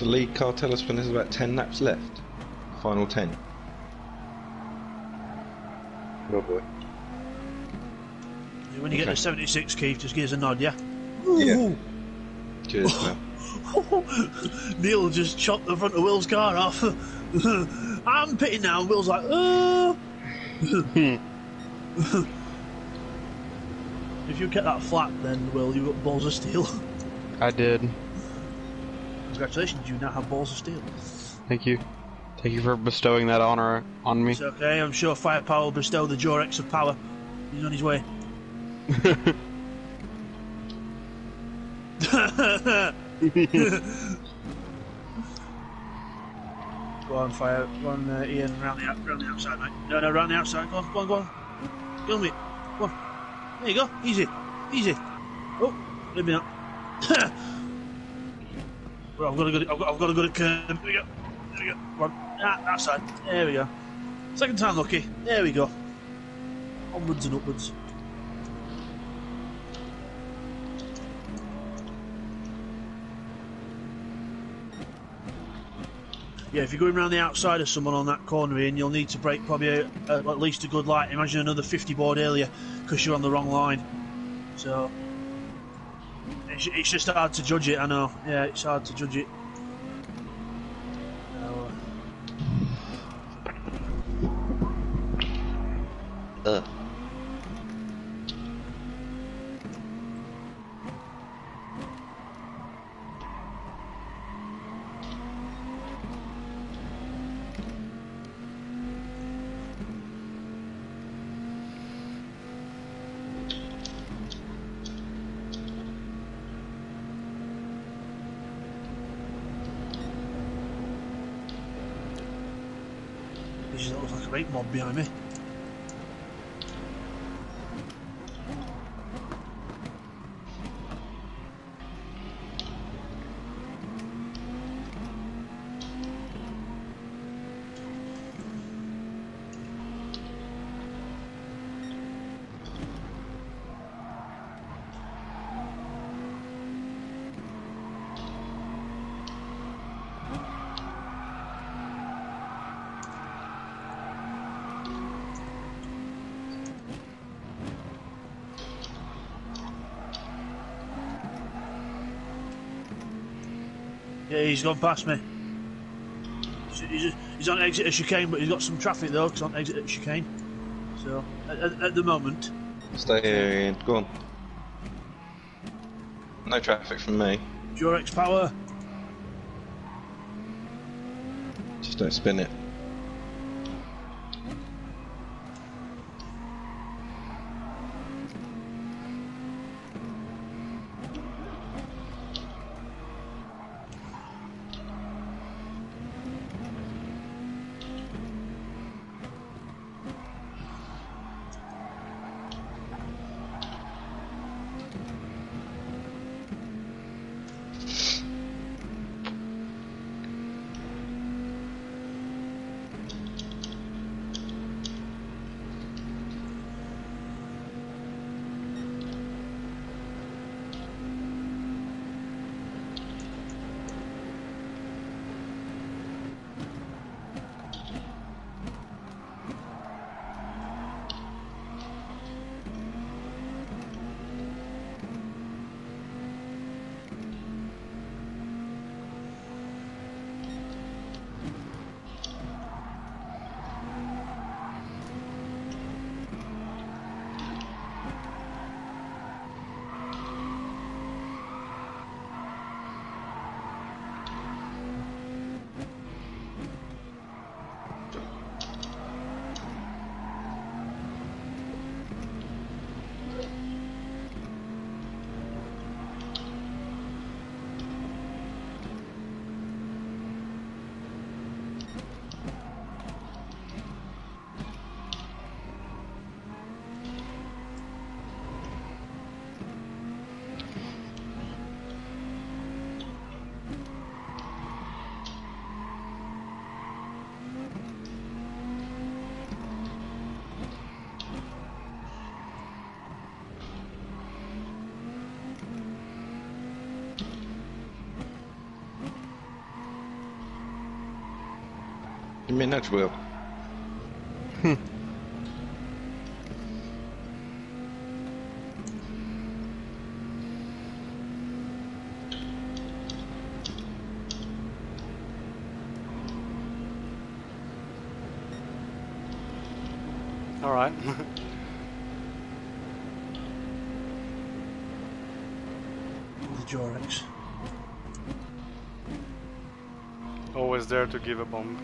the lead car tell us when there's about 10 laps left? Final 10. No boy. When you get Okay. to 76, Keith, just give us a nod, yeah? Yeah. Ooh. Cheers, man. Neil just chopped the front of Will's car off. I'm pitting now, and Will's like, oh. If you get that flat, then, Will, you've got balls of steel. I did. Congratulations, you now have balls of steel. Thank you. Thank you for bestowing that honor on me. It's okay, I'm sure Firepower will bestow the Jorex of power. He's on his way. Go on, Fire. Go on, Ian, round the outside, mate. No, round the outside. Go on. Kill me. Go on. There you go. Easy. Oh, let me up. Well, I've got to go to curve. There we go. Go on. Outside. There we go. Second time lucky. There we go. Onwards and upwards. Yeah, if you're going around the outside of someone on that corner, Ian, you'll need to break probably at least a good light. Imagine another 50 board earlier because you're on the wrong line. So it's just hard to judge it. I know. Yeah, it's hard to judge it. That looks like a rape mob behind me. Yeah, he's gone past me. He's on exit of chicane, but he's got some traffic though, because on exit of chicane. So, at the moment... Stay here, Ian. Go on. No traffic from me. Jorex power. Just don't spin it. Give me a nudge, Will. All right. The Jorex. Always there to give a bomb.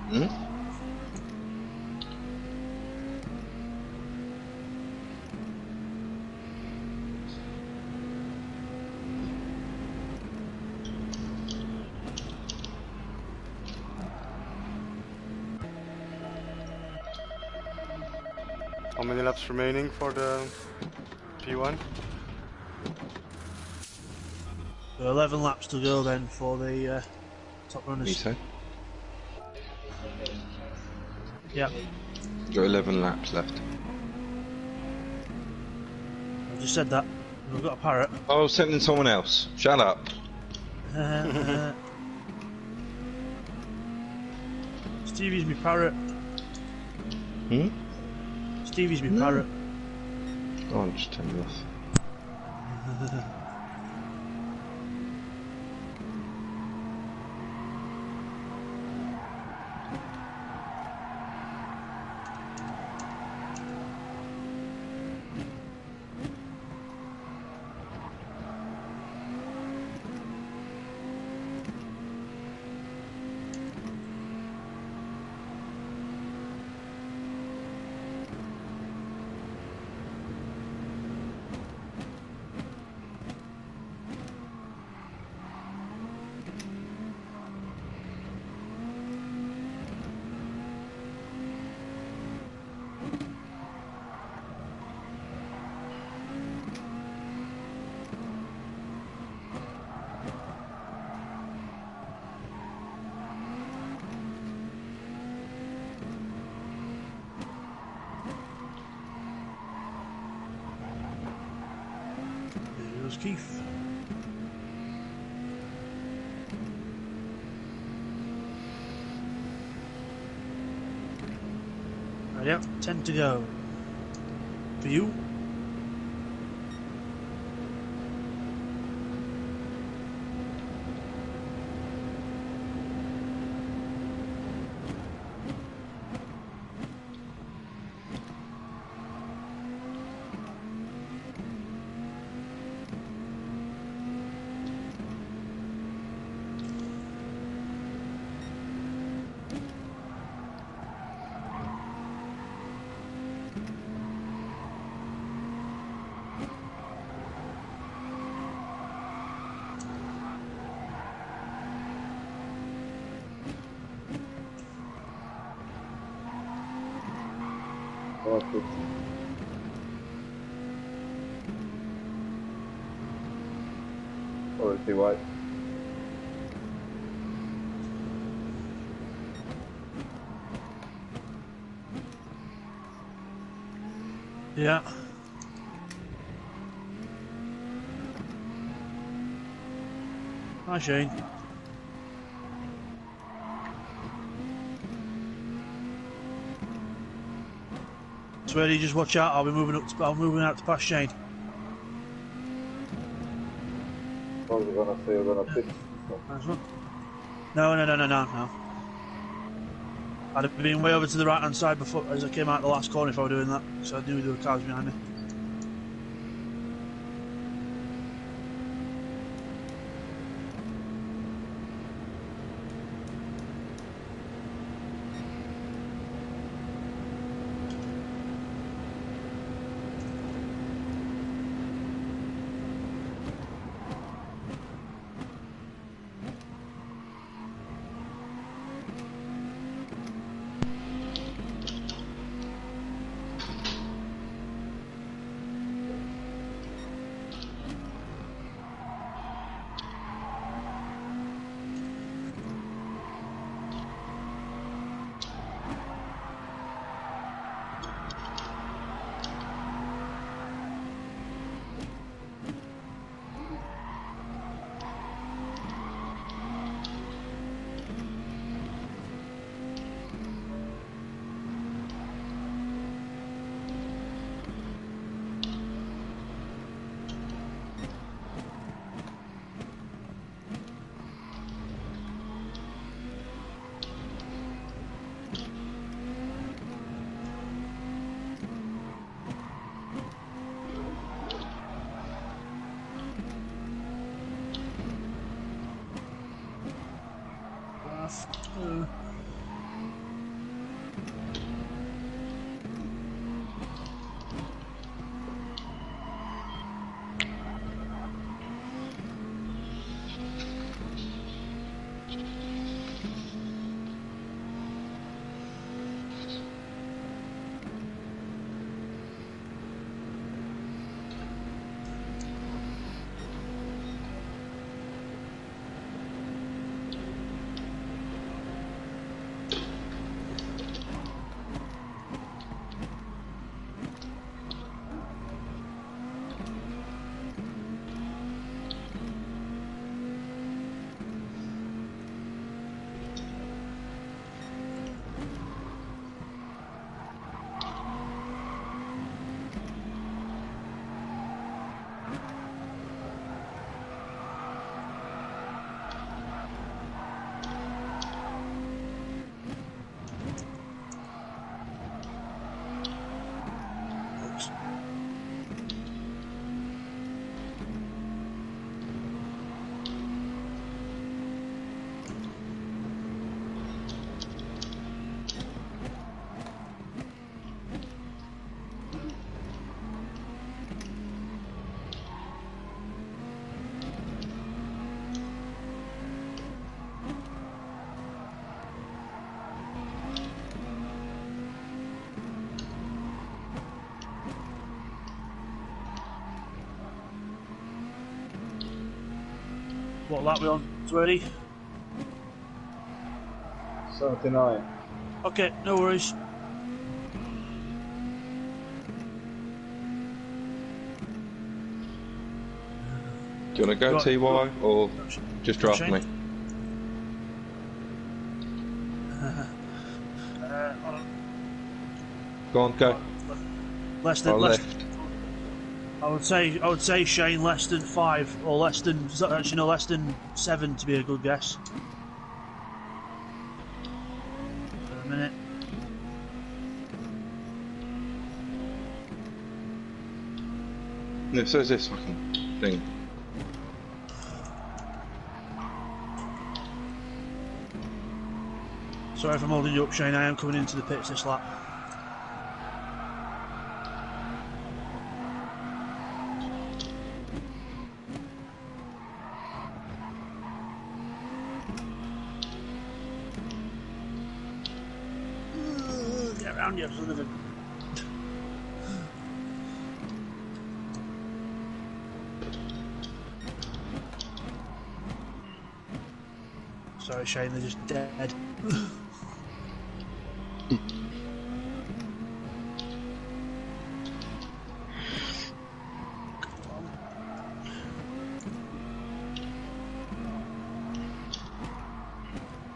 Hmm? How many laps remaining for the P1? 11 laps to go then for the top Me runners. so. Yeah, Got 11 laps left. I just said that. We've got a parrot. Oh, sending someone else. Shut up. Stevie's me parrot. Hmm? Stevie's me parrot. Oh, I'll just turn you off. There goes Keith. Right, yep, 10 to go. For you. Okay. Or see what? Yeah. Hi, Shane. Sweaty, just watch out. I'll be moving up. I'm moving out to past Shane. I was gonna say you're gonna pitch. Nice one. No. I'd have been way over to the right hand side before as I came out the last corner if I were doing that, so I knew there were cars behind me. What lap we on? 20? 79. Okay, no worries. Do you want to go, TY, or just draft me? Go on, go. Less than I would say Shane less than 5 or less than actually no less than 7 to be a good guess. For a minute. No, so is this fucking thing. Sorry if I'm holding you up, Shane. I am coming into the pits this lap. Get around you, son of a... Sorry, Shane, they're just dead.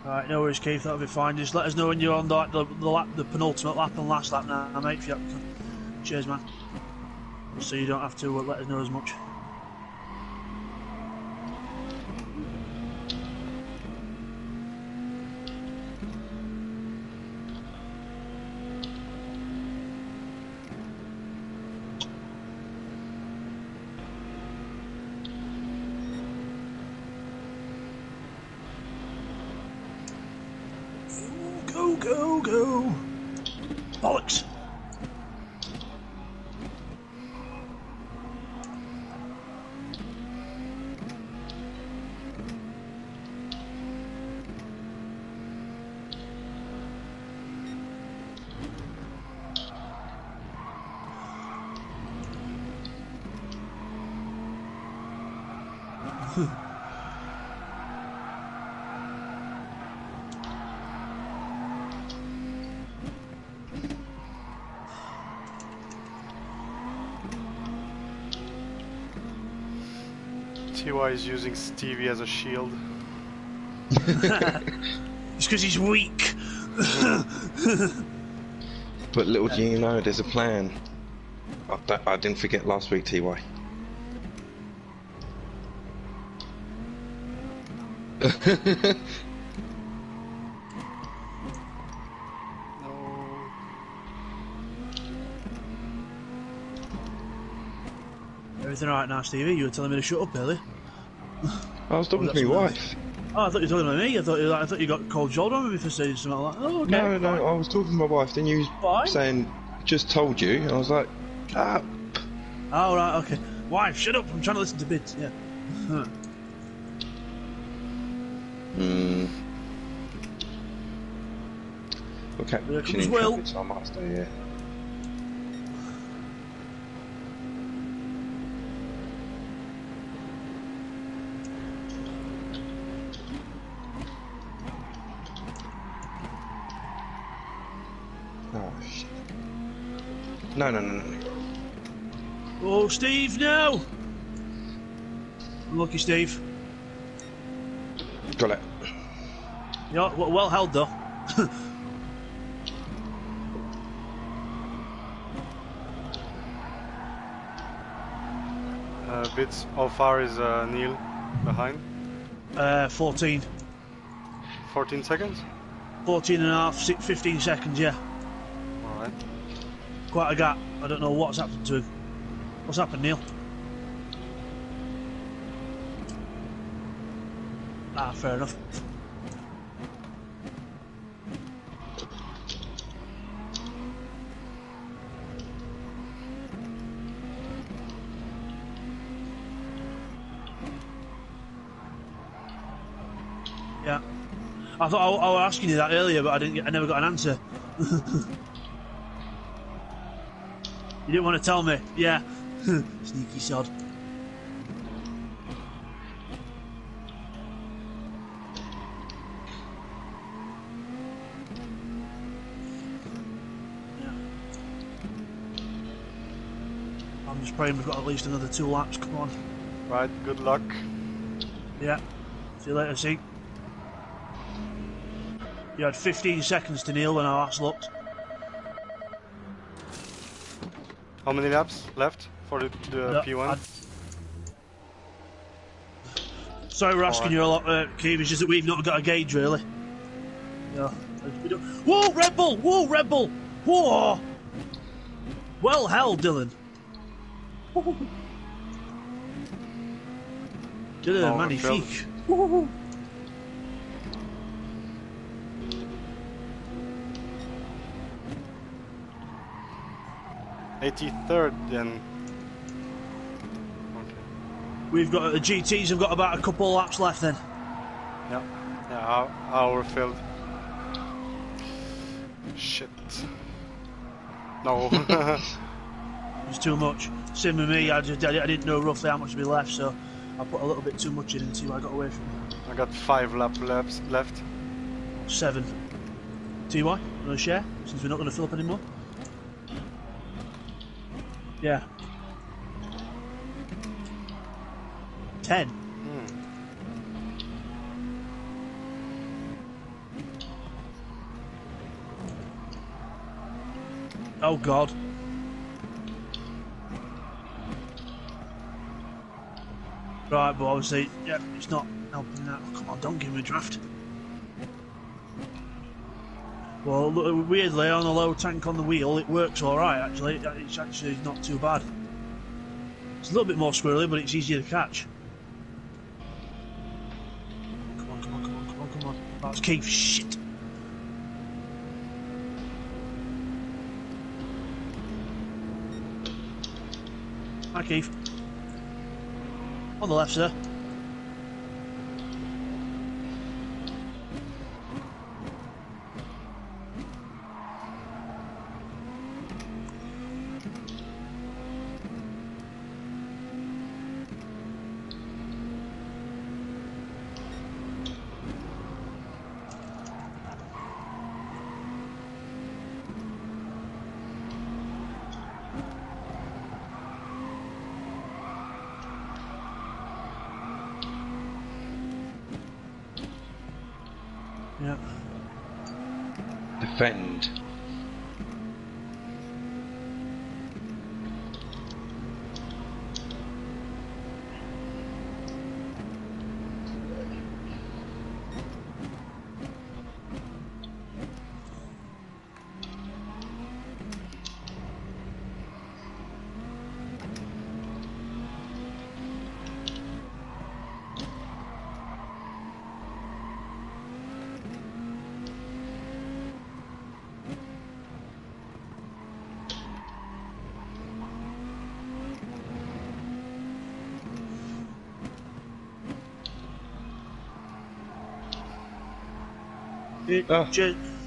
Alright, no worries, Keith, that'll be fine. Just let us know when you're on the penultimate lap and last lap now, mate, if you Cheers, man. So you don't have to let us know as much. Go, go, go! Bollocks! TY is using Stevie as a shield. It's because he's weak. But little do you know, there's a plan. I didn't forget last week, TY. Everything alright now, Stevie? You were telling me to shut up earlier. I was talking to my wife. Oh, I thought you were talking about me. I thought you got cold shoulder on me for saying something like that. Oh, okay. No, I was talking to my wife. Then you was saying, just told you, and I was like, ah. Oh, right, okay. Wife, shut up. I'm trying to listen to bits. Yeah. Okay, comes Will. So I might stay here. Oh shit. No. Oh, Steve, no! Unlucky, Steve. Got it. Yeah, well held though. Bits. How far is Neil behind? 14. 14 seconds? 14 and a half, 15 seconds, yeah. Alright. Quite a gap. I don't know what's happened to him. What's happened, Neil? Ah, fair enough. Yeah. I thought I was asking you that earlier, but I never got an answer. You didn't want to tell me, yeah. Sneaky sod. Yeah. I'm just praying we've got at least another 2 laps. Come on. Right, good luck. Yeah. See you later, see. You had 15 seconds to Neil when I last looked. How many laps left for the P1? Sorry we're asking you a lot, Keith, it's just that we've not got a gauge really. Yeah. Whoa, Red Bull! Whoa, Red Bull! Whoa! Well held, Dylan. Dylan, magnifique. 83rd then. Okay. We've got the GTs have got about a couple of laps left then. Yeah, hour filled. Shit. No. It's too much. Same with me, I didn't know roughly how much would be left, so I put a little bit too much in and see what I got away from it. I got 5 laps left. 7. TY, want to share? Since we're not going to fill up anymore? Yeah. 10. Oh God. Right, but obviously, yeah, it's not helping that. Oh, come on, don't give me a draft. Well, weirdly, on a low tank on the wheel, it works alright, actually. It's actually not too bad. It's a little bit more squirrely, but it's easier to catch. Come on, come on, come on, come on, come on. That's Keith, shit. Hi, Keith. On the left, sir. Yeah. Defend.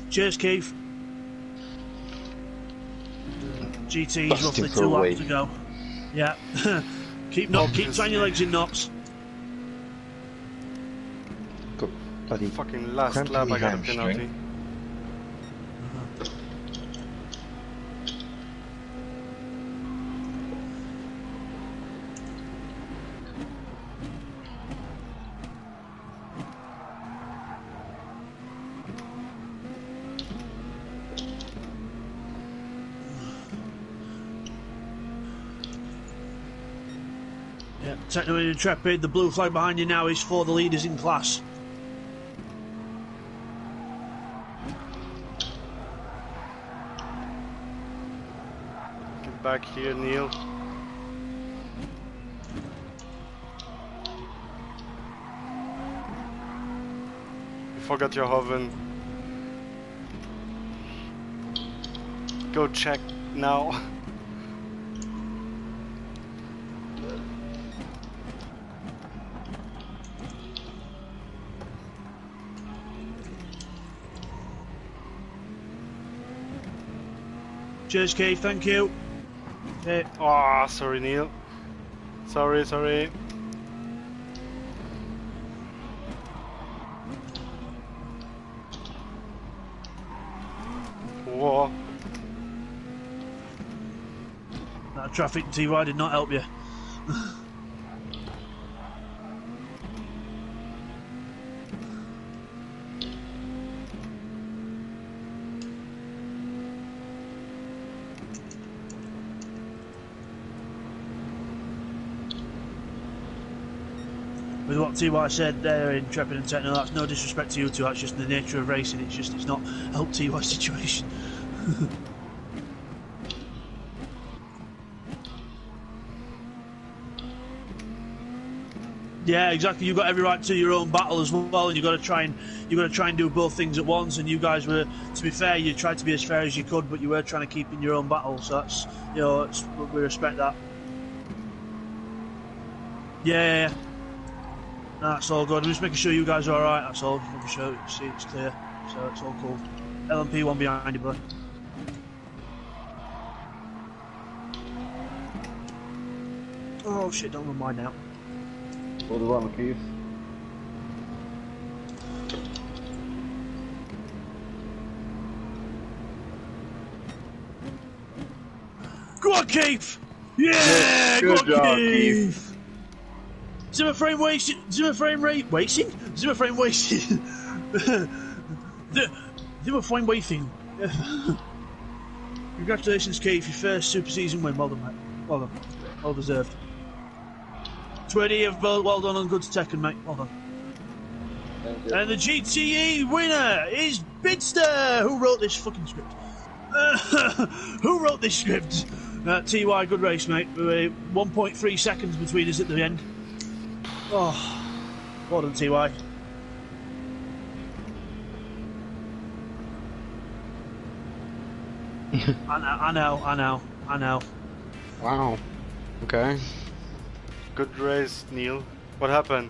Cheers, Keith. GT's Busting roughly for 2 a laps wee. to go. Yeah. keep tying your legs in knots. Got bloody Fucking last cramp in lap, my I got a hamstring. penalty. Yeah. Techno Intrepid, the blue flag behind you now is for the leaders in class. Get back here, Neil. You forgot your oven. Go check now. Cheers, Keith, thank you. Okay. Oh, sorry, Neil. Sorry. Whoa. That traffic TY did not help you. With what TY said there in Intrepid and Techno, that's no disrespect to you two, that's just the nature of racing, it's not help TY's situation. Yeah, exactly. You've got every right to your own battle as well, and you've got to try and do both things at once. And you guys were, to be fair, you tried to be as fair as you could, but you were trying to keep in your own battle. So that's, we respect that. Yeah. That's all good. I'm just making sure you guys are all right. That's all. Just making sure you see it's clear. So it's all cool. LMP one behind you, brother. Oh shit! Don't run mine now. Hold the one, Keith. Go on, Keith! Yeah! Good Go on, job, Keith! Zimmer frame wasting. Zimmer frame rate wasting. Zimmer frame wasting. Zimmer frame wasting. Congratulations, Keith! Your first super season win. Well done, mate. Well done. Well deserved. Twitty, well done and good to Tekken, mate. Well done. Thank you. And the GTE winner is Bidster, who wrote this fucking script. Who wrote this script? TY, good race, mate. 1.3 seconds between us at the end. Oh, well done, TY. I know. Wow. Okay. Good race, Neil. What happened?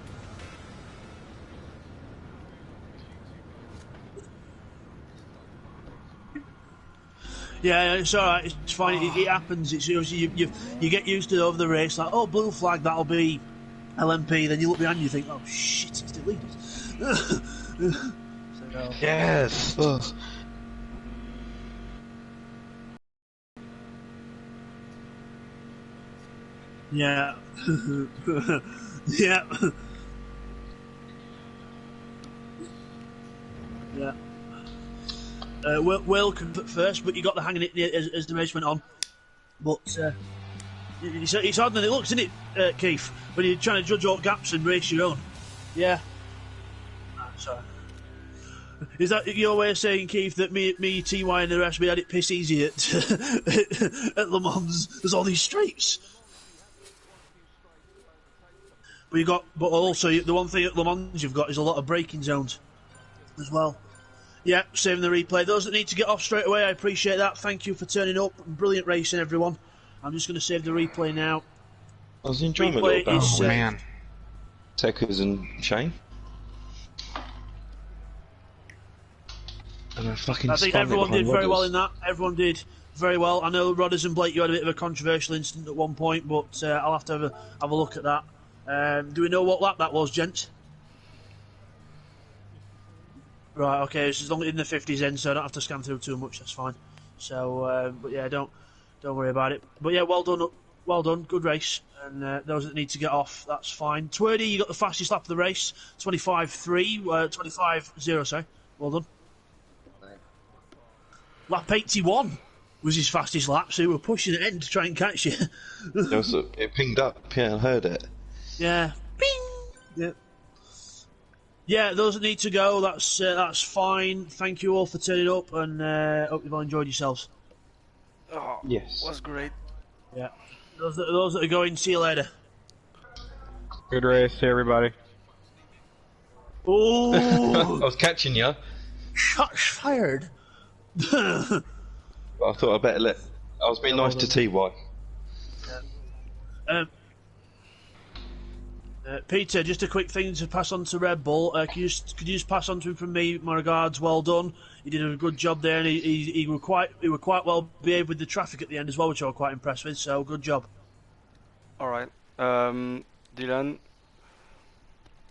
Yeah, it's alright, it's fine, it happens, it's you get used to it over the race, like, oh, blue flag, that'll be LMP, then you look behind you, you think, oh shit, it's deleted. So, Yes! Ugh. yeah. Yeah. Yeah. Will at first, but you got the hang of it as the race went on. But it's hard than it looks, isn't it, Keith? When you're trying to judge all gaps and race your own. Yeah. Sorry. Is that your way of saying, Keith, that me, TY, and the rest, we had it piss easy at at Le Mans? There's all these straights. But also the one thing at Le Mans you've got is a lot of braking zones as well. Yeah, saving the replay. Those that need to get off straight away, I appreciate that. Thank you for turning up. Brilliant racing, everyone. I'm just going to save the replay now. I was enjoying my Replay little is battle with Man. Tekers and Shane. And I fucking I think spun it everyone did behind very well Rodders. in that. Everyone did very well. I know Rodders and Blake, you had a bit of a controversial incident at one point, but I'll have to have a look at that. Do we know what lap that was, gents? Right, okay, it's long in the 50s then, so I don't have to scan through too much, that's fine. So, but yeah, don't worry about it. But yeah, well done, good race. And those that need to get off, that's fine. Twerdy, you got the fastest lap of the race, 25.0, sorry. Well done. Lap 81 was his fastest lap, so we were pushing it in to try and catch you. It pinged up, yeah, I heard it. Yeah. Bing! Yeah. Yeah, those that need to go, that's fine. Thank you all for turning up, and hope you've all enjoyed yourselves. Oh, Yes. was great. Yeah. Those that are going, see you later. Good race, everybody. Oh, I was catching you, shots fired. but I thought I better let. I was being nice to TY. Peter, just a quick thing to pass on to Red Bull. Could you just pass on to him from me my regards? Well done. He did a good job there, and he were quite well behaved with the traffic at the end as well, which I was quite impressed with. So good job. Alright. Dylan,